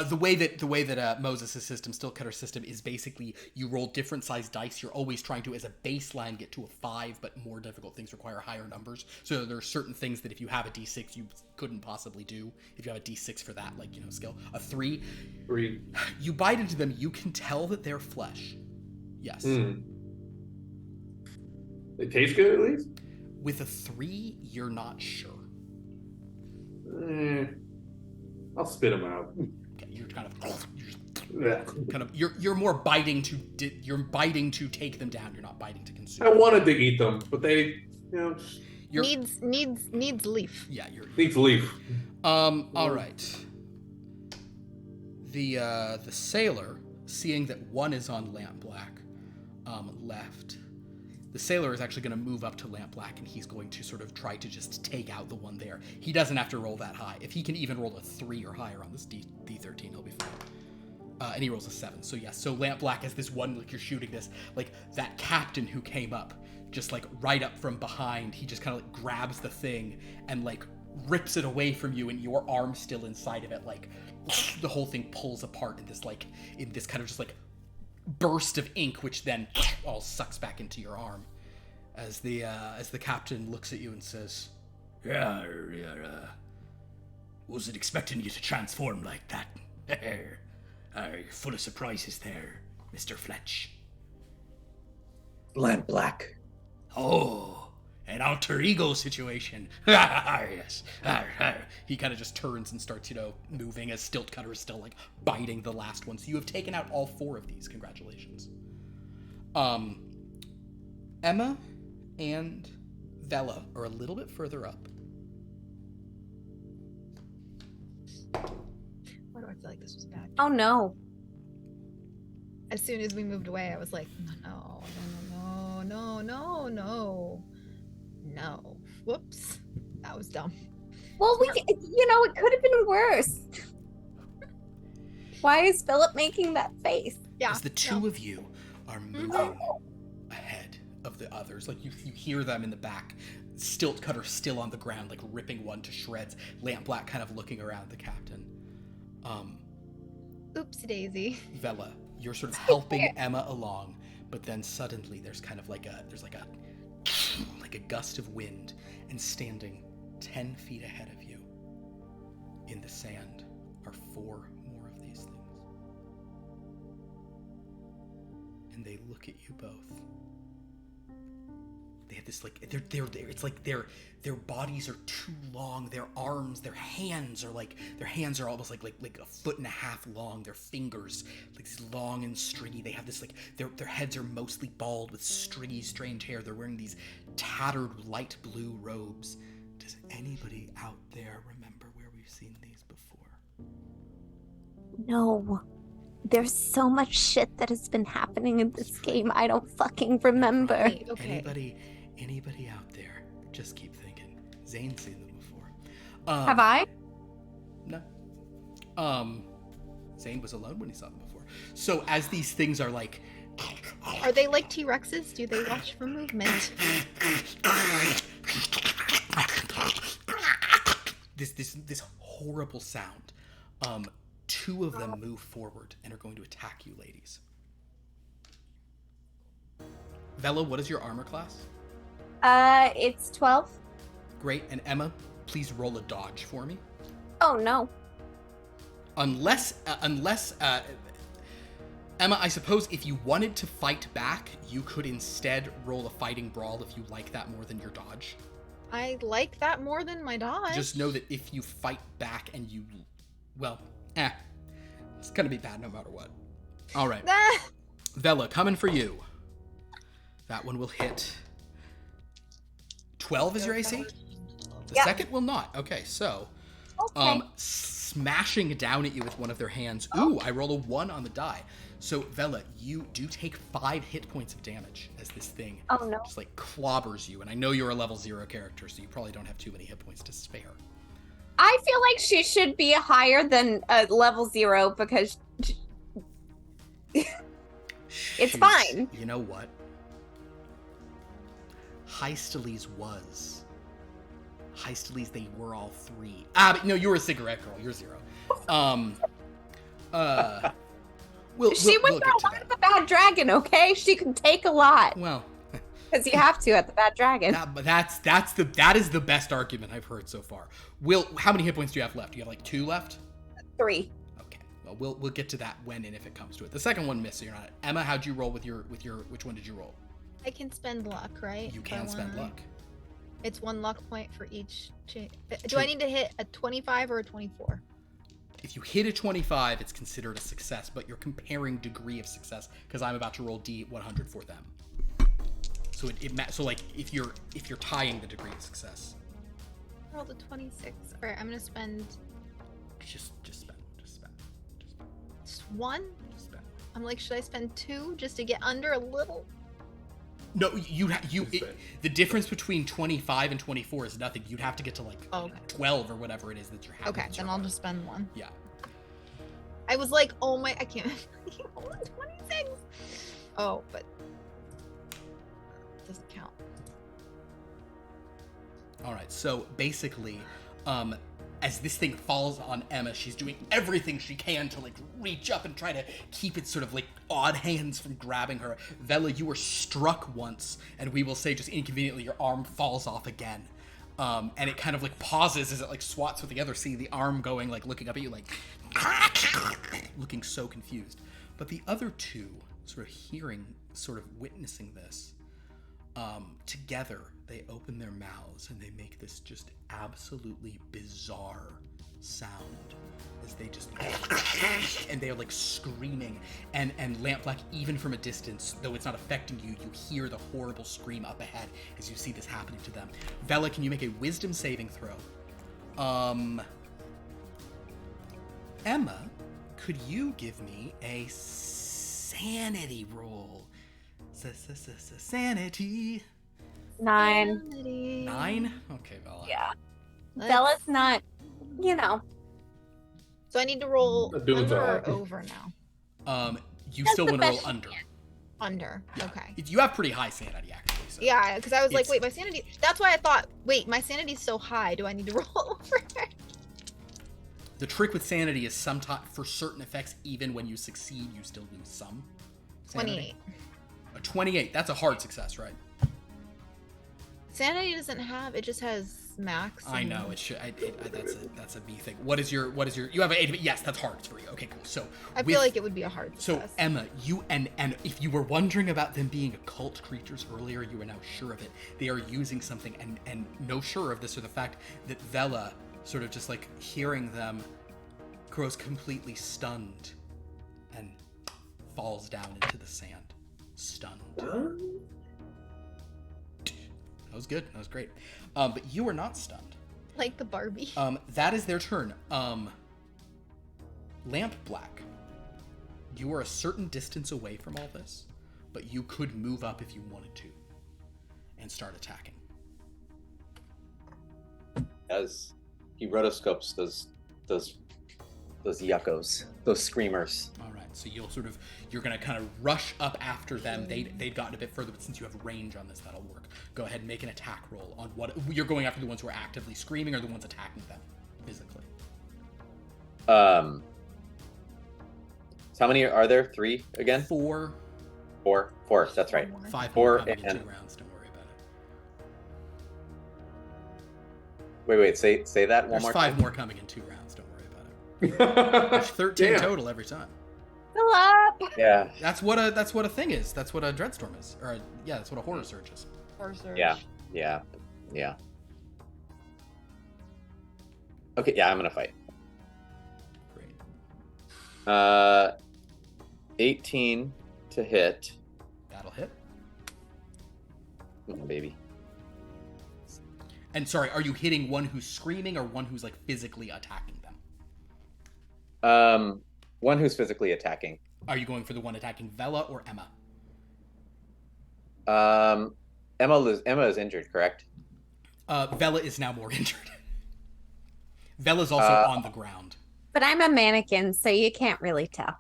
The way that Moses' system, Stiltcutter's system, is basically you roll different sized dice. You're always trying to, as a baseline, get to a 5, but more difficult things require higher numbers. So there are certain things that if you have a D6, you couldn't possibly do. If you have a D6 for that, like, skill. A 3. 3. You bite into them. You can tell that they're flesh. Yes. They taste good, at least? With a 3, you're not sure. I'll spit them out. Okay, you're you're more biting to take them down. You're not biting to consume. I wanted to eat them, but they, needs leaf. Yeah, needs leaf. All right. The sailor, seeing that one is on Lamp Black, left. The sailor is actually going to move up to Lamp Black, and he's going to sort of try to just take out the one there. He doesn't have to roll that high. If he can even roll a 3 or higher on this D13, he'll be fine. And he rolls a 7. So yeah, so Lamp Black has this one, like, you're shooting this, like, that captain who came up, just like right up from behind, he just kind of like grabs the thing and like rips it away from you, and your arm's still inside of it, like the whole thing pulls apart in this kind of just like burst of ink, which then all sucks back into your arm as the captain looks at you and says, "Yeah, wasn't expecting you to transform like that. You're full of surprises there, Mr. Fletch." Lamp Black. Oh, an alter ego situation. Yes. He kind of just turns and starts, moving as Stiltcutter is still, like, biting the last one. So you have taken out all 4 of these. Congratulations. Emma and Vela are a little bit further up. Why do I feel like this was bad? Oh no. As soon as we moved away, I was like, no. Whoops. That was dumb. Well, it could have been worse. Why is Philip making that face? Yeah. As the two of you are moving ahead of the others, like you hear them in the back. Stiltcutter still on the ground, like ripping one to shreds. Lamp Black kind of looking around the captain. Oopsie daisy. Vela, you're sort of helping Emma along, but then suddenly there's kind of like a gust of wind, and standing 10 feet ahead of you in the sand are 4 more of these things. And they look at you both. They have this, like, it's like their bodies are too long. Their arms, their hands are almost like a foot and a half long. Their fingers, like, these long and stringy. They have this, like, their heads are mostly bald with stringy, strange hair. They're wearing these tattered light blue robes. Does anybody out there remember where we've seen these before? No. There's so much shit that has been happening in this game. I don't fucking remember. Okay. Anybody out there? Just keep thinking. Zane's seen them before. Have I? No. Zane was alone when he saw them before. So as these things are like... Are they like T-Rexes? Do they watch for movement? This horrible sound. Two of them move forward and are going to attack you, ladies. Vela, what is your armor class? It's 12. Great. And Emma, please roll a dodge for me. Oh no. Unless Emma, I suppose if you wanted to fight back, you could instead roll a fighting brawl if you like that more than your dodge. I like that more than my dodge. Just know that if you fight back and you... Well, it's gonna be bad no matter what. All right. Vela, coming for you. That one will hit. 12 is your AC? The second will not. Okay, so... Okay. Smashing down at you with one of their hands. Ooh, I roll a 1 on the die. So, Vela, you do take 5 hit points of damage as this thing just like clobbers you. And I know you're a level 0 character, so you probably don't have too many hit points to spare. I feel like she should be higher than level 0 because it's fine. You know what? Hysteles was. Hysteles, they were all 3. But no, you were a cigarette girl. You're 0. She went down one of the bad dragon, okay? She can take a lot. Well, because you have to at the bad dragon. That is the best argument I've heard so far. How many hit points do you have left? Do you have like 2 left? 3. Okay. Well, we'll get to that when and if it comes to it. The second one missed, so you're not. Emma, how'd you roll with your which one did you roll? I can spend luck, right? You can spend luck. It's 1 luck point for each. Do I need to hit a 25 or a 24? If you hit a 25, it's considered a success, but you're comparing degree of success because I'm about to roll D100 for them. So so like if you're tying the degree of success. I rolled a 26. All right, I'm gonna spend. Just spend. Just 1. Just spend. I'm like, should I spend 2 just to get under a little? No, the difference between 25 and 24 is nothing. You'd have to get to like 12 or whatever it is that you're having. Okay, then I'll just spend 1. Yeah. I was like, oh my, I can't. 26. Oh, but it doesn't count. All right. So basically, as this thing falls on Emma, she's doing everything she can to like reach up and try to keep its sort of like odd hands from grabbing her. Vela, you were struck once, and we will say just inconveniently your arm falls off again. And it kind of like pauses as it like swats with the other, seeing the arm going, like looking up at you like looking so confused. But the other two sort of witnessing this, together they open their mouths and they make this just absolutely bizarre sound as they just and they are like screaming, and Lampblack, even from a distance, though it's not affecting you, you hear the horrible scream up ahead as you see this happening to them. Vela, can you make a wisdom saving throw? Emma, could you give me a sanity roll? Sanity. 9. 9? Okay, Vela. Yeah. Bella's not, So I need to roll Doing under or well. over now? You That's still the want to roll best under. Under. Yeah. Okay. You have pretty high sanity, actually. So. Yeah, because I was like, It's- wait, my sanity. That's why I thought, wait, my sanity's so high. Do I need to roll over? The trick with sanity is sometimes, for certain effects, even when you succeed, you still lose some sanity. 28. A 28. That's a hard success, right? Sanity doesn't have. It just has max. I and- know it should. That's a B thing. What is your? You have an 8. Yes, that's hard for you. Okay, cool. So I feel like it would be a hard So success. Emma, you and if you were wondering about them being occult creatures earlier, you are now sure of it. They are using something, and no sure of this or the fact that Vela, sort of just like hearing them, grows completely stunned and falls down into the sand, stunned. That was good. That was great. But you are not stunned. Like the Barbie. That is their turn. Lamp Black, you are a certain distance away from all this, but you could move up if you wanted to and start attacking. As he rotoscopes, does those yuckos, those screamers. All right, so you're gonna kind of rush up after them. They'd gotten a bit further, but since you have range on this, that'll work. Go ahead and make an attack roll on what you're going after. The ones who are actively screaming, or the ones attacking them physically. So how many are there? 3 again? 4. 4. That's right. 5 4 more coming in and 2 rounds. Don't worry about it. Wait. Say that one There's more 5 time. more coming in 2 rounds. Don't worry about it. There's 13 Damn. total every time. Fill up. Yeah. That's what a thing is. That's what a dreadstorm is. Or that's what a horror surge is. Yeah. Okay, yeah, I'm gonna fight. Great. 18 to hit. That'll hit. Come on, baby. And sorry, are you hitting one who's screaming or one who's like physically attacking them? One who's physically attacking. Are you going for the one attacking Vela or Emma? Emma is injured, correct? Vela is now more injured. Vela's also on the ground. But I'm a mannequin, so you can't really tell.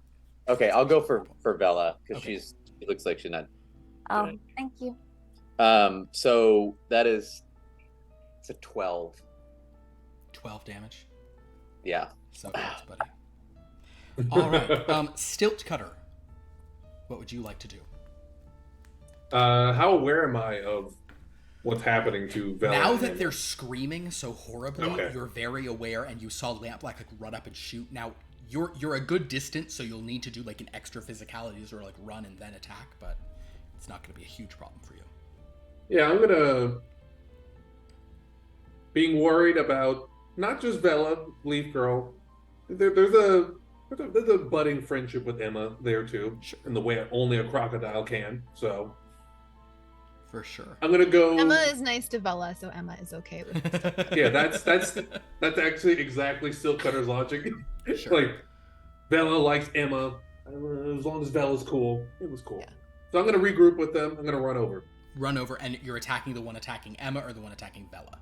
Okay, I'll go for Bella because Okay. she looks like she's not. Oh, thank you. So it's a 12. 12 damage. Yeah. So close, buddy. All right. Stiltcutter. What would you like to do? How aware am I of what's happening to Vela? Now that they're screaming so horribly, Okay. you're very aware, and you saw Lampblack like run up and shoot. Now you're a good distance, so you'll need to do like an extra physicality to sort of like run and then attack, but it's not going to be a huge problem for you. Yeah, I'm gonna being worried about not just Vela, Leaf Girl. There's a budding friendship with Emma there too, Sure. in the way only a crocodile can. So For sure. I'm gonna go. Emma is nice to Bella, so Emma is okay with it. Yeah, that's actually exactly Stiltcutter's logic. Sure. Like Vela likes Emma. As long as Vela's cool, it was cool. Yeah. So I'm gonna regroup with them. I'm gonna run over. Run over, and you're attacking the one attacking Emma or the one attacking Vela?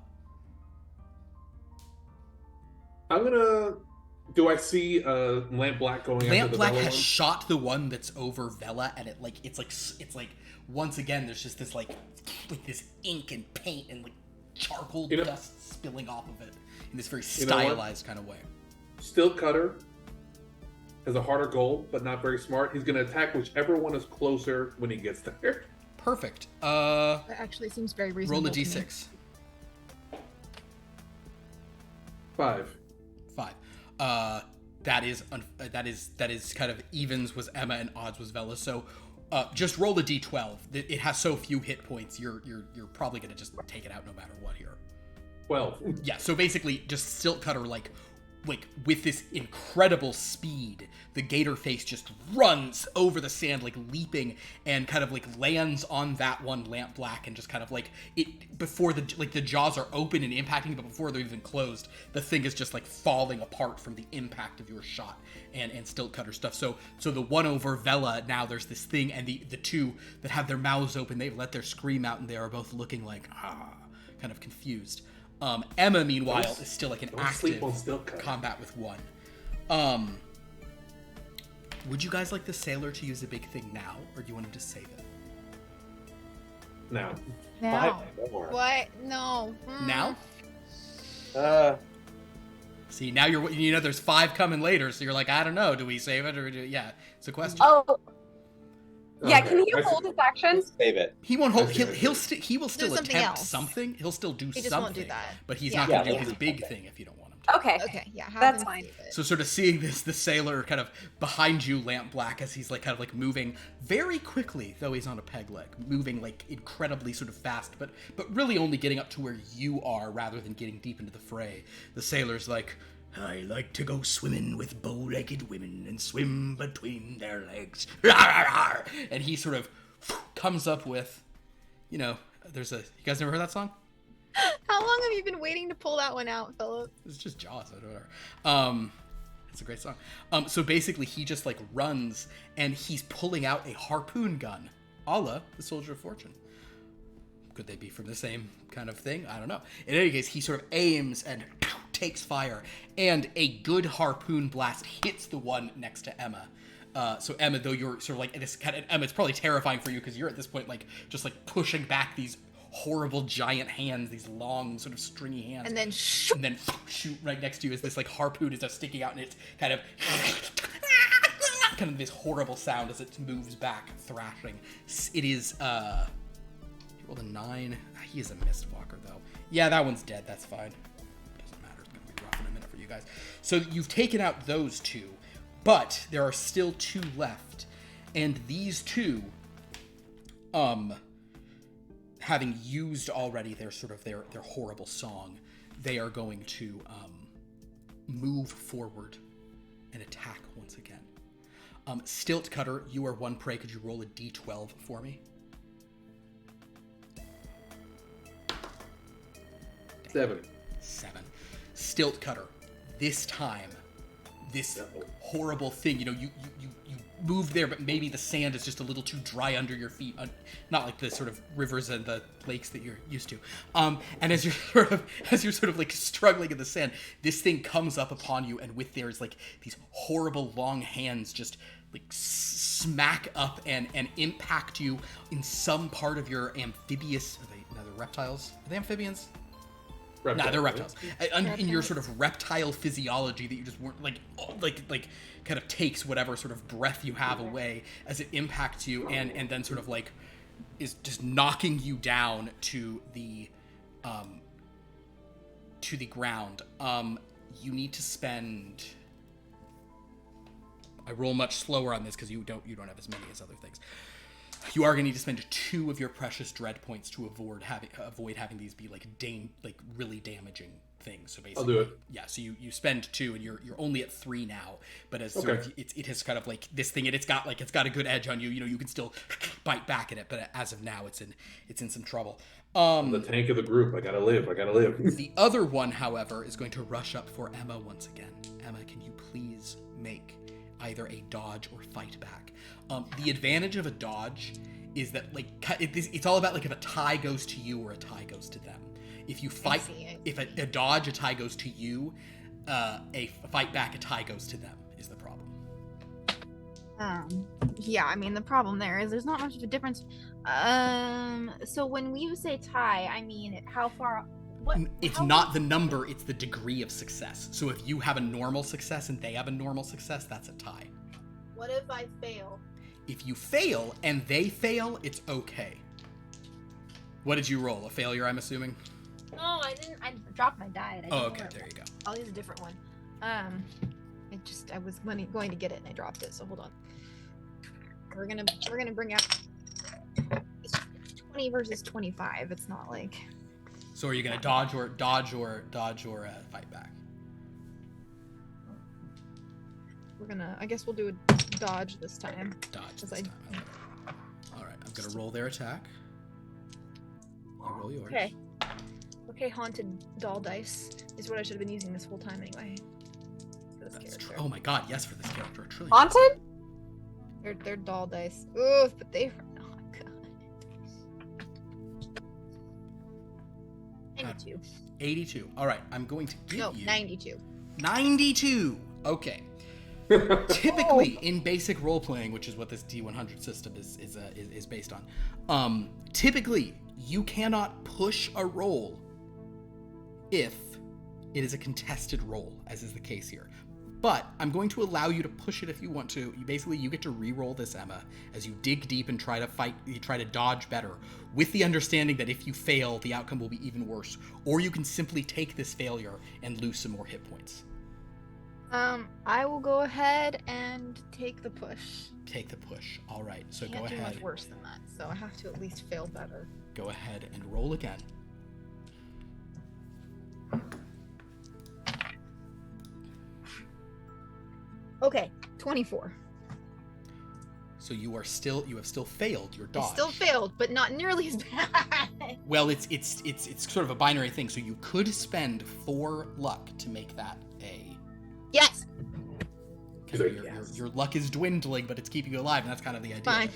I'm gonna. Do I see Lampblack going after the Lampblack Vela has one? shot the one that's over Vela, and it's like once again there's just this like this ink and paint and like charcoal You know- dust spilling off of it in this very You know what? stylized kind of way. Stiltcutter has a harder goal, but not very smart. He's gonna attack whichever one is closer when he gets there. Perfect. That actually seems very reasonable. Roll a to me. d6. 5. 5. That is kind of evens was Emma and odds was Vela. So just roll a d12. It has so few hit points. You're probably gonna just take it out no matter what here. 12. Yeah. So basically, just Stiltcutter like with this incredible speed, the gator face just runs over the sand, like leaping, and kind of like lands on that one Lampblack, and just kind of like it before the jaws are open and impacting, but before they're even closed, the thing is just like falling apart from the impact of your shot and Stiltcutter stuff. So the one over Vela, now there's this thing, and the two that have their mouths open, they've let their scream out, and they are both looking like kind of confused. Emma, meanwhile, is still like an Don't active sleep on Stiltcutter. combat with one. Would you guys like the sailor to use a big thing now, or do you want him to save it? Now. Now. 5 more. What? No. Now? See, now there's 5 coming later, so you're like, I don't know, do we save it or yeah? It's a question. Oh, yeah. Okay. Can he I see. hold his action? Save it. He won't hold. I see, I He will still something attempt else. something. He'll still do He something. just won't do that. But he's Yeah. not going to Yeah, do his yeah. big thing if you don't want him to. Okay. Okay. Yeah. Have That's him fine. save it. So sort of seeing the sailor kind of behind you, Lampblack, as he's like kind of like moving very quickly, though he's on a peg leg, moving like incredibly sort of fast, but really only getting up to where you are rather than getting deep into the fray. The sailor's like, I like to go swimming with bow-legged women and swim between their legs. And he sort of comes up with, you guys never heard that song? How long have you been waiting to pull that one out, Philip? It's just Jaws, I don't know. It's a great song. So basically he just like runs and he's pulling out a harpoon gun, a la the Soldier of Fortune. Could they be from the same kind of thing? I don't know. In any case, he sort of aims and takes fire, and a good harpoon blast hits the one next to Emma. So Emma, though you're sort of like this kind of Emma, it's probably terrifying for you because you're at this point like just like pushing back these horrible giant hands, these long sort of stringy hands, And then shoot right next to you as this like harpoon is just sticking out, and it's kind of this horrible sound as it moves back, thrashing. It is he rolled a 9. He is a Mistwalker though. Yeah, that one's dead. That's fine. Doesn't matter. It's gonna be rough in a minute for you guys. So you've taken out those 2, but there are still 2 left, and these 2, having used already their sort of their horrible song, they are going to move forward and attack once again. Stiltcutter, you are 1 prey. Could you roll a d12 for me? 7. 7. Stiltcutter, this time, this horrible thing, you move there, but maybe the sand is just a little too dry under your feet, not like the sort of rivers and the lakes that you're used to. And as you're sort of like struggling in the sand, this thing comes up upon you, and with there's like these horrible long hands just like smack up and impact you in some part of your amphibious. Are they reptiles? Are they amphibians? No, they're reptiles. In your sort of reptile physiology that you just weren't like kind of takes whatever sort of breath you have away as it impacts you, and then sort of like is just knocking you down to the ground. You need to spend. I roll much slower on this because you don't have as many as other things. You are going to need to spend 2 of your precious dread points to avoid having these be like really damaging things. So basically, I'll do it. Yeah. So you spend 2, and you're only at 3 now. But as sort of it has kind of like this thing, and it's got a good edge on you. You know, you can still bite back at it, but as of now, it's in some trouble. I'm the tank of the group. I gotta live. The other one, however, is going to rush up for Emma once again. Emma, can you please make either a dodge or fight back? The advantage of a dodge is that like it's all about like if a tie goes to you or a tie goes to them. If you fight, if a dodge, a tie goes to you. A fight back, a tie goes to them is the problem. Yeah, I mean the problem there is there's not much of a difference. So when you say tie, I mean how far? It's not the number, it's the degree of success. So if you have a normal success and they have a normal success, that's a tie. What if I fail? If you fail and they fail, it's okay. What did you roll? A failure, I'm assuming? No, I didn't. I dropped my die. Okay, there you go. I'll use a different one. I was going to get it and I dropped it. So hold on. We're gonna bring out 20 versus 25. It's not like. So are you gonna dodge or fight back? I guess we'll do a dodge this time. Dodge this time. Okay. All right, I'm gonna roll their attack. You roll yours. Okay, haunted doll dice is what I should have been using this whole time anyway. For this character. Oh my god, yes, for this character. Truly. Haunted? They're doll dice. Ooh, but they are not good. 82. 82. All right, I'm going to give you 92. 92. Okay. Typically, in basic role playing, which is what this D100 system is based on, typically you cannot push a roll if it is a contested roll, as is the case here. But I'm going to allow you to push it if you want to. You get to re-roll this, Emma, as you dig deep and try to fight. You try to dodge better, with the understanding that if you fail, the outcome will be even worse. Or you can simply take this failure and lose some more hit points. I will go ahead and take the push. Take the push. All right. So Can't go ahead. do much worse than that. So I have to at least fail better. Go ahead and roll again. Okay, 24. So you have still failed your dodge. I still failed, but not nearly as bad. Well, it's sort of a binary thing. So you could spend 4 luck to make that a. Yes. Your luck is dwindling, but it's keeping you alive, and that's kind of the idea.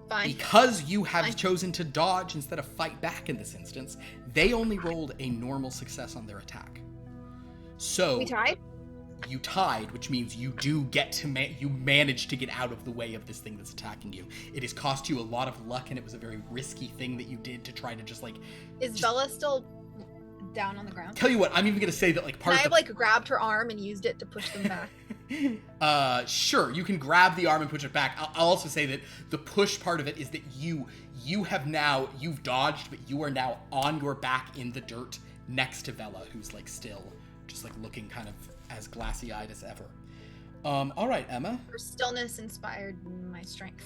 Fine. Because you have chosen to dodge instead of fight back in this instance, they only rolled a normal success on their attack. So We tied? you tied, which means you do get to you manage to get out of the way of this thing that's attacking you. It has cost you a lot of luck, and it was a very risky thing that you did to try to just like. Is Bella still down on the ground? Tell you what, I'm even gonna say that like part Can I of have like grabbed her arm and used it to push them back? Sure, you can grab the arm and push it back. I'll also say that the push part of it is that you've dodged, but you are now on your back in the dirt next to Bella, who's like still just like looking kind of as glassy-eyed as ever. All right, Emma. Her stillness inspired my strength.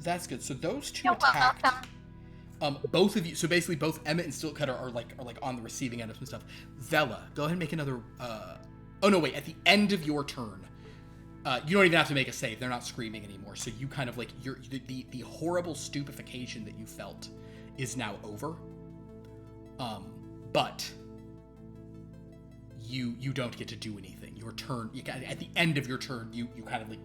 That's good. So those two You're attacked. welcome. Both of you. So basically, both Emmett and Stiltcutter are like on the receiving end of some stuff. Vela, go ahead and make another. Oh no, wait. At the end of your turn, you don't even have to make a save. They're not screaming anymore. So you kind of like the horrible stupefaction that you felt is now over. But you don't get to do anything. Your turn. At the end of your turn, you kind of like.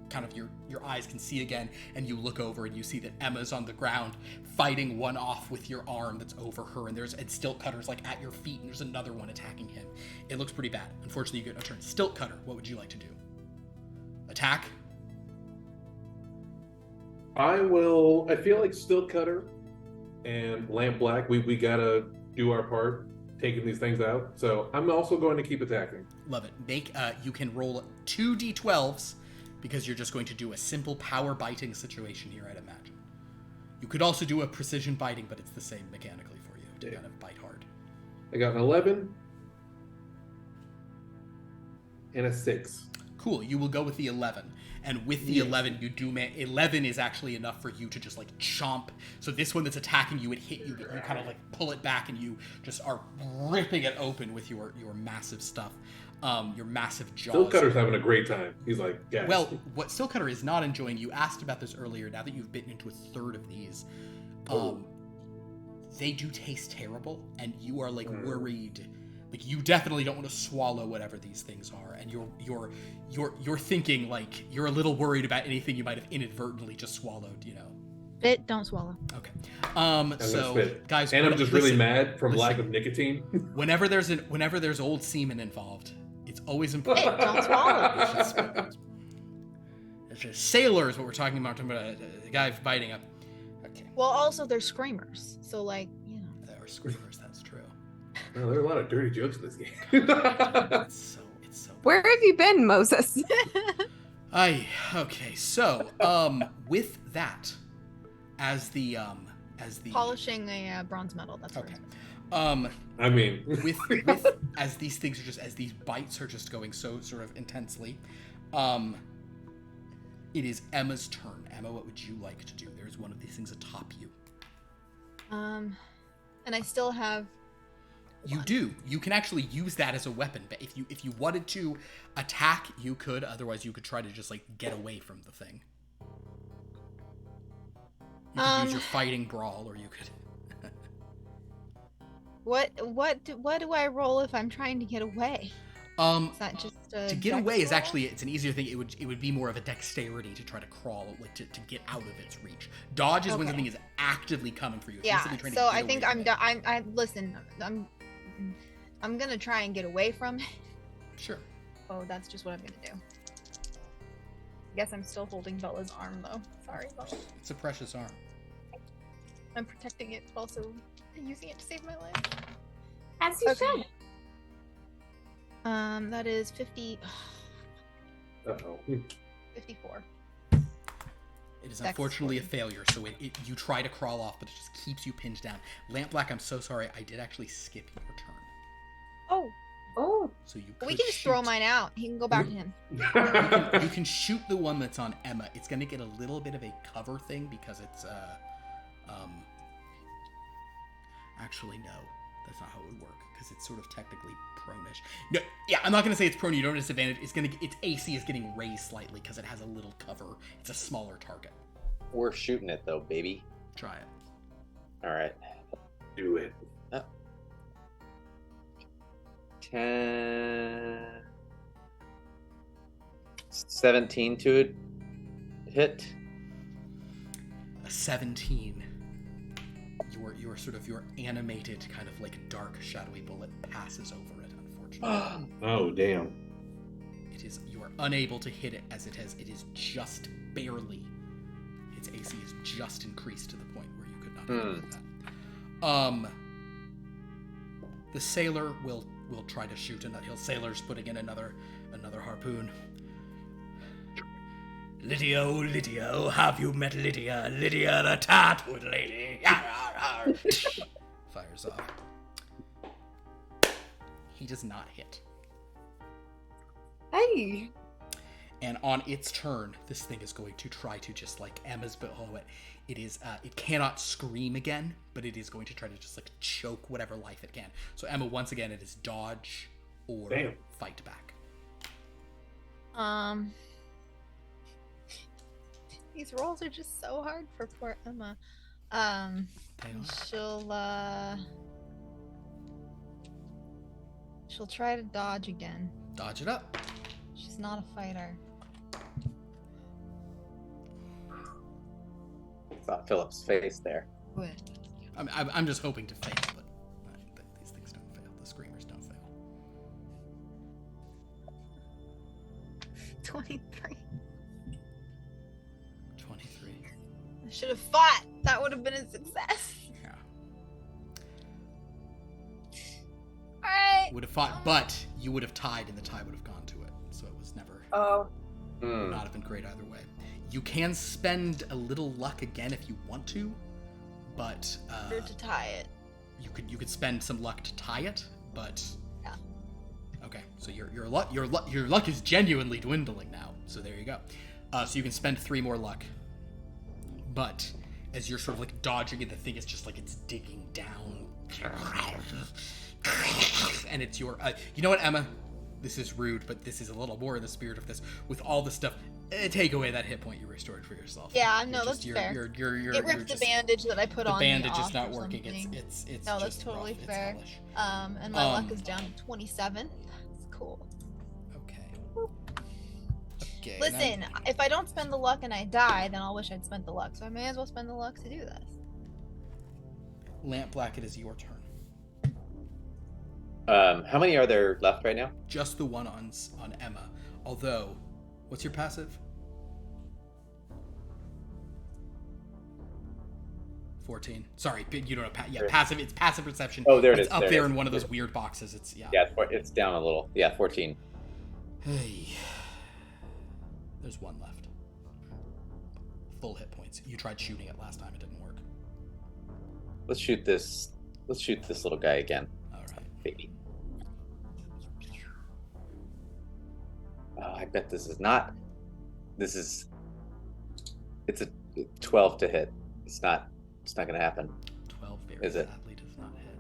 Kind of your eyes can see again, and you look over and you see that Emma's on the ground fighting one off with your arm that's over her, and Stiltcutter's like at your feet, and there's another one attacking him. It looks pretty bad. Unfortunately, you get no turn. Stiltcutter, what would you like to do? Attack? I feel like Stiltcutter and Lamp Black, we gotta do our part taking these things out. So I'm also going to keep attacking. Love it. You can roll 2 d12s because you're just going to do a simple power biting situation here, I'd imagine. You could also do a precision biting, but it's the same mechanically for you to kind of bite hard. I got an 11 and a 6. Cool. You will go with the 11. And with the 11, you do 11 is actually enough for you to just like chomp. So this one that's attacking you, it hit you, but you kind of like pull it back and you just are ripping it open with your massive stuff. Your massive jaws. Stiltcutter's having a great time. He's like, guys. Well, what Stiltcutter is not enjoying, you asked about this earlier, now that you've bitten into a third of these, they do taste terrible, and you are like worried. Like you definitely don't want to swallow whatever these things are, and you're thinking like you're a little worried about anything you might have inadvertently just swallowed, you know. Spit, don't swallow. Okay. So spit. Guys, and I'm just really mad from listen. lack of nicotine. Whenever there's old semen involved, it's always important. Spit, don't swallow. It's just sailors. What we're talking about a guy biting up. Okay. Well, also they're screamers, so like There are screamers. That's true. Well, there are a lot of dirty jokes in this game. It's so. Where have you been, Moses? Okay. So with that, as the polishing a bronze medal. That's okay. I mean, with as these things are as these bites are just going so sort of intensely, it is Emma's turn. Emma, what would you like to do? There's one of these things atop you. And I still have. You do. You can actually use that as a weapon. But if you wanted to attack, you could. Otherwise, you could try to just like get away from the thing. You could use your fighting brawl, or you could. What do I roll if I'm trying to get away? Is that just to get away is actually it's an easier thing. It would be more of a dexterity to try to crawl, like to get out of its reach. Dodge is when something is actively coming for you. It's Yeah. trying to So get I think away I'm from it. I listen. I'm gonna try and get away from it. Sure. Oh, that's just what I'm gonna do. I guess I'm still holding Bella's arm though. Sorry, Bella. It's a precious arm. I'm protecting it, also using it to save my life. As you should. That is 50. uh-oh. 54. It is Dex unfortunately a 40. failure, so you try to crawl off, but it just keeps you pinned down. Lamp Black, I'm so sorry, I did actually skip your turn. Oh. So you We could can just throw shoot- mine out. He can go back to him. You can shoot the one that's on Emma. It's going to get a little bit of a cover thing because it's actually no, that's not how it would work because it's sort of technically prone-ish. No, yeah, I'm not going to say it's prone. You don't have disadvantage. Its AC is getting raised slightly because it has a little cover. It's a smaller target. We're shooting it though, baby. Try it. All right. Do it. 10, 17 to hit. A 17. Your animated kind of like dark shadowy bullet passes over it, unfortunately. unfortunately. Oh, damn. You are unable to hit it as it is just barely. Its AC is just increased to the point where you could not hit it with that. The sailor will try to shoot another. Sailor's putting in another harpoon. Lydia, oh Lydia, have you met Lydia? Lydia the tattooed lady. Fires off. He does not hit. Hey. And on its turn, this thing is going to try to just like Emma's below it. It is it cannot scream again, but it is going to try to just like choke whatever life it can. So Emma, once again, it is dodge or fight back. These rolls are just so hard for poor Emma. She'll try to dodge again. Dodge it up. She's not a fighter. Saw Philip's face there. Good. I'm just hoping to fail, but these things don't fail. The screamers don't fail. 23. 23. I should have fought. That would have been a success. Yeah. Alright. Would have fought, but you would have tied, and the tie would have gone to it. So it was never. Would not have been great either way. You can spend a little luck again if you want to, but to tie it. You could spend some luck to tie it, but yeah. Okay, so your luck is genuinely dwindling now. So there you go. So you can spend 3 more luck, but as you're sort of like dodging it, the thing is just like it's digging down, and it's your. You know what, Emma? This is rude, but this is a little more in the spirit of this. With all the stuff, take away that hit point you restored for yourself. Yeah, no, that's fair. It ripped the bandage that I put on. The bandage me is not or working. something. It's no, that's just totally rough. fair. It's And my luck is down to 27. That's cool. Okay. Listen, if I don't spend the luck and I die, then I'll wish I'd spent the luck. So I may as well spend the luck to do this. Lampblack, it is your turn. How many are there left right now? Just the one on Emma. Although, what's your passive? 14. Sorry, you don't know. Passive. It's passive perception. Oh, there it it's is. up there there in one of those weird boxes. It's Yeah, it's down a little. Yeah, 14. Hey, there's one left. Full hit points. You tried shooting it last time. It didn't work. Let's shoot this little guy again. All right. Baby. Oh, I bet this is not. It's a 12 to hit. It's not going to happen. 12 very sadly does not hit.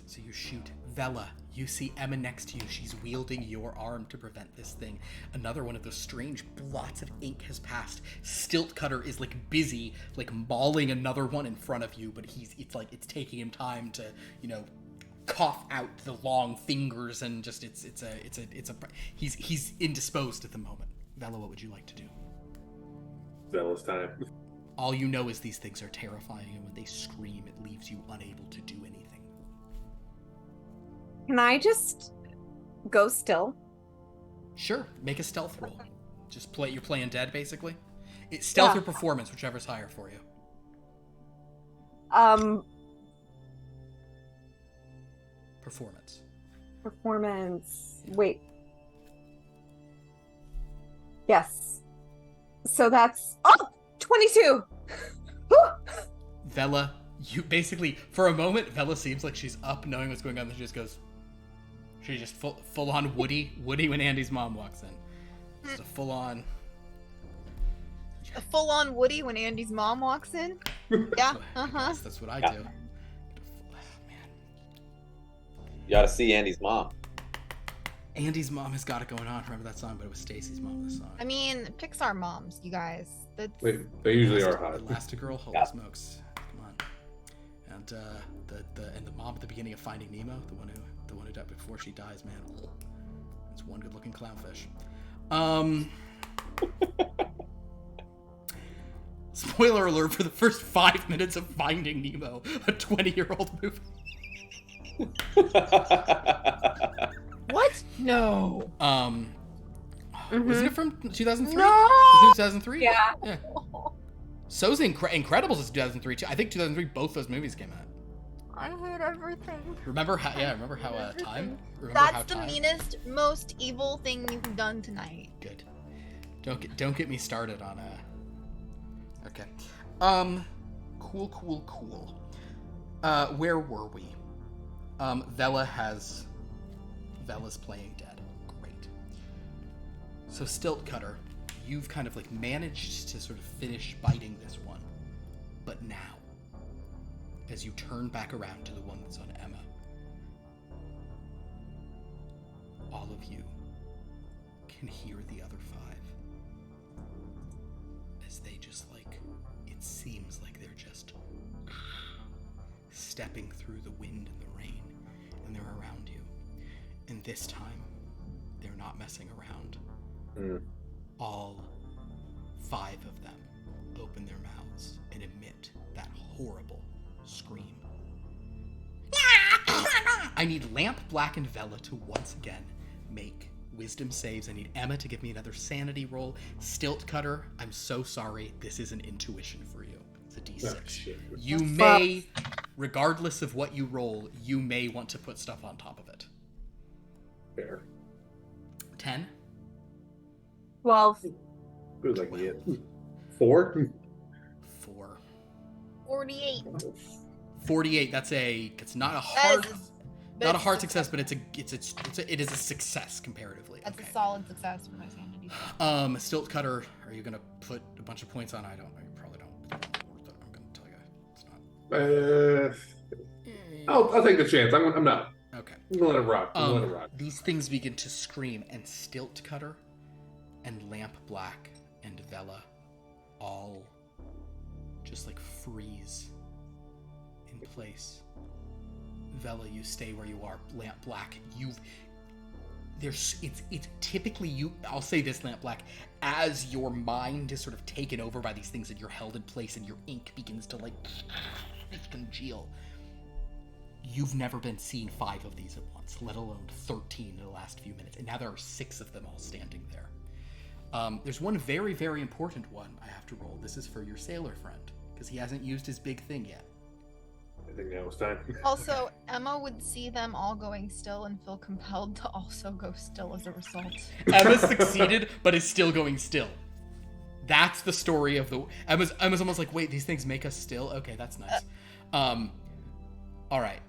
So you shoot. Vela, you see Emma next to you. She's wielding your arm to prevent this thing. Another one of those strange blots of ink has passed. Stiltcutter is like busy, like mauling another one in front of you, but it's taking him time to, cough out the long fingers and just he's indisposed at the moment. Vela, what would you like to do? Vela's time. All you know is these things are terrifying, and when they scream, it leaves you unable to do anything. Can I just go still? Sure, make a stealth roll. Just you're playing dead, basically. It's stealth or performance, whichever's higher for you. Performance. Wait. Yes. So that's 22. Vela, you basically, for a moment, Vela seems like she's up knowing what's going on, then she just goes, she's just full on Woody when Andy's mom walks in. Just a full on Woody when Andy's mom walks in? Yeah, That's what I do. Man. You ought to see Andy's mom. Andy's mom has got it going on. Remember that song, but it was Stacy's mom this song. I mean, Pixar moms, you guys. They usually are hot. Elastigirl, holy smokes. Come on. And the mom at the beginning of Finding Nemo, the one who died before she dies, man. It's one good looking clownfish. Spoiler alert for the first 5 minutes of Finding Nemo, a 20-year-old movie. What? No. Wasn't it from 2003? No! Isn't it 2003? Yeah. So's Incredibles is 2003 too. I think 2003 both those movies came out. I hate everything. Remember how time? Remember That's how the time? meanest, most evil thing you've done tonight. Good. Don't get me started on Okay. Cool. Where were we? Vela's playing dead. Great. So Stiltcutter, you've kind of like managed to sort of finish biting this one. But now, as you turn back around to the one that's on Emma, all of you can hear the other 5 as they just like, it seems like they're just stepping through the wind and the rain, and they're around you. And this time, they're not messing around. All 5 of them open their mouths and emit that horrible scream. I need Lamp, Black, and Vela to once again make wisdom saves. I need Emma to give me another sanity roll. Stiltcutter, I'm so sorry. This is an intuition for you. It's a D6. Oh, shit. You may, regardless of what you roll, you may want to put stuff on top of it. Fair. 10? 12. Who's like it? 4? 4. 48. 48. It's not a That hard, is not a hard success, but it is a success comparatively. That's Okay. a solid success for my sanity. Stiltcutter, are you gonna put a bunch of points on? I probably don't. It's not worth it. I'm gonna tell you, it's not. I'll take the chance. I'm not. Okay. I'm gonna let it rock. I'm gonna let it rock. These things begin to scream, and Stiltcutter, and Lamp Black, and Vela, all just like freeze in place. Vela, you stay where you are. Lamp Black, it's typically you. I'll say this, Lamp Black, as your mind is sort of taken over by these things and you're held in place and your ink begins to like congeal. You've never been seeing 5 of these at once, let alone 13 in the last few minutes, and now there are 6 of them all standing there. There's one very, very important one I have to roll. This is for your sailor friend, because he hasn't used his big thing yet. I think now it's time. Also, Emma would see them all going still and feel compelled to also go still as a result. Emma succeeded, but is still going still. That's the story of the... Emma's almost like, wait, these things make us still? Okay, that's nice. All right.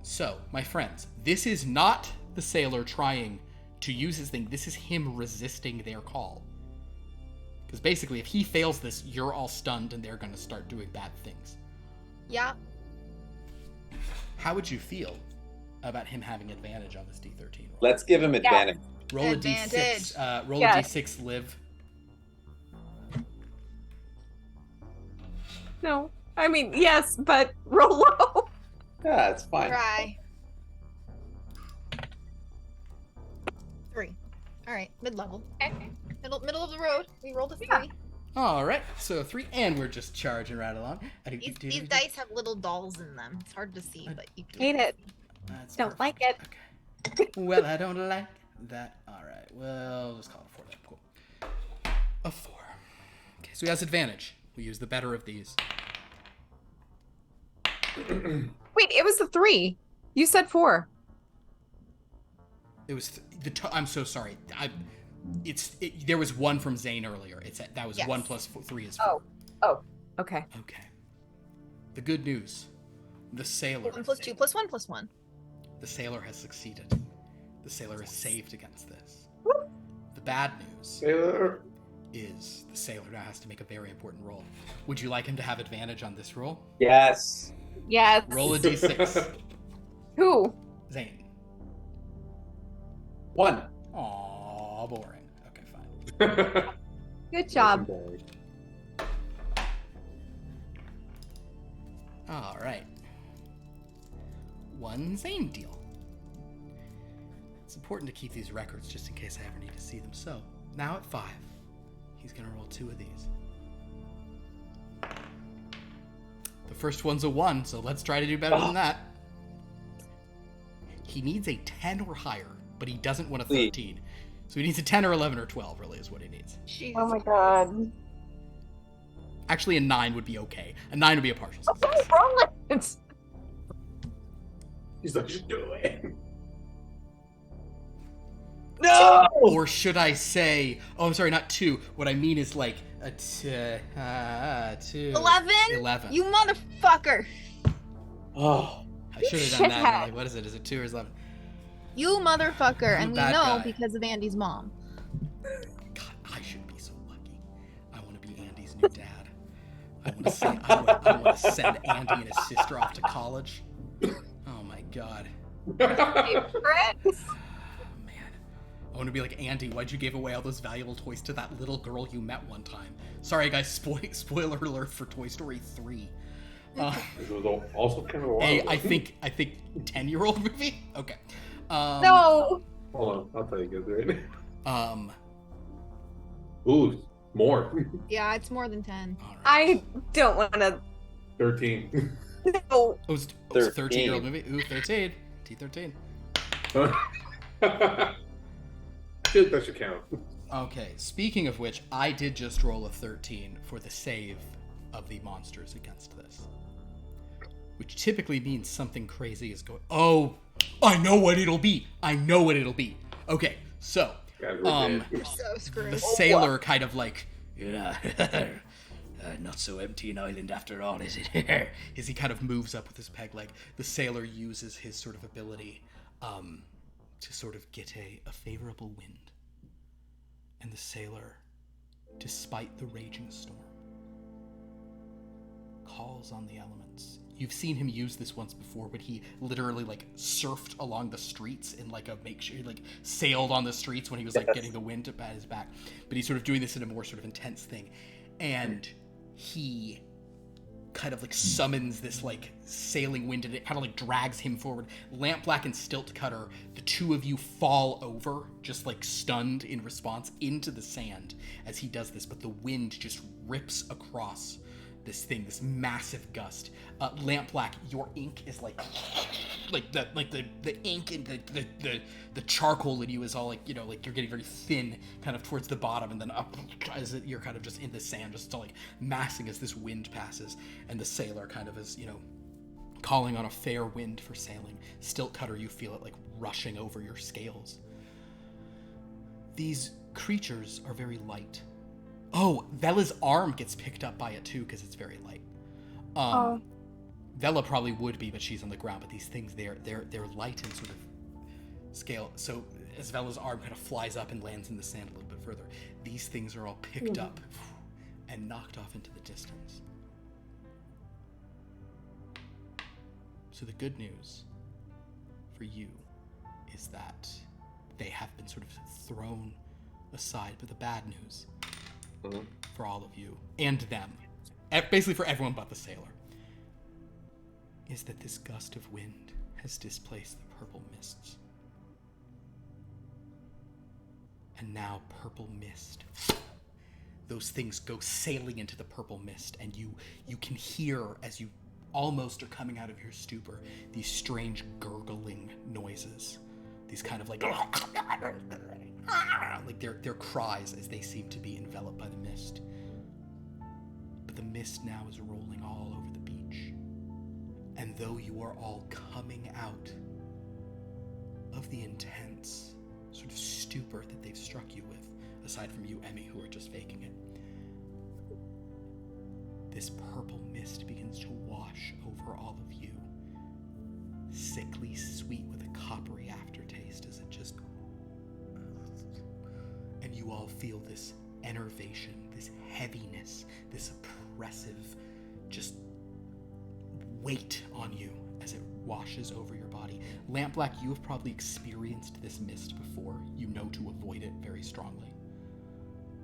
So, my friends, this is not the sailor trying to use his thing. This is him resisting their call. Because basically, if he fails this, you're all stunned and they're going to start doing bad things. Yeah. How would you feel about him having advantage on this D13 roll? Let's give him advantage. Roll Advantage. a D6. Roll Yes. a D6 live. No. I mean, yes, but roll low. Yeah, it's fine. Try. 3. All right, mid-level. Okay. Middle of the road. We rolled a 3. Yeah. All right, so 3, and we're just charging right along. These dice have little dolls in them. It's hard to see, but you can. Hate it. That's Don't perfect. like it. Okay. Well, I don't like that. All right, well, let's call it 4 then. Cool. A 4. Okay, so he has advantage. We use the better of these. Wait, it was the 3. You said 4. It was I'm so sorry. There was 1 from Zane earlier. That was Yes. 1 plus 3 is 4. Oh. Okay. Okay. The good news, the sailor. 1 plus 2 plus 1 plus 1. The sailor has succeeded. The sailor is saved against this. The bad news Sailor. is the sailor now has to make a very important roll. Would you like him to have advantage on this roll? Yes. Yes. Roll a d6. Who? Zane. 1. Aw, boring. Okay, fine. Good job. All right. 1 Zane deal. It's important to keep these records just in case I ever need to see them. So, now at 5, he's going to roll 2 of these. The first one's a 1, so let's try to do better than that. He needs a 10 or higher, but he doesn't want a 13. So he needs a 10 or 11 or 12, really, is what he needs. Jesus Oh my god. Actually, a 9 would be okay. A 9 would be a partial success. What's wrong with it? He's like, just do it. No! Or should I say... Oh, I'm sorry, not 2. What I mean is like a 2. 11? 11. You motherfucker! Oh, I should have done that. shithead. Really. What is it? Is it 2 or is it 11? You motherfucker, I'm a and we bad know guy. because of Andy's mom. God, I should be so lucky. I want to be Andy's new dad. I want to send, I want to send Andy and his sister off to college. Oh my god. Friends? Man. I want to be like, Andy, why'd you give away all those valuable toys to that little girl you met one time? Sorry guys, spoiler alert for Toy Story 3. It was also kind of a while ago. I think 10-year-old movie? Okay. No. Hold on, I'll tell you guys right now. Um, Ooh, more. Yeah, it's more than 10. all right. I don't want to. 13. No. Oh, it was a 13. 13-year-old movie? Ooh, 13. T13. Shit, that should count. Okay, speaking of which, I did just roll a 13 for the save of the monsters against this. Which typically means something crazy is going... Oh! I know what it'll be! Okay, so... God, we're dead. So screwed. The sailor kind of like... Yeah, not so empty an island after all, is it? As he kind of moves up with his peg leg, the sailor uses his sort of ability to sort of get a favorable wind. And the sailor, despite the raging storm, calls on the elements. You've seen him use this once before, but he literally like surfed along the streets in like a makeshift, like sailed on the streets when he was like getting the wind at his back. But he's sort of doing this in a more sort of intense thing. And he kind of like summons this like sailing wind and it kind of like drags him forward. Lampblack and Stiltcutter, the two of you fall over, just like stunned in response, into the sand as he does this, but the wind just rips across this thing, this massive gust. Lampblack, your ink is like the ink and the charcoal in you is all like, you know, like you're getting very thin kind of towards the bottom and then up as you're kind of just in the sand, just like massing as this wind passes. And the sailor kind of is, you know, calling on a fair wind for sailing. Stiltcutter, you feel it like rushing over your scales. These creatures are very light. Oh, Vela's arm gets picked up by it too because it's very light. Vela probably would be, but she's on the ground. But these things, they're light in sort of scale. So as Vela's arm kind of flies up and lands in the sand a little bit further, these things are all picked up and knocked off into the distance. So the good news for you is that they have been sort of thrown aside, but the bad news for all of you and them, basically for everyone but the sailor, is that this gust of wind has displaced the purple mists. And now purple mist, those things go sailing into the purple mist, and you can hear, as you almost are coming out of your stupor, these strange gurgling noises, these kind of like their cries as they seem to be enveloped by the mist. But the mist now is rolling all over the beach. And though you are all coming out of the intense sort of stupor that they've struck you with, aside from you, Emmy, who are just faking it, this purple mist begins to wash over all of you, sickly sweet with a coppery aftertaste as it just... And you all feel this enervation, this heaviness, this oppressive just weight on you as it washes over your body. Lampblack, you have probably experienced this mist before. You know to avoid it very strongly.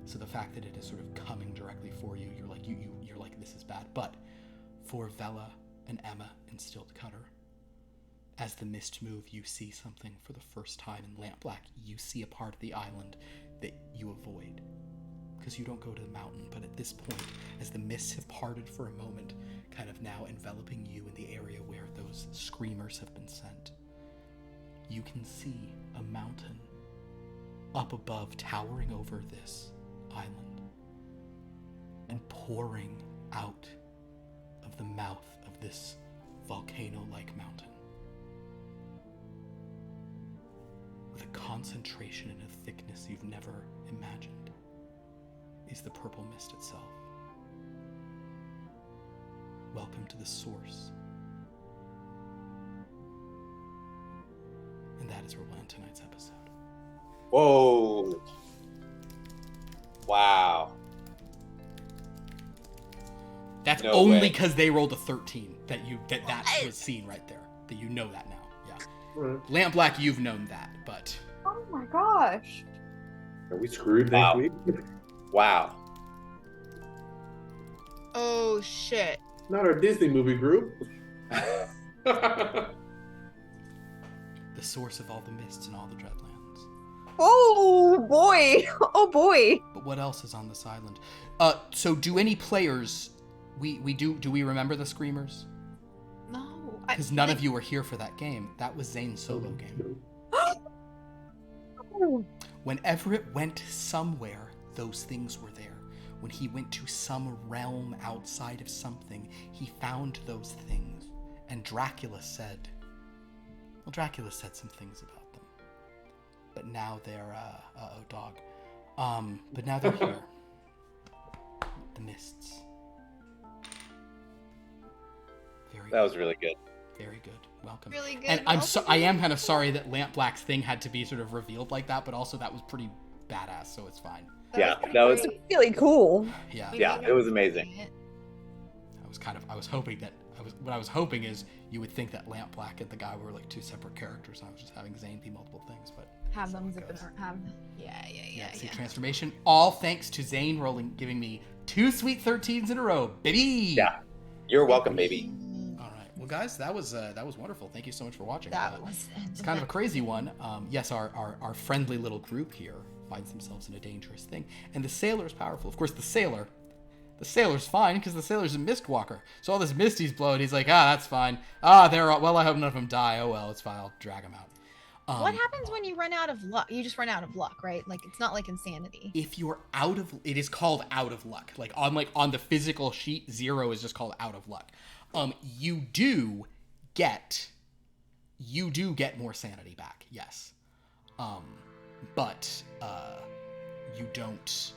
So the fact that it is sort of coming directly for you, you're like, you're like, this is bad. But for Vela and Emma and Stiltcutter, as the mist move, you see something for the first time in Lampblack. You see a part of the island that you avoid, because you don't go to the mountain. But at this point, as the mists have parted for a moment, kind of now enveloping you in the area where those screamers have been sent, you can see a mountain up above, towering over this island, and pouring out of the mouth of this volcano-like mountain, with a concentration and a thickness you've never imagined, is the purple mist itself. Welcome to the source. And that is where we'll end tonight's episode. Whoa. Wow. That's No only way. because they rolled a 13 that was seen right there. That you know that now. Yeah. Right. Lamp Black, you've known that, but Oh my gosh. Are we screwed Wow. next week? Wow. Oh shit. Not our Disney movie group. the source of all the mists and all the Dreadlands. Oh boy. Oh boy. But what else is on this island? So do any players do we remember the Screamers? No. Because none of you were here for that game. That was Zane's solo game. Whenever it went somewhere, those things were there. When he went to some realm outside of something, he found those things. And Dracula said some things about them. But now they're, but now they're here. The mists. That was really good. Very good. Welcome. Really good. And I am kind of sorry that Lamp Black's thing had to be sort of revealed like that, but also that was pretty badass, so it's fine. Yeah, that was Really cool. Yeah. Yeah, it was amazing. I was hoping that what I was hoping is you would think that Lamp Black and the guy were like two separate characters, and I was just having Zane be multiple things, but Have them zip and have. Yeah. see, transformation. All thanks to Zane giving me 2 sweet 13s in a row, baby. Yeah. You're welcome, baby. All right. Well, guys, that was wonderful. Thank you so much for watching. That was. It's kind of a crazy one. Yes, our friendly little group here finds themselves in a dangerous thing, and the sailor is powerful. Of course, the sailor's fine because the sailor's a mist walker. So all this mist he's blowing, he's like, that's fine. They're well. I hope none of them die. Oh well, it's fine. I'll drag them out. What happens when you run out of luck? You just run out of luck, right? Like it's not like insanity. If you're out of, it is called out of luck. Like on the physical sheet, 0 is just called out of luck. You do get more sanity back, yes. But you don't.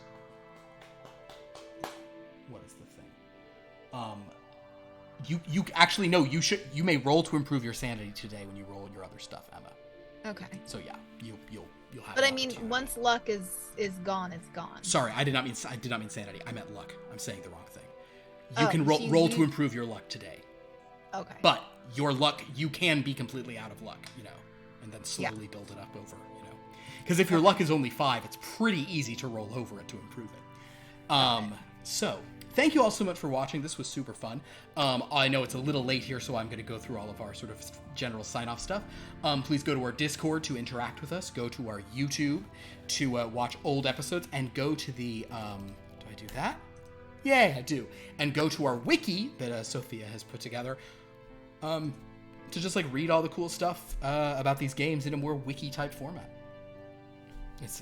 What is the thing? You actually no. You may roll to improve your sanity today when you roll your other stuff, Emma. Okay. So yeah, you'll have. But an I mean, opportunity. once luck is gone, it's gone. Sorry, I did not mean sanity. I meant luck. I'm saying the wrong thing. You Oh, can so you roll to use- improve your luck today, Okay. but your luck, you can be completely out of luck, and then slowly build it up over, because if your luck is only 5, it's pretty easy to roll over it to improve it. So thank you all so much for watching. This was super fun. I know it's a little late here, so I'm going to go through all of our sort of general sign-off stuff. Please go to our Discord to interact with us. Go to our YouTube to watch old episodes, and go to the. Do I do that? Yeah, I do. And go to our wiki that Sophia has put together to just like read all the cool stuff about these games in a more wiki-type format. It's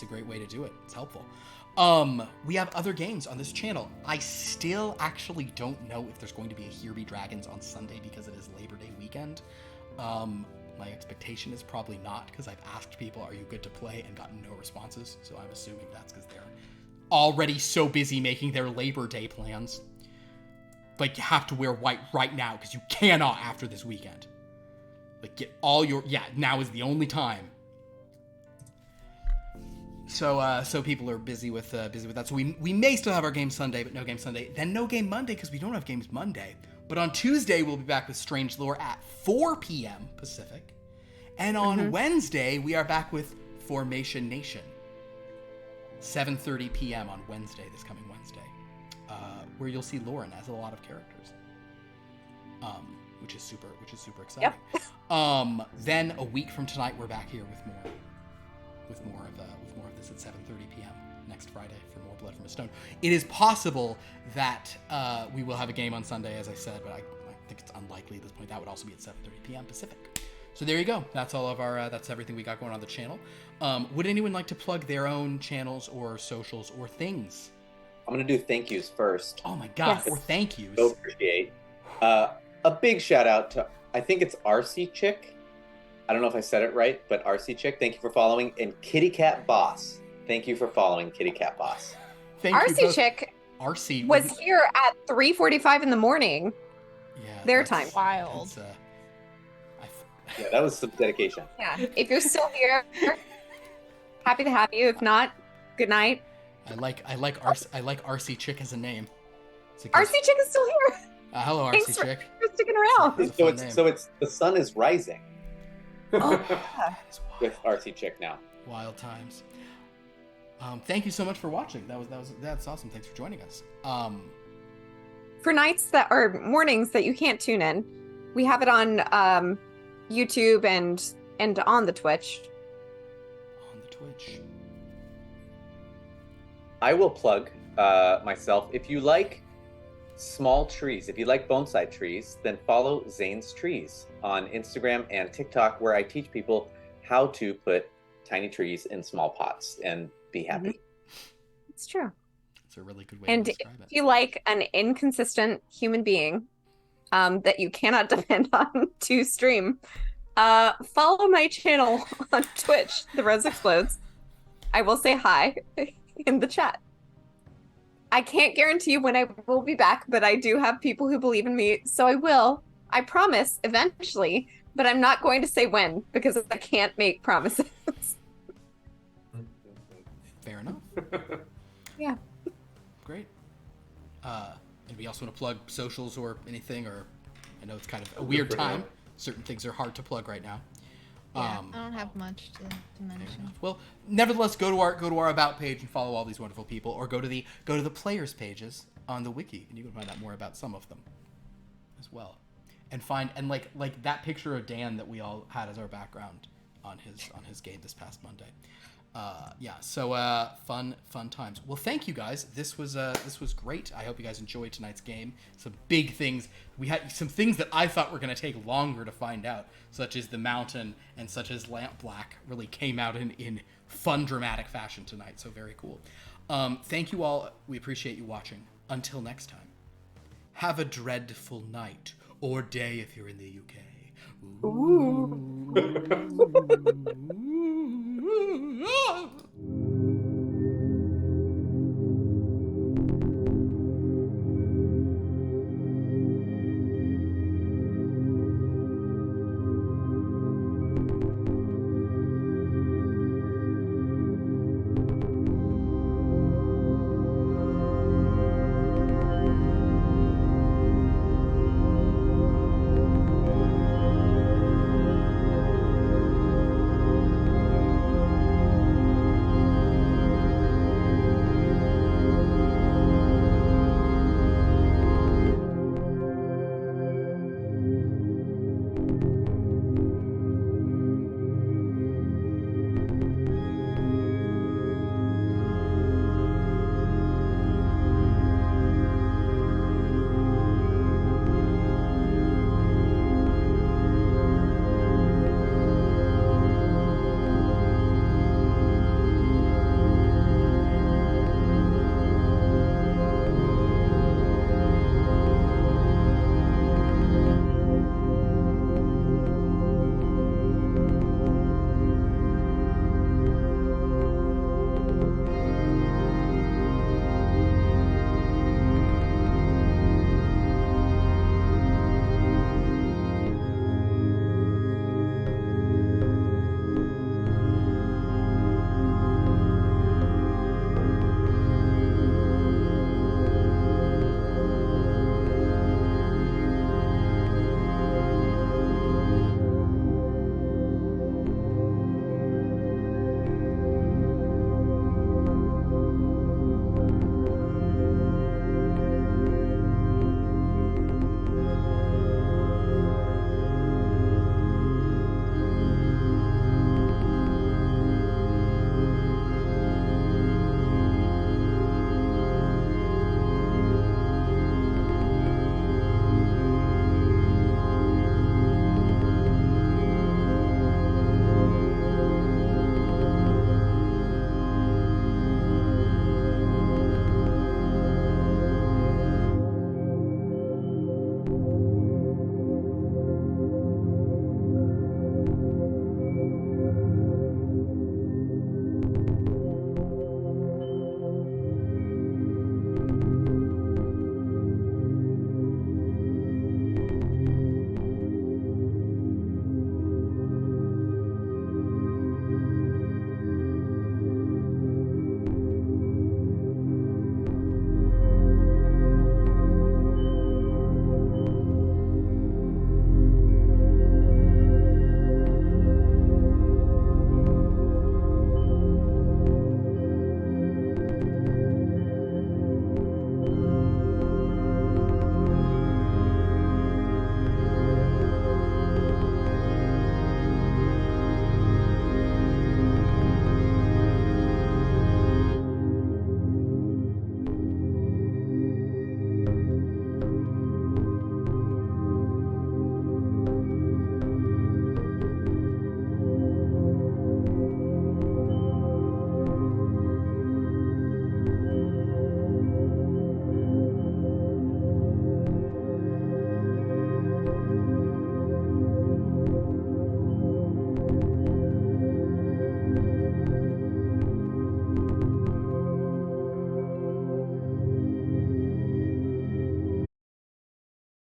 a great way to do it. It's helpful. We have other games on this channel. I still actually don't know if there's going to be a Here Be Dragons on Sunday because it is Labor Day weekend. My expectation is probably not, because I've asked people, are you good to play, and gotten no responses. So I'm assuming that's because they're already so busy making their Labor Day plans. Like, you have to wear white right now because you cannot after this weekend. Like, get all your... Yeah, now is the only time. So people are busy with that. So we may still have our game Sunday, but no game Sunday. Then no game Monday because we don't have games Monday. But on Tuesday we'll be back with Strange Lore at 4 p.m. Pacific, and on Wednesday we are back with Formation Nation. 7:30 p.m. on Wednesday, this coming Wednesday, where you'll see Lauren as a lot of characters, which is super exciting. Yep. Then a week from tonight we're back here with more of this at 7:30 p.m. next Friday for more Blood from a Stone. It is possible that we will have a game on Sunday, as I said, but I think it's unlikely at this point. That would also be at 7:30 p.m. Pacific. So there you go. That's all of our. That's everything we got going on the channel. Would anyone like to plug their own channels or socials or things? I'm gonna do thank yous first. Oh my god! Yes. Or thank yous. So appreciate. A big shout out to, I think it's RC Chick. I don't know if I said it right, but RC Chick, thank you for following, and Kitty Cat Boss, thank you for following Kitty Cat Boss. Thank you RC both. Chick RC was here at 3:45 in the morning. Yeah, their that's- time. Wild. that's, Yeah, that was some dedication. Yeah. If you're still here, happy to have you. If not, good night. I like RC Chick as a name. It's a good- RC Chick is still here. hello, RC Thanks for- Chick. For sticking around. That's a So fun it's name. so it's the sun is rising It's with RC Chick now. wild times. Thank you so much for watching. That's awesome. Thanks for joining us. For nights that are mornings that you can't tune in, we have it on YouTube and on the Twitch. On the Twitch. I will plug myself. If you like small trees, if you like bonsai trees, then follow Zane's Trees on Instagram and TikTok, where I teach people how to put tiny trees in small pots and be happy. It's true. It's a really good way And to if describe it. you like an inconsistent human being that you cannot depend on to stream, follow my channel on Twitch, The Rose Explodes. I will say hi in the chat. I can't guarantee when I will be back, but I do have people who believe in me, so I will. I promise eventually, but I'm not going to say when because I can't make promises. Fair enough. Yeah. Great. And we also want to plug socials or anything, or I know it's kind of a weird time. Certain things are hard to plug right now. Yeah, I don't have much to Fair mention. enough. Well, nevertheless, go to our about page and follow all these wonderful people, or go to the players pages on the wiki, and you can find out more about some of them as well. And find like that picture of Dan that we all had as our background on his game this past Monday. Yeah, so fun times. Well, thank you guys. This was great. I hope you guys enjoyed tonight's game. Some big things. We had some things that I thought were going to take longer to find out, such as the mountain and such as Lamp Black, really came out in fun, dramatic fashion tonight. So very cool. Thank you all. We appreciate you watching. Until next time, have a dreadful night or day if you're in the UK. Ooh.